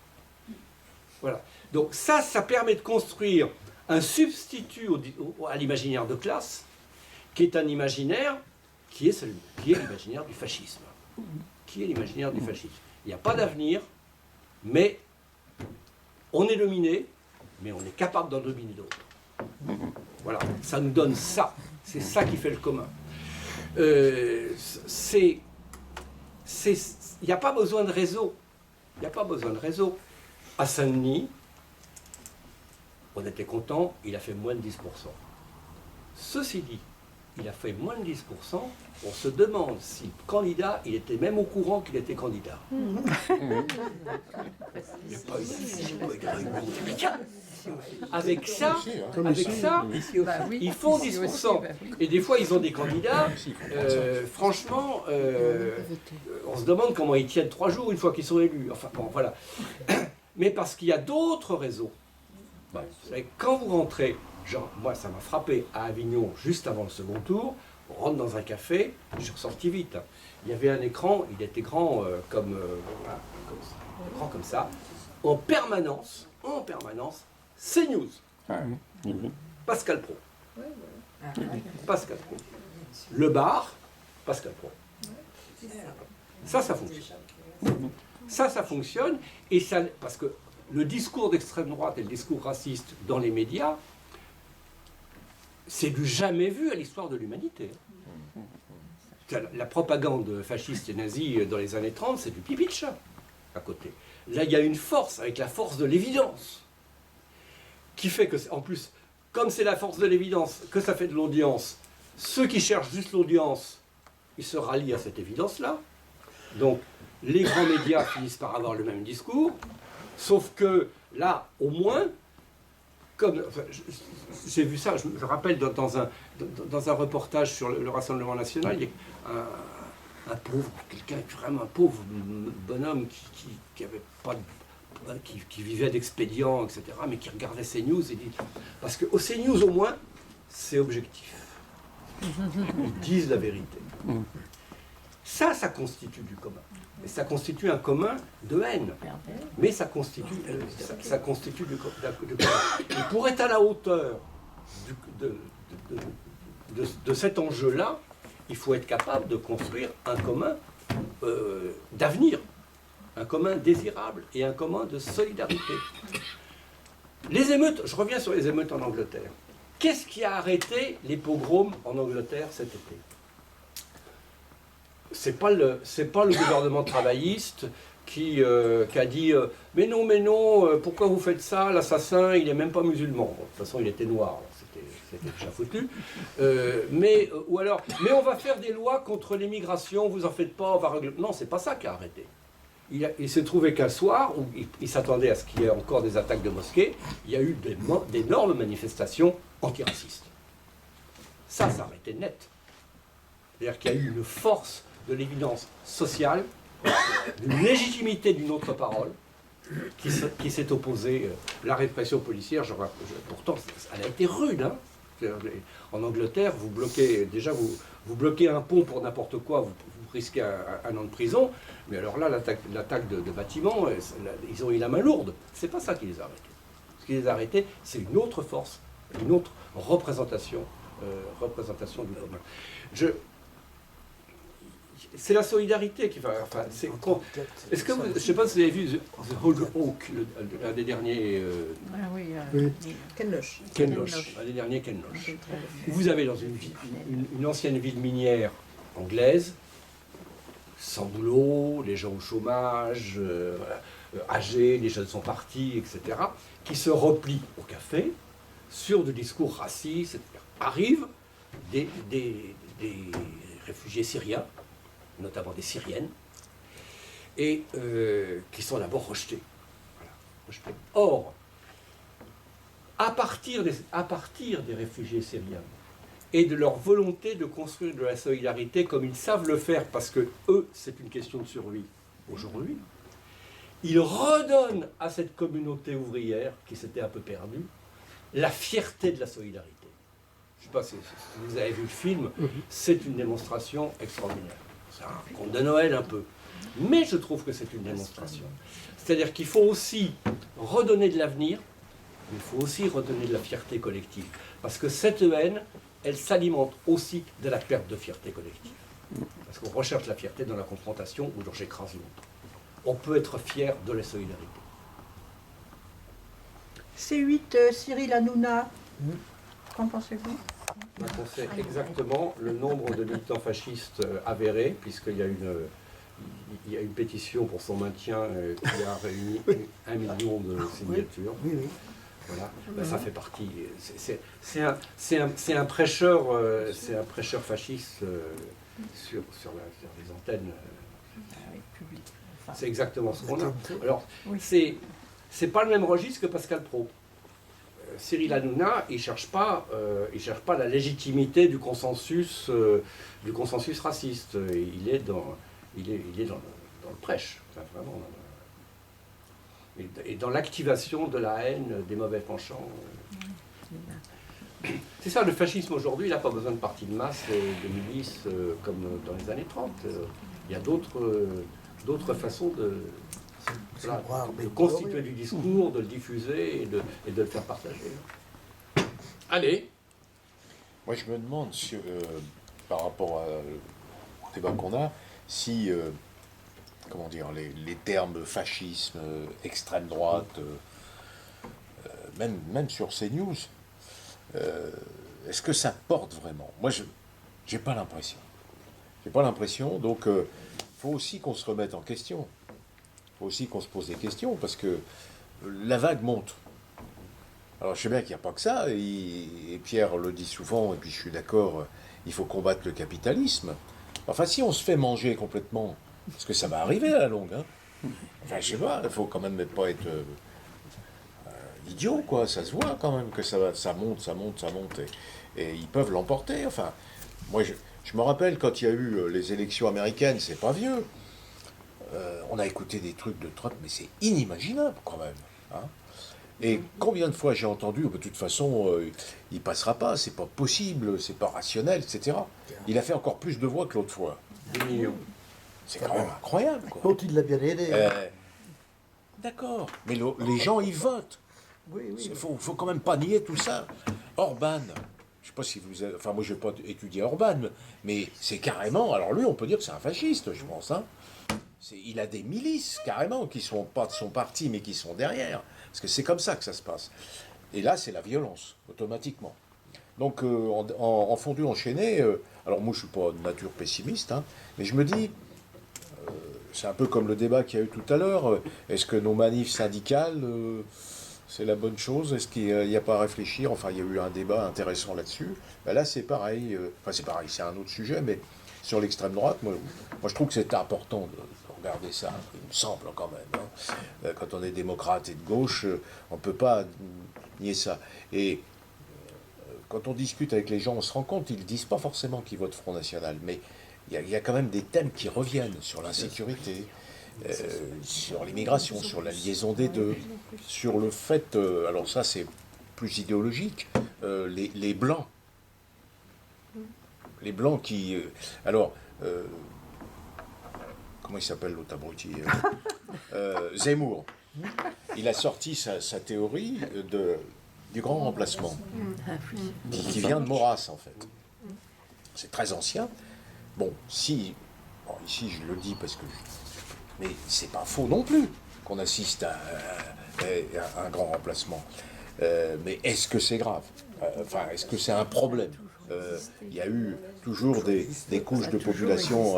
Voilà. Donc ça permet de construire un substitut à l'imaginaire de classe, qui est un imaginaire qui est l'imaginaire du fascisme. Qui est l'imaginaire du fascisme. Il n'y a pas d'avenir, mais on est dominé, mais on est capable d'en dominer d'autres. Voilà, ça nous donne ça. C'est ça qui fait le commun. Il n'y a pas besoin de réseau. Il n'y a pas besoin de réseau. À Saint-Denis, on était content, il a fait moins de 10%. Ceci dit, il a fait moins de 10%, on se demande si le candidat, il était même au courant qu'il était candidat. Avec ça, ils font 10%. Et des fois, ils ont des candidats, franchement, on se demande comment ils tiennent 3 jours une fois qu'ils sont élus. Enfin, bon, voilà. Mais parce qu'il y a d'autres réseaux. Vous savez, quand vous rentrez, genre, moi, ça m'a frappé à Avignon, juste avant le second tour, on rentre dans un café, je suis ressorti vite. Il y avait un écran, il était grand comme ça, en permanence, CNews. Pascal Pro. Pascal Pro. Le bar, Pascal Pro. Ça fonctionne. Ça fonctionne, et ça, parce que le discours d'extrême droite et le discours raciste dans les médias, c'est du jamais vu à l'histoire de l'humanité. La propagande fasciste et nazie dans les années 30, c'est du pipi de chat à côté. Là, il y a une force, avec la force de l'évidence, qui fait que, en plus, comme c'est la force de l'évidence, que ça fait de l'audience, ceux qui cherchent juste l'audience, ils se rallient à cette évidence-là. Donc, les grands médias finissent par avoir le même discours, sauf que là, au moins, comme j'ai vu ça, je rappelle dans un reportage sur le Rassemblement national, il y a un pauvre, vraiment un pauvre bonhomme qui vivait d'expédients, etc., mais qui regardait CNews et dit, parce qu'au CNews au moins, c'est objectif. Ils disent la vérité. Ça constitue du commun. Et ça constitue un commun de haine. Mais ça constitue du commun. Et pour être à la hauteur de cet enjeu-là, il faut être capable de construire un commun d'avenir, un commun désirable et un commun de solidarité. Les émeutes, je reviens sur les émeutes en Angleterre. Qu'est-ce qui a arrêté les pogroms en Angleterre cet été ? C'est pas le gouvernement travailliste qui a dit mais non, pourquoi vous faites ça? L'assassin, il n'est même pas musulman. Bon, de toute façon, il était noir, c'était déjà foutu. Mais on va faire des lois contre l'immigration, vous en faites pas, on va régler. Non, c'est pas ça qui a arrêté. Il s'est trouvé qu'un soir, où il s'attendait à ce qu'il y ait encore des attaques de mosquées, il y a eu d'énormes manifestations antiracistes. Ça a été net. C'est-à-dire qu'il y a eu une force de l'évidence sociale, d'une légitimité d'une autre parole, qui s'est opposée. La répression policière, pourtant, elle a été rude. Hein. En Angleterre, vous bloquez un pont pour n'importe quoi, vous risquez un an de prison. Mais alors là, l'attaque de bâtiments, ils ont eu la main lourde. C'est pas ça qui les a arrêtés. Ce qui les a arrêtés, c'est une autre force, une autre représentation du commun. C'est la solidarité qui va. Enfin, est-ce que je ne sais pas si vous avez vu The Old Oak, un des derniers. Ken Loach. Un des derniers Ken Loach. Vous avez dans une ancienne ville minière anglaise, sans boulot, les gens au chômage, voilà. âgés, les jeunes sont partis, etc., qui se replient au café sur du discours raciste, etc. Arrivent des réfugiés syriens, notamment des Syriennes, et qui sont d'abord rejetés. Voilà, rejetés. Or, à partir des réfugiés syriens et de leur volonté de construire de la solidarité comme ils savent le faire, parce que eux, c'est une question de survie aujourd'hui, ils redonnent à cette communauté ouvrière qui s'était un peu perdue la fierté de la solidarité. Je ne sais pas si vous avez vu le film, c'est une démonstration extraordinaire. C'est un conte de Noël un peu. Mais je trouve que c'est une démonstration. C'est-à-dire qu'il faut aussi redonner de l'avenir, mais il faut aussi redonner de la fierté collective. Parce que cette haine, elle s'alimente aussi de la perte de fierté collective. Parce qu'on recherche la fierté dans la confrontation où j'écrase l'autre. On peut être fier de la solidarité. C8, Cyril Hanouna, qu'en pensez-vous? On sait exactement le nombre de militants fascistes avérés, puisqu'il y a une pétition pour son maintien qui a réuni 1 million de signatures. Oui, oui. Voilà. Ben, ça fait partie. C'est un prêcheur, fasciste sur les antennes. C'est exactement ce qu'on a. Alors, c'est pas le même registre que Pascal Praud. Cyril Hanouna, il cherche pas la légitimité du consensus raciste. Il est dans le prêche, enfin, vraiment. Et dans l'activation de la haine des mauvais penchants. C'est ça, le fascisme aujourd'hui, il n'a pas besoin de partis de masse et de milices comme dans les années 30. Il y a d'autres façons de constituer du discours, de le diffuser et de le faire partager. Allez. Moi, je me demande, par rapport au débat qu'on a, si, comment dire, les termes fascisme, extrême droite, même sur CNews, est-ce que ça porte vraiment? Moi, j'ai pas l'impression. J'ai pas l'impression, donc il faut aussi qu'on se remette en question. Il faut aussi qu'on se pose des questions, parce que la vague monte. Alors je sais bien qu'il n'y a pas que ça, et Pierre le dit souvent, et puis je suis d'accord, il faut combattre le capitalisme. Enfin, si on se fait manger complètement, parce que ça va arriver à la longue, hein. Enfin, je sais pas, il faut quand même pas être idiot, quoi. Ça se voit quand même que ça monte, et ils peuvent l'emporter. Enfin, moi, je me rappelle quand il y a eu les élections américaines, c'est pas vieux. On a écouté des trucs de Trump, mais c'est inimaginable quand même. Hein. Et combien de fois j'ai entendu, de toute façon, il passera pas, c'est pas possible, c'est pas rationnel, etc. Il a fait encore plus de voix que l'autre fois. 10 millions. C'est quand même incroyable, quoi. L'autre, il l'a bien aidé. Hein. D'accord, mais les gens, ils votent. Il faut quand même pas nier tout ça. Orban, je sais pas si vous avez... Enfin, moi, je vais pas étudier Orban, mais c'est carrément... Alors lui, on peut dire que c'est un fasciste, je pense. Hein. Il a des milices, carrément, qui sont pas de son parti, mais qui sont derrière. Parce que c'est comme ça que ça se passe. Et là, c'est la violence, automatiquement. Donc, en fondu enchaîné, alors moi, je suis pas de nature pessimiste, hein, mais je me dis, c'est un peu comme le débat qu'il y a eu tout à l'heure, est-ce que nos manifs syndicales, c'est la bonne chose? Est-ce qu'il n'y a pas à réfléchir? Enfin, il y a eu un débat intéressant là-dessus. Ben là, c'est pareil, c'est un autre sujet, mais sur l'extrême droite, moi je trouve que c'est important de regarder ça, il me semble quand même. Hein. Quand on est démocrate et de gauche, on ne peut pas nier ça. Et quand on discute avec les gens, on se rend compte, ils ne disent pas forcément qu'ils votent Front National, mais il y a quand même des thèmes qui reviennent sur l'insécurité, sur l'immigration, sur la liaison des deux, sur le fait, alors ça c'est plus idéologique, les Blancs. Les Blancs qui... comment il s'appelle l'autre abruti Zemmour. Il a sorti sa théorie du grand remplacement, qui vient de Maurras, en fait. C'est très ancien. Bon, ici je le dis parce que... Mais c'est pas faux non plus qu'on assiste à un grand remplacement. Mais est-ce que c'est grave? Enfin, est-ce que c'est un problème? Il y a eu toujours des couches de population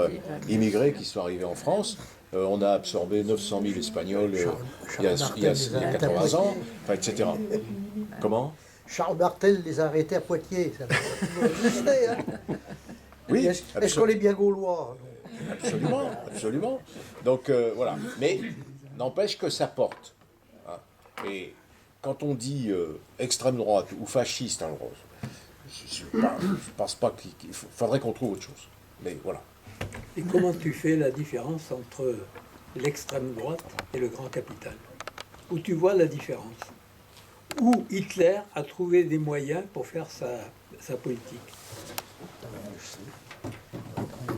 immigrées qui sont arrivées en France. on a absorbé 900 000 Espagnols il y a 80 ans, enfin, etc. Comment? Charles Martel les a arrêtés à Poitiers. Ça va exister, hein. Oui, Est-ce qu'on est bien gaulois? absolument, absolument. Donc voilà, mais n'empêche que ça porte. Hein. Et quand on dit extrême droite ou fasciste, hein, je ne pense pas qu'il faudrait qu'on trouve autre chose. Mais voilà. Et comment tu fais la différence entre l'extrême droite et le grand capital? Où tu vois la différence? Où Hitler a trouvé des moyens pour faire sa politique.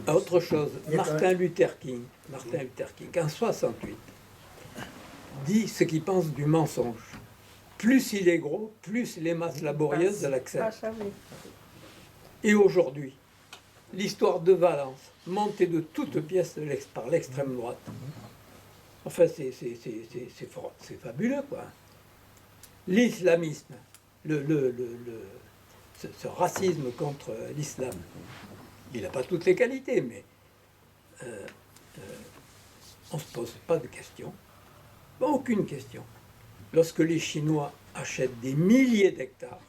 Autre chose, Martin Luther King, en 68, dit ce qu'il pense du mensonge. Plus il est gros, plus les masses laborieuses l'acceptent. Et aujourd'hui, l'histoire de Valence, montée de toutes pièces par l'extrême droite. Enfin, c'est fabuleux, quoi. L'islamisme, ce racisme contre l'islam, il n'a pas toutes les qualités, mais on ne se pose pas de questions. Aucune question. Lorsque les Chinois achètent des milliers d'hectares,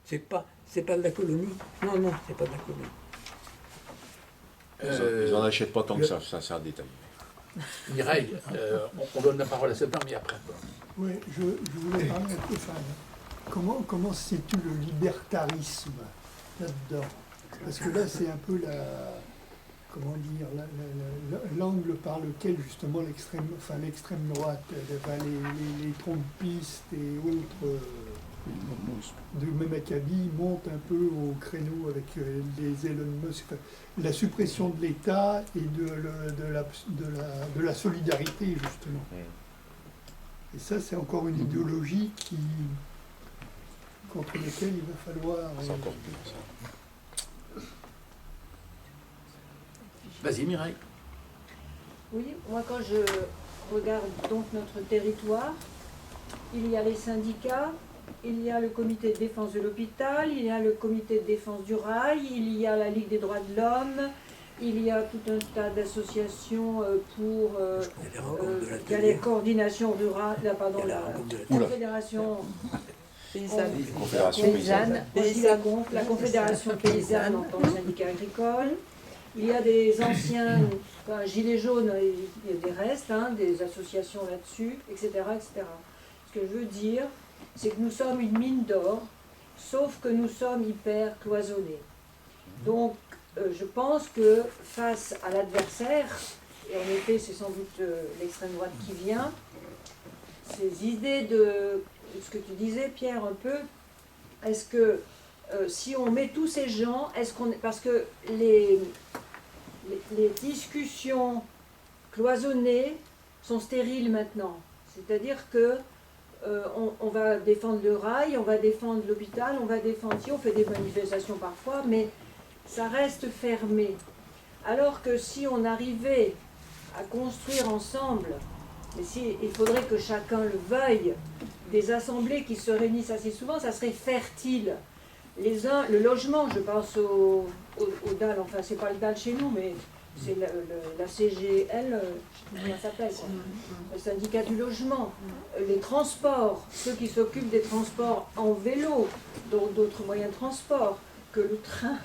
c'est pas de la colonie. Non, c'est pas de la colonie. Ils n'en achètent pas tant que ça c'est un détail. Mireille, on donne la parole à cet homme et après. Oui, je voulais parler un peu, comment situe le libertarisme là-dedans? Parce que là, c'est un peu l'angle par lequel justement l'extrême droite, les trompistes et autres de même acabit montent un peu au créneau avec les Elon Musk, la suppression de l'État et de la solidarité justement. Et ça, c'est encore une idéologie contre laquelle il va falloir. C'est encore pire, ça. Vas-y, Mireille. Oui, moi quand je regarde donc notre territoire, il y a les syndicats, il y a le comité de défense de l'hôpital, il y a le comité de défense du rail, il y a la Ligue des droits de l'homme, il y a tout un tas d'associations pour il y a les coordinations rurales, la confédération paysanne, la confédération paysanne en tant que syndicat agricole. Il y a des anciens gilets jaunes, il y a des restes, des associations là-dessus, etc., etc. Ce que je veux dire, c'est que nous sommes une mine d'or, sauf que nous sommes hyper cloisonnés. Donc, je pense que face à l'adversaire, et en effet c'est sans doute l'extrême droite qui vient, ces idées de ce que tu disais Pierre un peu, est-ce que si on met tous ces gens, parce que les discussions cloisonnées sont stériles maintenant, c'est-à-dire que on va défendre le rail, on va défendre l'hôpital, on va défendre, si on fait des manifestations parfois, mais ça reste fermé. Alors que si on arrivait à construire ensemble, mais il faudrait que chacun le veuille, des assemblées qui se réunissent assez souvent, ça serait fertile. Le logement, je pense au DAL, enfin c'est pas le DAL chez nous, mais c'est la CGL, comment ça s'appelle, le syndicat du logement, les transports, ceux qui s'occupent des transports en vélo, d'autres moyens de transport que le train,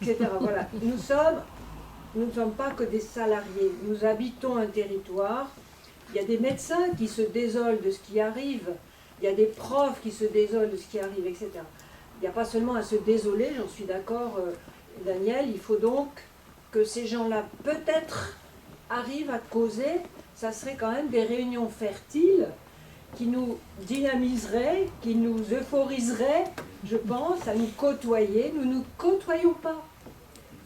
etc. Voilà. Nous ne sommes pas que des salariés, nous habitons un territoire, il y a des médecins qui se désolent de ce qui arrive, il y a des profs qui se désolent de ce qui arrive, etc. Il n'y a pas seulement à se désoler, j'en suis d'accord, Daniel, il faut donc que ces gens-là peut-être arrivent à causer, ça serait quand même des réunions fertiles qui nous dynamiseraient, qui nous euphoriseraient, je pense, à nous côtoyer. Nous ne nous côtoyons pas.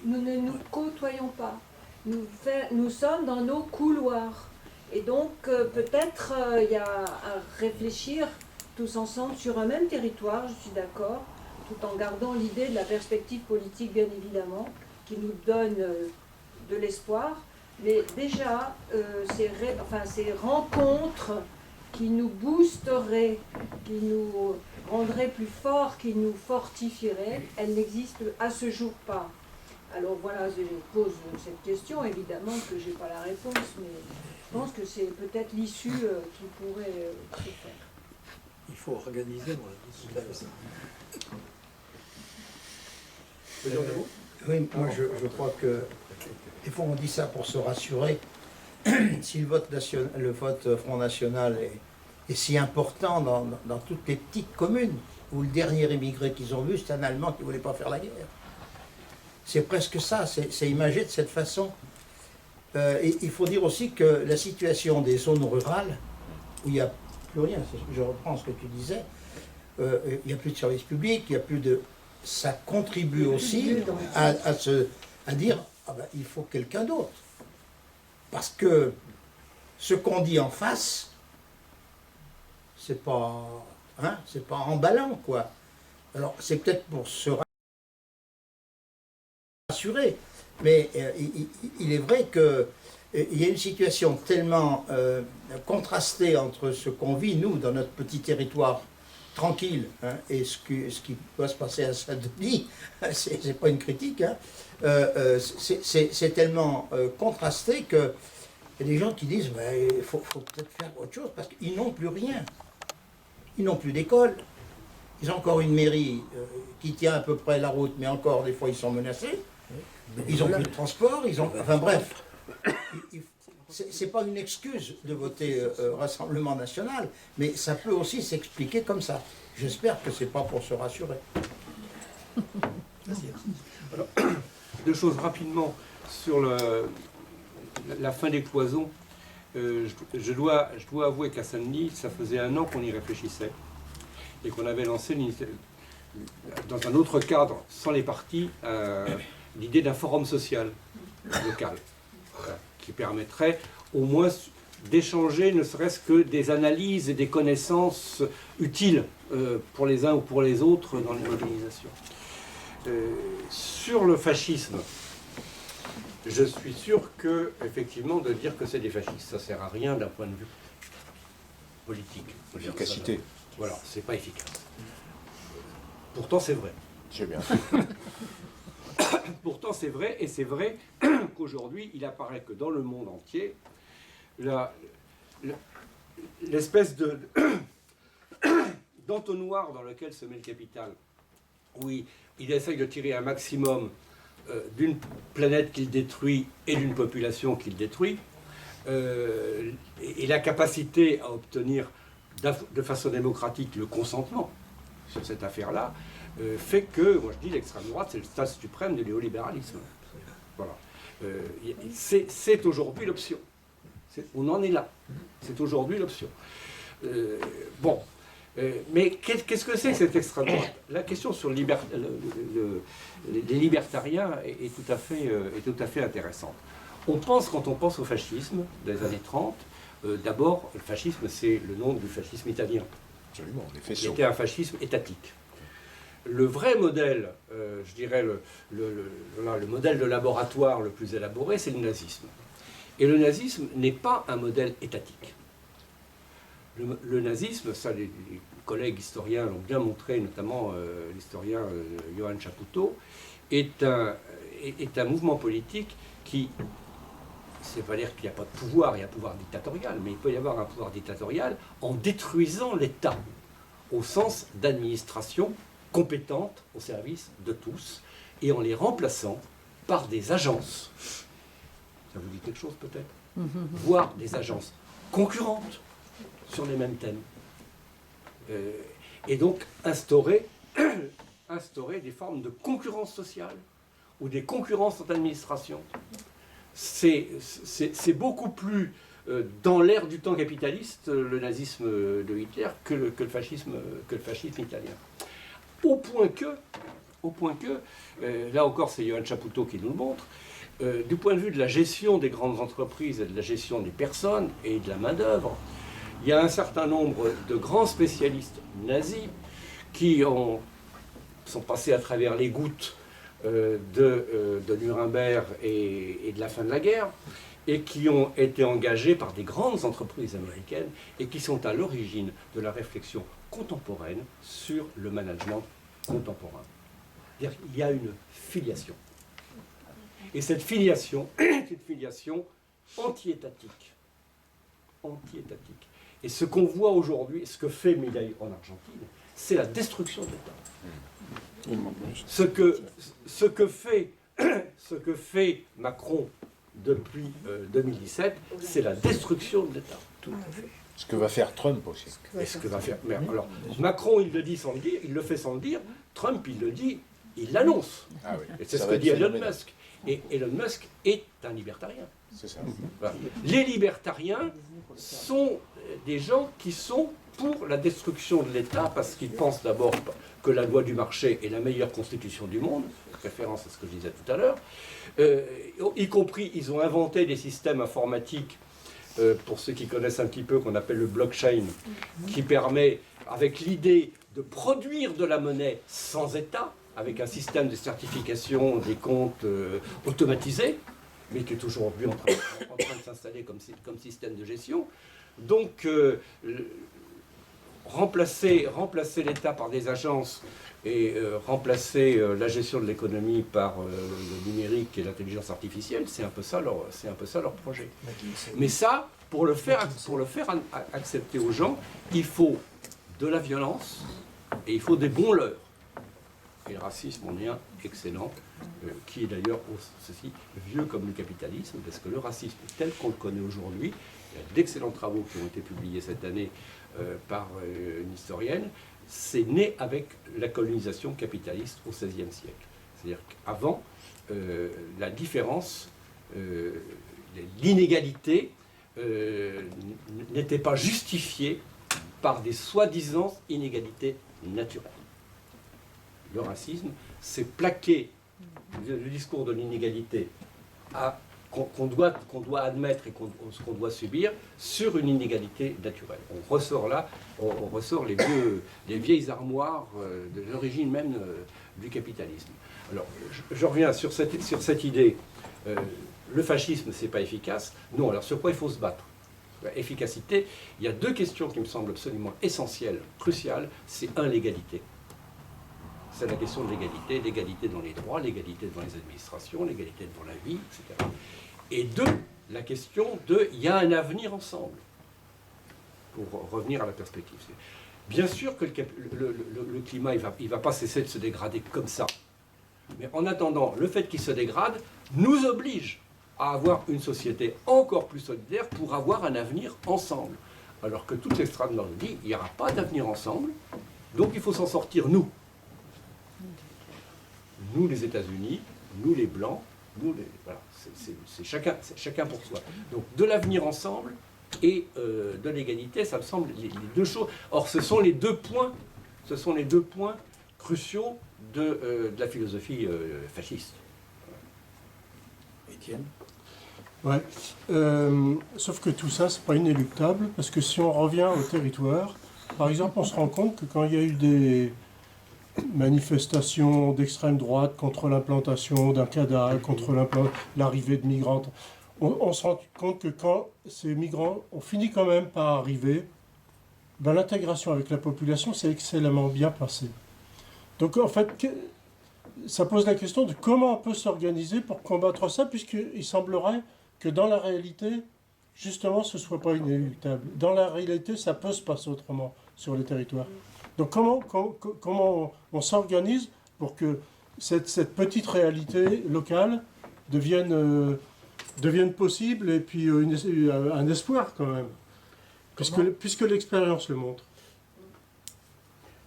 Nous ne nous côtoyons pas. Nous sommes dans nos couloirs. Et donc peut-être il y a à réfléchir tous ensemble sur un même territoire, je suis d'accord, tout en gardant l'idée de la perspective politique, bien évidemment, qui nous donne de l'espoir. Mais déjà, ces rencontres qui nous boosteraient, qui nous rendraient plus forts, qui nous fortifieraient, elles n'existent à ce jour pas. alors voilà, je pose cette question, évidemment que je n'ai pas la réponse, mais je pense que c'est peut-être l'issue qui pourrait se faire. Il faut organiser, moi, tout à l'heure. Oui, moi je crois que, des fois on dit ça pour se rassurer, si le vote Front National est si important dans toutes les petites communes, où le dernier immigré qu'ils ont vu, c'est un Allemand qui ne voulait pas faire la guerre. C'est presque ça, c'est imagé de cette façon. Et il faut dire aussi que la situation des zones rurales, où il n'y a plus rien, je reprends ce que tu disais, il n'y a plus de services publics, il n'y a plus de... Ça contribue aussi à dire, ah ben, il faut quelqu'un d'autre. Parce que ce qu'on dit en face, c'est pas emballant, quoi. Alors, c'est peut-être pour se rassurer, mais il est vrai que il y a une situation tellement contrastée entre ce qu'on vit, nous, dans notre petit territoire tranquille, hein, et ce qui doit se passer à Saint-Denis, c'est pas une critique, hein, c'est tellement contrasté que il y a des gens qui disent ben, il faut peut-être faire autre chose, parce qu'ils n'ont plus rien. Ils n'ont plus d'école. Ils ont encore une mairie qui tient à peu près la route, mais encore des fois ils sont menacés. Ils n'ont plus de transport, enfin bref. C'est pas une excuse de voter Rassemblement National, mais ça peut aussi s'expliquer comme ça. J'espère que c'est pas pour se rassurer. Alors, deux choses rapidement sur la fin des cloisons. Je dois avouer qu'à Saint-Denis, ça faisait 1 an qu'on y réfléchissait et qu'on avait lancé dans un autre cadre, sans les partis, l'idée d'un forum social local qui permettrait au moins d'échanger ne serait-ce que des analyses et des connaissances utiles pour les uns ou pour les autres dans les mobilisations. Sur le fascisme, je suis sûr que, effectivement, de dire que c'est des fascistes, ça ne sert à rien d'un point de vue politique. Efficacité. Voilà, c'est pas efficace. Pourtant, c'est vrai. C'est bien. Pourtant, c'est vrai, et c'est vrai qu'aujourd'hui, il apparaît que dans le monde entier, l'espèce d'entonnoir dans lequel se met le capital, où il essaye de tirer un maximum d'une planète qu'il détruit et d'une population qu'il détruit, et la capacité à obtenir de façon démocratique le consentement sur cette affaire-là, fait que, moi je dis, l'extrême droite, c'est le stade suprême du néolibéralisme. Voilà. C'est aujourd'hui l'option. On en est là. C'est aujourd'hui l'option. Mais qu'est-ce que c'est cette extrême droite? La question sur les libertariens est tout à fait intéressante. Quand on pense au fascisme des années 30, d'abord, le fascisme, c'est le nom du fascisme italien. Absolument, les faisceaux. Qui était un fascisme étatique. Le vrai modèle, je dirais le modèle de laboratoire le plus élaboré, c'est le nazisme. Et le nazisme n'est pas un modèle étatique. Le nazisme, ça les collègues historiens l'ont bien montré, notamment l'historien Johann Chapoutot, est un mouvement politique qui, c'est pas dire qu'il n'y a pas de pouvoir, il y a un pouvoir dictatorial, mais il peut y avoir un pouvoir dictatorial en détruisant l'État, au sens d'administration compétente au service de tous, et en les remplaçant par des agences. Ça vous dit quelque chose peut-être? Voire des agences concurrentes sur les mêmes thèmes. Et donc instaurer des formes de concurrence sociale ou des concurrences en administration. C'est beaucoup plus dans l'ère du temps capitaliste, le nazisme de Hitler, que le fascisme italien. Au point que, là encore c'est Johann Chapoutot qui nous le montre, du point de vue de la gestion des grandes entreprises et de la gestion des personnes et de la main-d'œuvre, il y a un certain nombre de grands spécialistes nazis qui sont passés à travers les gouttes de Nuremberg et de la fin de la guerre, et qui ont été engagés par des grandes entreprises américaines et qui sont à l'origine de la réflexion contemporaine sur le management contemporain. C'est-à-dire qu'il y a une filiation. Et cette filiation, c'est une filiation anti-étatique. Anti-étatique. Et ce qu'on voit aujourd'hui, ce que fait Milei en Argentine, c'est la destruction de l'État. Ce que fait Macron depuis 2017, c'est la destruction de l'État. Tout à fait. Ce que va faire Trump aussi. Et ce que va faire. Mais alors, Macron, il le dit sans le dire, il le fait sans le dire. Trump, il le dit, il l'annonce. Ah oui. Et c'est ce que dit Elon Musk. Et Elon Musk est un libertarien. C'est ça. Voilà. Les libertariens sont des gens qui sont pour la destruction de l'État parce qu'ils pensent d'abord que la loi du marché est la meilleure constitution du monde, référence à ce que je disais tout à l'heure, y compris ils ont inventé des systèmes informatiques, pour ceux qui connaissent un petit peu, qu'on appelle le blockchain, qui permet, avec l'idée de produire de la monnaie sans État, avec un système de certification des comptes automatisé, mais qui est aujourd'hui en train de s'installer comme système de gestion. Donc, remplacer l'État par des agences et remplacer la gestion de l'économie par le numérique et l'intelligence artificielle, c'est un peu ça leur projet. Mais ça, pour le faire accepter aux gens, il faut de la violence et il faut des bons leurs. Et le racisme en est un excellent, qui est d'ailleurs ceci vieux comme le capitalisme, parce que le racisme tel qu'on le connaît aujourd'hui, il y a d'excellents travaux qui ont été publiés cette année par une historienne, c'est né avec la colonisation capitaliste au XVIe siècle. C'est-à-dire qu'avant, la différence, l'inégalité n'était pas justifiée par des soi-disant inégalités naturelles. Le racisme, c'est plaquer le discours de l'inégalité qu'on doit admettre et qu'on doit subir sur une inégalité naturelle. On ressort les vieilles armoires de l'origine même du capitalisme. Alors, je reviens sur cette idée. Le fascisme, c'est pas efficace. Non, alors sur quoi il faut se battre? Efficacité, il y a deux questions qui me semblent absolument essentielles, cruciales. C'est l'égalité. C'est la question de l'égalité, l'égalité dans les droits, l'égalité devant les administrations, l'égalité devant la vie, etc. Et deux, la question de, il y a un avenir ensemble, pour revenir à la perspective. Bien sûr que le climat, il va pas cesser de se dégrader comme ça. Mais en attendant, le fait qu'il se dégrade nous oblige à avoir une société encore plus solidaire pour avoir un avenir ensemble. Alors que toute l'extrême droite dit, il n'y aura pas d'avenir ensemble, donc il faut s'en sortir nous. Nous les États-Unis, nous les Blancs, voilà, c'est chacun pour soi. Donc de l'avenir ensemble et de l'égalité, ça me semble les deux choses. Or ce sont les deux points cruciaux de la philosophie fasciste. Étienne? Ouais. Sauf que tout ça, c'est pas inéluctable, parce que si on revient au territoire, par exemple, on se rend compte que quand il y a eu des manifestations d'extrême droite contre l'implantation d'un CADA, contre l'arrivée de migrants, on se rend compte que quand ces migrants ont fini quand même par arriver, ben, l'intégration avec la population s'est excellemment bien passée. Donc en fait, ça pose la question de comment on peut s'organiser pour combattre ça, puisqu'il semblerait que dans la réalité, justement, ce ne soit pas inéluctable. Dans la réalité, ça peut se passer autrement sur les territoires. Donc comment on s'organise pour que cette petite réalité locale devienne possible et puis un espoir quand même, puisque l'expérience le montre.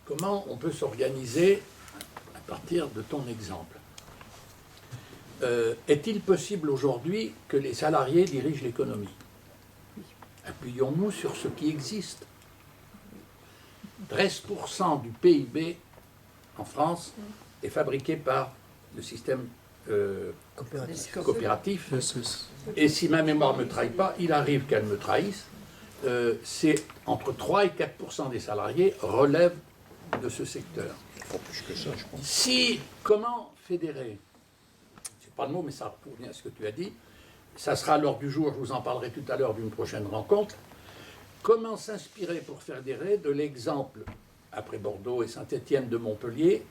Comment on peut s'organiser à partir de ton exemple? Est-il possible aujourd'hui que les salariés dirigent l'économie? Appuyons-nous sur ce qui existe. 13% du PIB en France est fabriqué par le système coopératif. Et si ma mémoire ne me trahit pas, il arrive qu'elle me trahisse, c'est entre 3 et 4% des salariés relèvent de ce secteur. Plus que ça, je pense. Comment fédérer? C'est pas le mot, mais ça revient à ce que tu as dit. Ça sera à l'ordre du jour, je vous en parlerai tout à l'heure d'une prochaine rencontre. Comment s'inspirer pour fédérer de l'exemple, après Bordeaux et Saint-Étienne de Montpellier,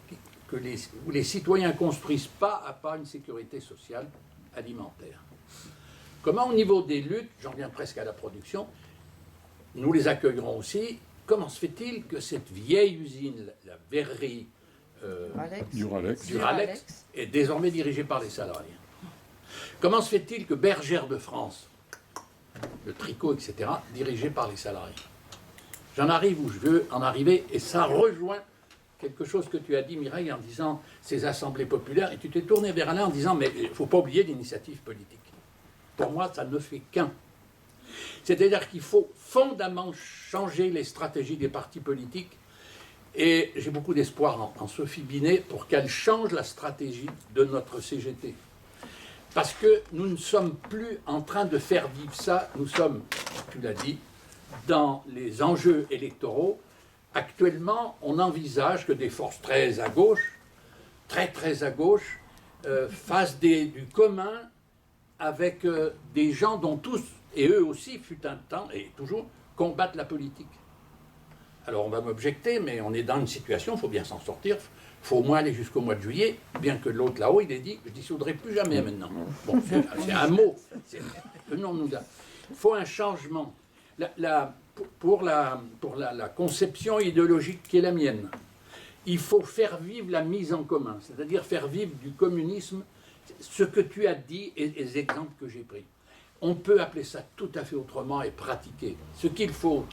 où les citoyens construisent pas à pas une sécurité sociale alimentaire. Comment au niveau des luttes, j'en viens presque à la production, nous les accueillerons aussi. Comment se fait-il que cette vieille usine, la verrerie Duralex, est désormais dirigée par les salariés? Comment se fait-il que Bergère de France, le tricot, etc., dirigé par les salariés? J'en arrive où je veux en arriver, et ça rejoint quelque chose que tu as dit, Mireille, en disant ces assemblées populaires, et tu t'es tourné vers Alain en disant, mais il ne faut pas oublier l'initiative politique. Pour moi, ça ne fait qu'un. C'est-à-dire qu'il faut fondamentalement changer les stratégies des partis politiques, et j'ai beaucoup d'espoir en Sophie Binet pour qu'elle change la stratégie de notre CGT. Parce que nous ne sommes plus en train de faire vivre ça, nous sommes, tu l'as dit, dans les enjeux électoraux. Actuellement, on envisage que des forces très à gauche, très à gauche, fassent du commun avec des gens dont tous, et eux aussi, fut un temps, et toujours, combattent la politique. Alors on va m'objecter, mais on est dans une situation, il faut bien s'en sortir, il faut au moins aller jusqu'au mois de juillet, bien que l'autre là-haut, il ait dit, je ne dissoudrai plus jamais maintenant. Bon, c'est un mot, il faut un changement. Pour la conception idéologique qui est la mienne, il faut faire vivre la mise en commun, c'est-à-dire faire vivre du communisme ce que tu as dit et les exemples que j'ai pris. On peut appeler ça tout à fait autrement et pratiquer. Ce qu'il faut,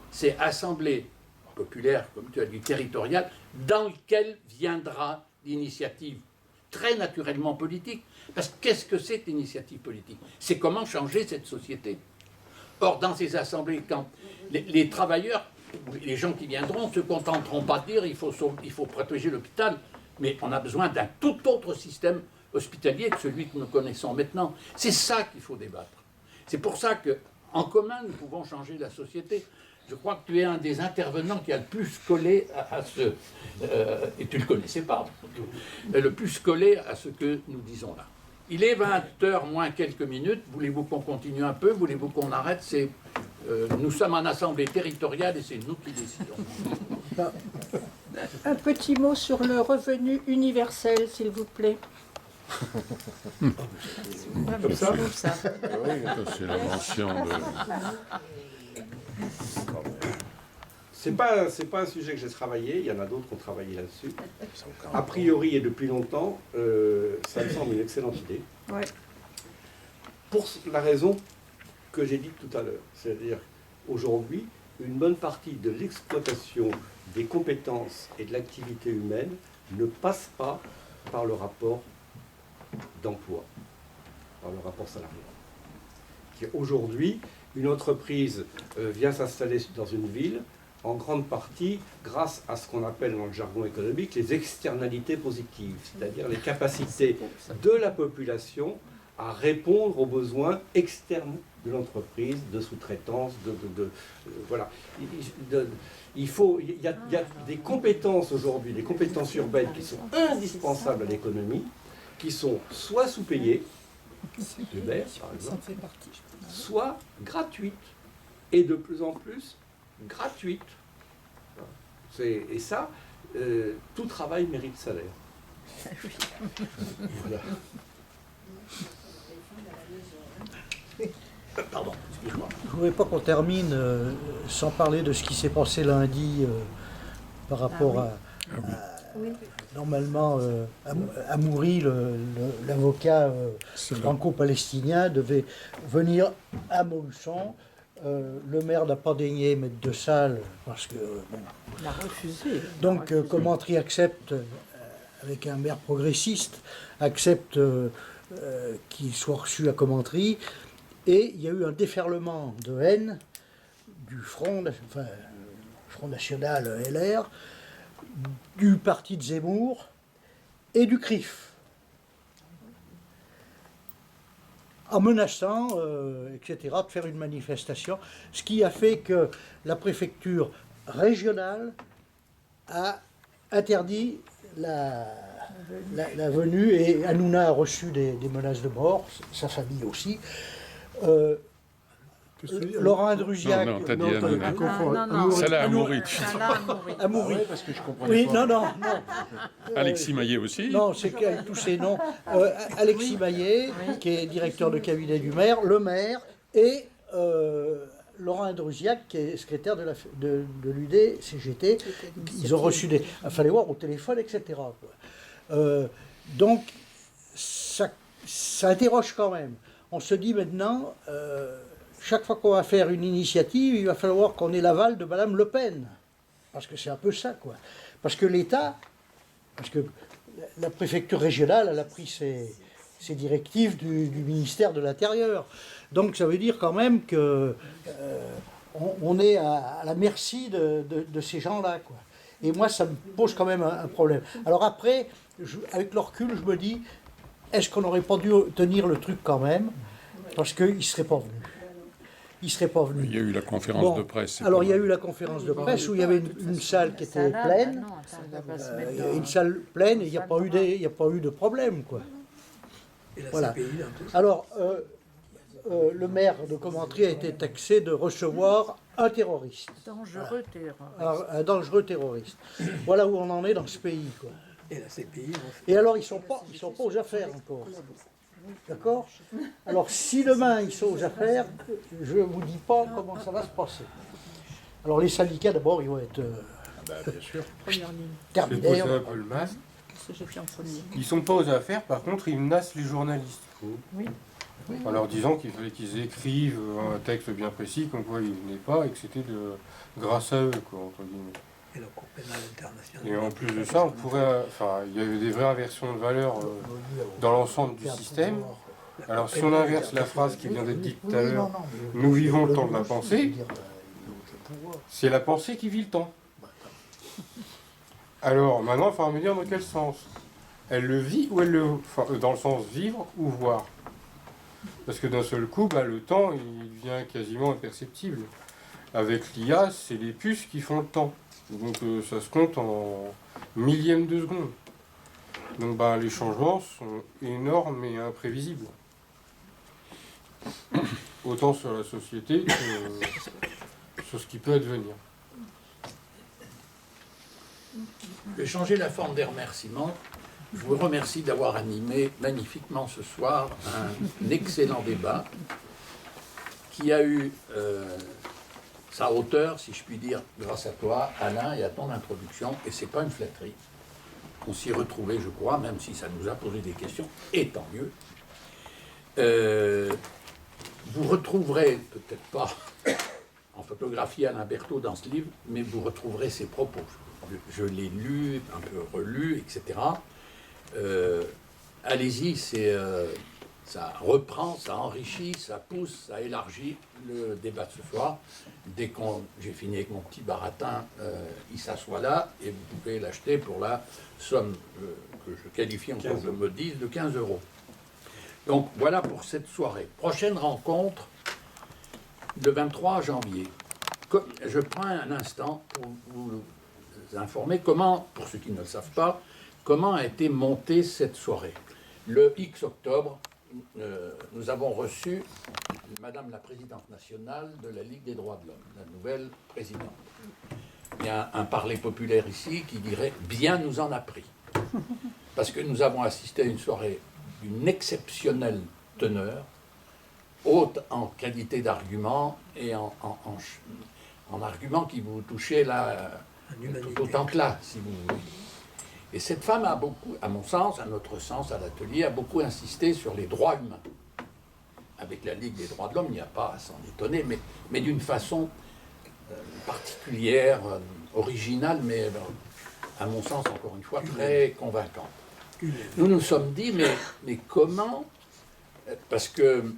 c'est assemblée populaire, comme tu as dit, territoriale, dans lequel viendra l'initiative très naturellement politique. Parce que qu'est-ce que c'est l'initiative politique? C'est comment changer cette société. Or, dans ces assemblées, quand les travailleurs, les gens qui viendront, ne se contenteront pas de dire il faut protéger l'hôpital, mais on a besoin d'un tout autre système hospitalier que celui que nous connaissons maintenant. C'est ça qu'il faut débattre. C'est pour ça qu'en commun, nous pouvons changer la société. Je crois que tu es un des intervenants qui a le plus collé à ce... et tu ne le connaissais pas, le plus collé à ce que nous disons là. Il est 20h moins quelques minutes. Voulez-vous qu'on continue un peu? Voulez-vous qu'on arrête? Nous sommes en assemblée territoriale et c'est nous qui décidons. Un petit mot sur le revenu universel, s'il vous plaît. Comme ça, c'est l'invention de... C'est pas un sujet que j'ai travaillé, il y en a d'autres qui ont travaillé là-dessus. A priori et depuis longtemps, ça me semble une excellente idée. Ouais. Pour la raison que j'ai dite tout à l'heure. C'est-à-dire, aujourd'hui, une bonne partie de l'exploitation des compétences et de l'activité humaine ne passe pas par le rapport d'emploi, par le rapport salarial. Aujourd'hui, une entreprise vient s'installer dans une ville, en grande partie grâce à ce qu'on appelle dans le jargon économique les externalités positives, c'est-à-dire les capacités de la population à répondre aux besoins externes de l'entreprise, de sous-traitance, voilà. Il y a des compétences aujourd'hui, des compétences urbaines qui sont indispensables à l'économie, qui sont soit sous-payées, Uber par exemple, soit gratuites, et de plus en plus gratuites. Et ça, tout travail mérite salaire. Voilà. Pardon, excuse-moi. Je ne voudrais pas qu'on termine sans parler de ce qui s'est passé lundi par rapport à normalement, Amouri, l'avocat franco-palestinien, devait venir à Montluçon. Le maire n'a pas daigné mettre de salle parce que... Il a refusé. Donc, Commentry accepte, avec un maire progressiste, accepte qu'il soit reçu à Commentry. Et il y a eu un déferlement de haine du Front National LR, du parti de Zemmour et du CRIF, en menaçant, etc., de faire une manifestation, ce qui a fait que la préfecture régionale a interdit la venue, et Hanouna a reçu des menaces de mort, sa famille aussi. Laurent Andrusiak. Non, t'as dit Hanouna. non. Salah Hamouri. Hamouri. Ouais, parce que je comprenais Oui, pas. non. Alexis Maillet aussi. Non, c'est qu'avec tous ces noms. Alexis Maillet, qui est directeur de cabinet du maire, le maire, et Laurent Andrusiak, qui est secrétaire de l'UD CGT. Ils ont reçu des... Il fallait voir au téléphone, etc. quoi. Donc, ça interroge quand même. On se dit maintenant, chaque fois qu'on va faire une initiative, il va falloir qu'on ait l'aval de Madame Le Pen. Parce que c'est un peu ça, quoi. Parce que l'État, parce que la préfecture régionale, elle a pris ses directives du ministère de l'Intérieur. Donc ça veut dire quand même que on est à la merci de ces gens-là, quoi. Et moi, ça me pose quand même un problème. Alors après, avec le recul, je me dis, est-ce qu'on n'aurait pas dû tenir le truc quand même? Parce qu'il ne serait pas venu. Il ne serait pas venu. Il y a eu la conférence de presse. Alors il y a eu la conférence de presse où il y avait une salle qui était pleine. Une salle pleine et il n'y a pas eu de problème, quoi. Voilà. Alors, le maire de Commentry a été taxé de recevoir un terroriste. Dangereux terroriste. Un dangereux terroriste. Voilà où on en est dans ce pays, quoi. Et la CPI. Et alors, ils sont pas aux affaires encore. D'accord? Alors, si demain ils sont aux affaires, je ne vous dis pas comment ça va se passer. Alors, les syndicats, d'abord, ils vont être Bien sûr. terminés. C'est poser un peu le masque. Ils sont pas aux affaires, par contre, ils menacent les journalistes. Oui. En leur disant qu'il fallait qu'ils écrivent un texte bien précis, comme quoi ils venaient pas et que c'était grâce à eux, quoi, entre guillemets. Et la Cour pénale internationale. Et en plus de ça, on pourrait, il y a eu des vraies inversions de valeurs dans l'ensemble du système. Alors si on inverse la phrase qui vient d'être dite tout à l'heure, nous vivons le temps de la pensée, c'est la pensée qui vit le temps. Alors maintenant, il faudra me dire dans quel sens. Elle le vit ou elle le... dans le sens vivre ou voir. Parce que d'un seul coup, le temps, il devient quasiment imperceptible. Avec l'IA, c'est les puces qui font le temps. Donc ça se compte en millièmes de seconde. Donc les changements sont énormes et imprévisibles. Autant sur la société que sur ce qui peut advenir. Je vais changer la forme des remerciements. Je vous remercie d'avoir animé magnifiquement ce soir un excellent débat qui a eu sa hauteur, si je puis dire, grâce à toi, Alain, et à ton introduction. Et c'est pas une flatterie. On s'y retrouvait, je crois, même si ça nous a posé des questions, et tant mieux. Vous retrouverez, peut-être pas en photographie Alain Berthaud dans ce livre, mais vous retrouverez ses propos. Je l'ai lu, un peu relu, etc. Allez-y, ça reprend, ça enrichit, ça pousse, ça élargit le débat de ce soir. Dès que j'ai fini avec mon petit baratin, il s'assoit là et vous pouvez l'acheter pour la somme que je qualifie encore de modiste de 15 €. Donc voilà pour cette soirée. Prochaine rencontre, le 23 janvier. Je prends un instant pour vous informer comment, pour ceux qui ne le savent pas, comment a été montée cette soirée. Le X octobre, nous avons reçu Madame la Présidente nationale de la Ligue des droits de l'homme, la nouvelle présidente. Il y a un parler populaire ici qui dirait « bien nous en a pris ». Parce que nous avons assisté à une soirée d'une exceptionnelle teneur, haute en qualité d'argument et en argument qui vous touchait là, tout autant que là, si vous voulez. Et cette femme a beaucoup, à mon sens, à notre sens, à l'atelier, a beaucoup insisté sur les droits humains. Avec la Ligue des droits de l'homme, il n'y a pas à s'en étonner, mais d'une façon particulière, originale, mais à mon sens, encore une fois, très convaincante. Nous nous sommes dit, mais comment, parce que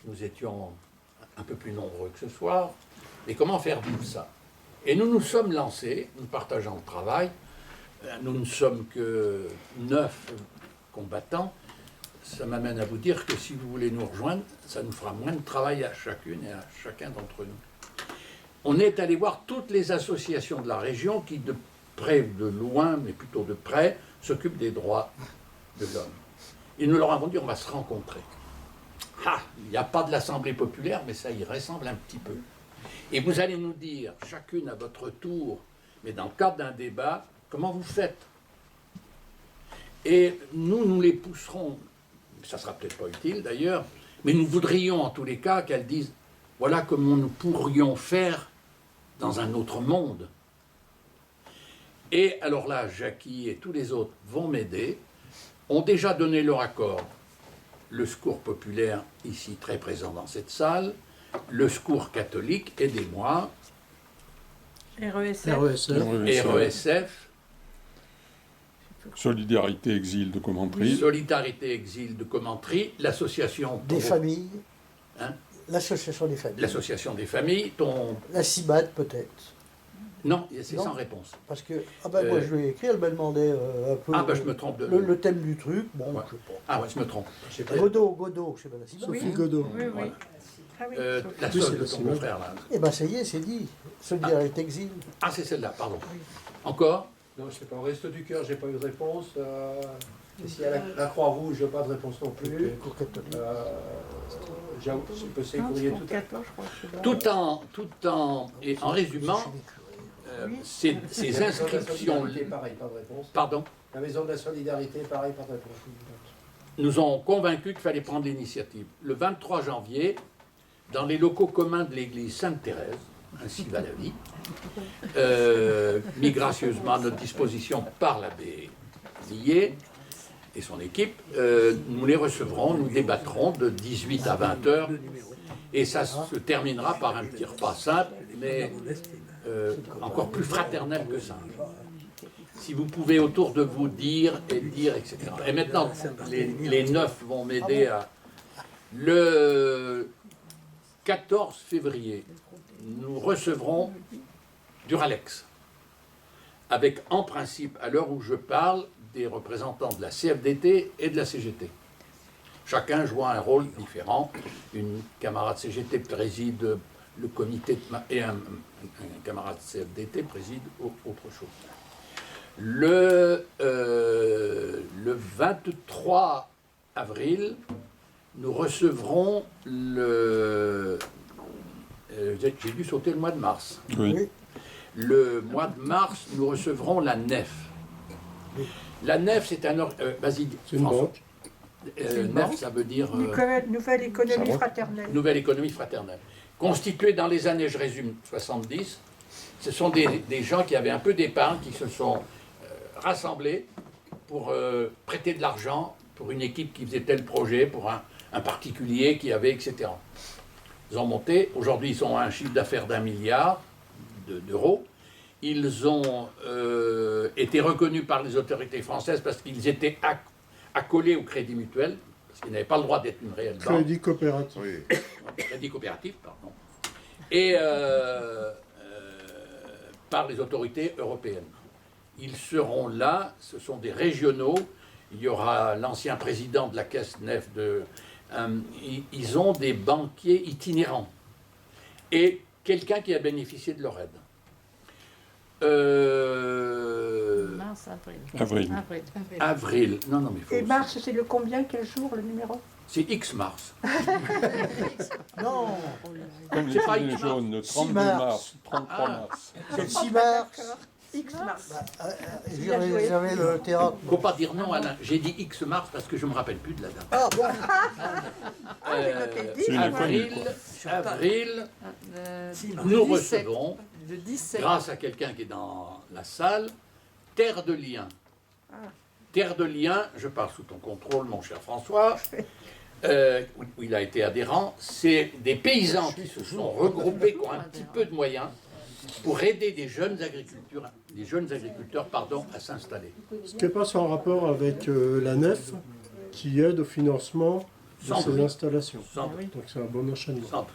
nous étions un peu plus nombreux que ce soir, mais comment faire vivre ça? Et nous nous sommes lancés, nous partageons le travail, nous ne sommes que 9 combattants. Ça m'amène à vous dire que si vous voulez nous rejoindre, ça nous fera moins de travail à chacune et à chacun d'entre nous. On est allé voir toutes les associations de la région qui, de près ou de loin, mais plutôt de près, s'occupent des droits de l'homme. Et nous leur avons dit, on va se rencontrer. Ah, il n'y a pas de l'Assemblée populaire, mais ça y ressemble un petit peu. Et vous allez nous dire, chacune à votre tour, mais dans le cadre d'un débat, comment vous faites. Et nous les pousserons, ça ne sera peut-être pas utile d'ailleurs, mais nous voudrions en tous les cas qu'elles disent, voilà comment nous pourrions faire dans un autre monde. Et alors là, Jackie et tous les autres vont m'aider, ont déjà donné leur accord. Le secours populaire, ici très présent dans cette salle, le secours catholique, aidez-moi, RESF, Solidarité Exil de Commentry, Solidarité Exil de Commentry, l'association des familles, hein, l'association des familles. L'association des familles, La CIBAD peut-être. Non, c'est sans réponse. Parce que, moi je lui ai écrit, elle m'a demandé un peu je me trompe le thème du truc. Bon, ouais. je sais pas. Ah ouais, je me trompe. Godot, je sais pas la CIBAD. Sophie Godot. Oui, oui. Voilà. Ah oui, La seule de ton frère là. Eh bien ça y est, c'est dit. Solidarité Exil. Ah, c'est celle-là, pardon. Encore? Non, je sais pas. Au Resto du Cœur, j'ai pas eu de réponse. Et s'il y a la Croix-Rouge, j'ai pas de réponse non plus. J'avoue, je peux s'écourrier Tout en résumant, ces inscriptions. Pareil, pas de réponse. Pardon? La Maison de la Solidarité, pareil, pas de réponse. Nous ont convaincus qu'il fallait prendre l'initiative. Le 23 janvier, dans les locaux communs de l'église Sainte-Thérèse, ainsi va la vie, mis gracieusement à notre disposition par l'abbé Millet et son équipe, nous les recevrons, nous débattrons de 18 à 20 heures, et ça se terminera par un petit repas simple, mais encore plus fraternel que ça. Si vous pouvez autour de vous dire, etc. Et maintenant, les 9 vont m'aider à... Le 14 février, nous recevrons Duralex, avec en principe, à l'heure où je parle, des représentants de la CFDT et de la CGT. Chacun joue un rôle différent. Une camarade CGT préside le comité et un camarade CFDT préside autre chose. Le 23 avril, nous recevrons j'ai dû sauter le mois de mars. Oui. Le mois de mars, nous recevrons la NEF. La NEF, c'est un... vas-y, François. NEF, ça veut dire... Nouvelle économie fraternelle. Nouvelle économie fraternelle. Constituée dans les années, je résume, 70, ce sont des gens qui avaient un peu d'épargne, qui se sont rassemblés pour prêter de l'argent pour une équipe qui faisait tel projet, pour un particulier qui avait, etc. Ils ont monté. Aujourd'hui, ils ont un chiffre d'affaires d'1 milliard d'euros. Ils ont été reconnus par les autorités françaises parce qu'ils étaient accolés au Crédit Mutuel, parce qu'ils n'avaient pas le droit d'être une réelle banque. Crédit coopératif. Oui. Crédit coopératif, pardon. Et par les autorités européennes. Ils seront là, ce sont des régionaux. Il y aura l'ancien président de la caisse NEF ils ont des banquiers itinérants et quelqu'un qui a bénéficié de leur aide. Mars, Avril. Non, mais faut... Et mars, c'est le combien, quel jour, le numéro? C'est X mars. Non. Comme les gilets jaunes, le 32 mars, 33 mars. C'est le 6 mars. X mars. J'avais le théâtre. Faut pas dire non, Alain. J'ai dit X mars parce que je me rappelle plus de la date. Ah bon. Avril, nous recevons, grâce à quelqu'un qui est dans la salle, Terre de Liens. Terre de Liens, je parle sous ton contrôle, mon cher François, où il a été adhérent, c'est des paysans qui se sont regroupés, qui ont un petit peu de moyens, pour aider des jeunes agriculteurs, à s'installer. Ce qui n'est pas sans rapport avec la NEF, qui aide au financement de ces installations. Donc c'est un bon enchaînement.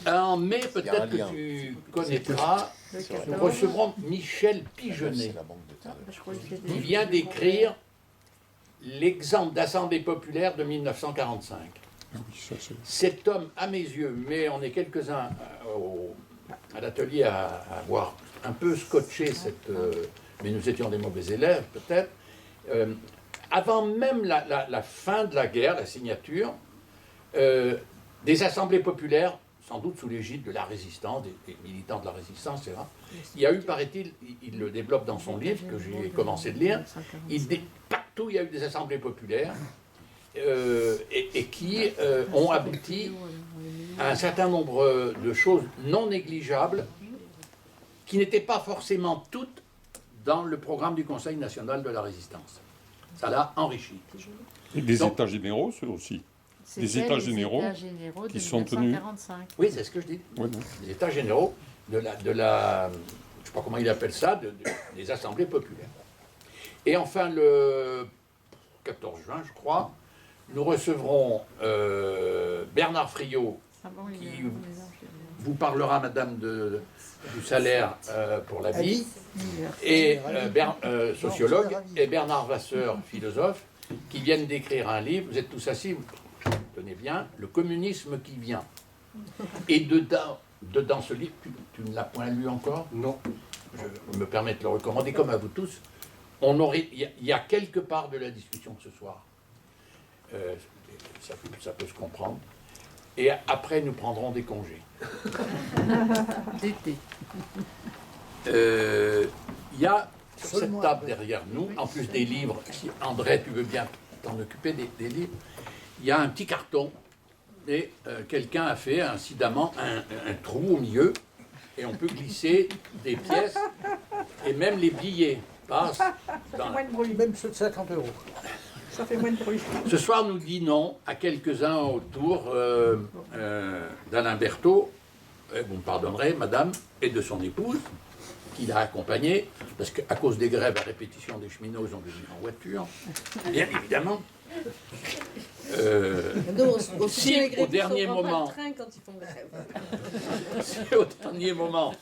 En mai, peut-être que tu connaîtras, nous recevrons Michel Pigeonnet, qui vient d'écrire l'exemple d'Assemblée populaire de 1945. Cet homme, à mes yeux, mais on est quelques-uns à l'atelier à avoir un peu scotché cette... mais nous étions des mauvais élèves, peut-être. Avant même la fin de la guerre, la signature, des assemblées populaires, sans doute sous l'égide de la résistance, des militants de la résistance, etc. Il y a eu, paraît-il, il le développe dans son livre, que j'ai commencé de lire, partout il y a eu des assemblées populaires, et qui ont abouti à un certain nombre de choses non négligeables, qui n'étaient pas forcément toutes dans le programme du Conseil national de la résistance. Ça l'a enrichi. Et des États généraux, ceux aussi. Des États généraux qui sont tenus. Oui, c'est ce que je dis. Oui, les États généraux de la je ne sais pas comment il appelle ça, des assemblées populaires. Et enfin, le 14 juin, je crois, nous recevrons Bernard Friot, qui vous parlera, madame, du salaire pour la vie, et sociologue, et Bernard Vasseur, philosophe, qui viennent d'écrire un livre. Vous êtes tous assis, tenez bien, Le communisme qui vient. Et dedans ce livre, tu ne l'as point lu encore? Non. Je me permets de le recommander, comme à vous tous. Il y a quelque part de la discussion de ce soir. Ça peut se comprendre. Et après, nous prendrons des congés. D'été. Il y a sur cette table derrière nous, en plus des livres, si André, tu veux bien t'en occuper des livres, il y a un petit carton et quelqu'un a fait incidemment un trou au milieu et on peut glisser des pièces et même les billets passent. Dans moins de bruit, même ceux de 50 €. Ça fait moins de bruit. Ce soir, nous dînons à quelques-uns autour d'Alain Berthaud, vous me pardonnerez, madame, et de son épouse, qui l'a accompagné, parce qu'à cause des grèves à répétition des cheminots, ils ont dû venir en voiture, bien évidemment. Si au dernier moment, si au dernier moment,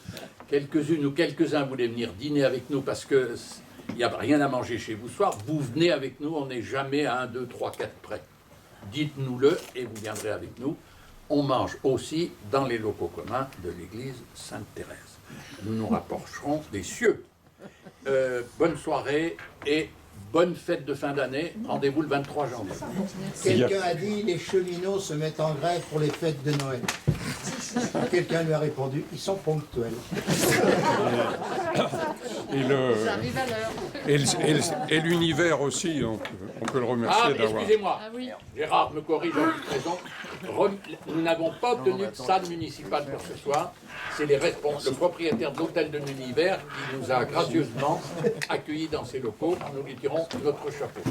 quelques-unes ou quelques-uns voulaient venir dîner avec nous parce que il n'y a rien à manger chez vous ce soir, vous venez avec nous, on n'est jamais à 1, 2, 3, 4 près. Dites-nous-le et vous viendrez avec nous. On mange aussi dans les locaux communs de l'église Sainte-Thérèse. Nous nous rapprocherons des cieux. Bonne soirée et bonne fête de fin d'année. Rendez-vous le 23 janvier. Quelqu'un a dit les cheminots se mettent en grève pour les fêtes de Noël. Quelqu'un lui a répondu ils sont ponctuels. Et l'univers aussi, on peut le remercier d'avoir. Excusez-moi, Gérard me corrige, en toute raison. Nous n'avons pas obtenu de salle municipale pour ce soir. C'est le propriétaire de l'hôtel de l'univers qui nous a gracieusement accueillis dans ses locaux. Nous lui tirons notre chapeau.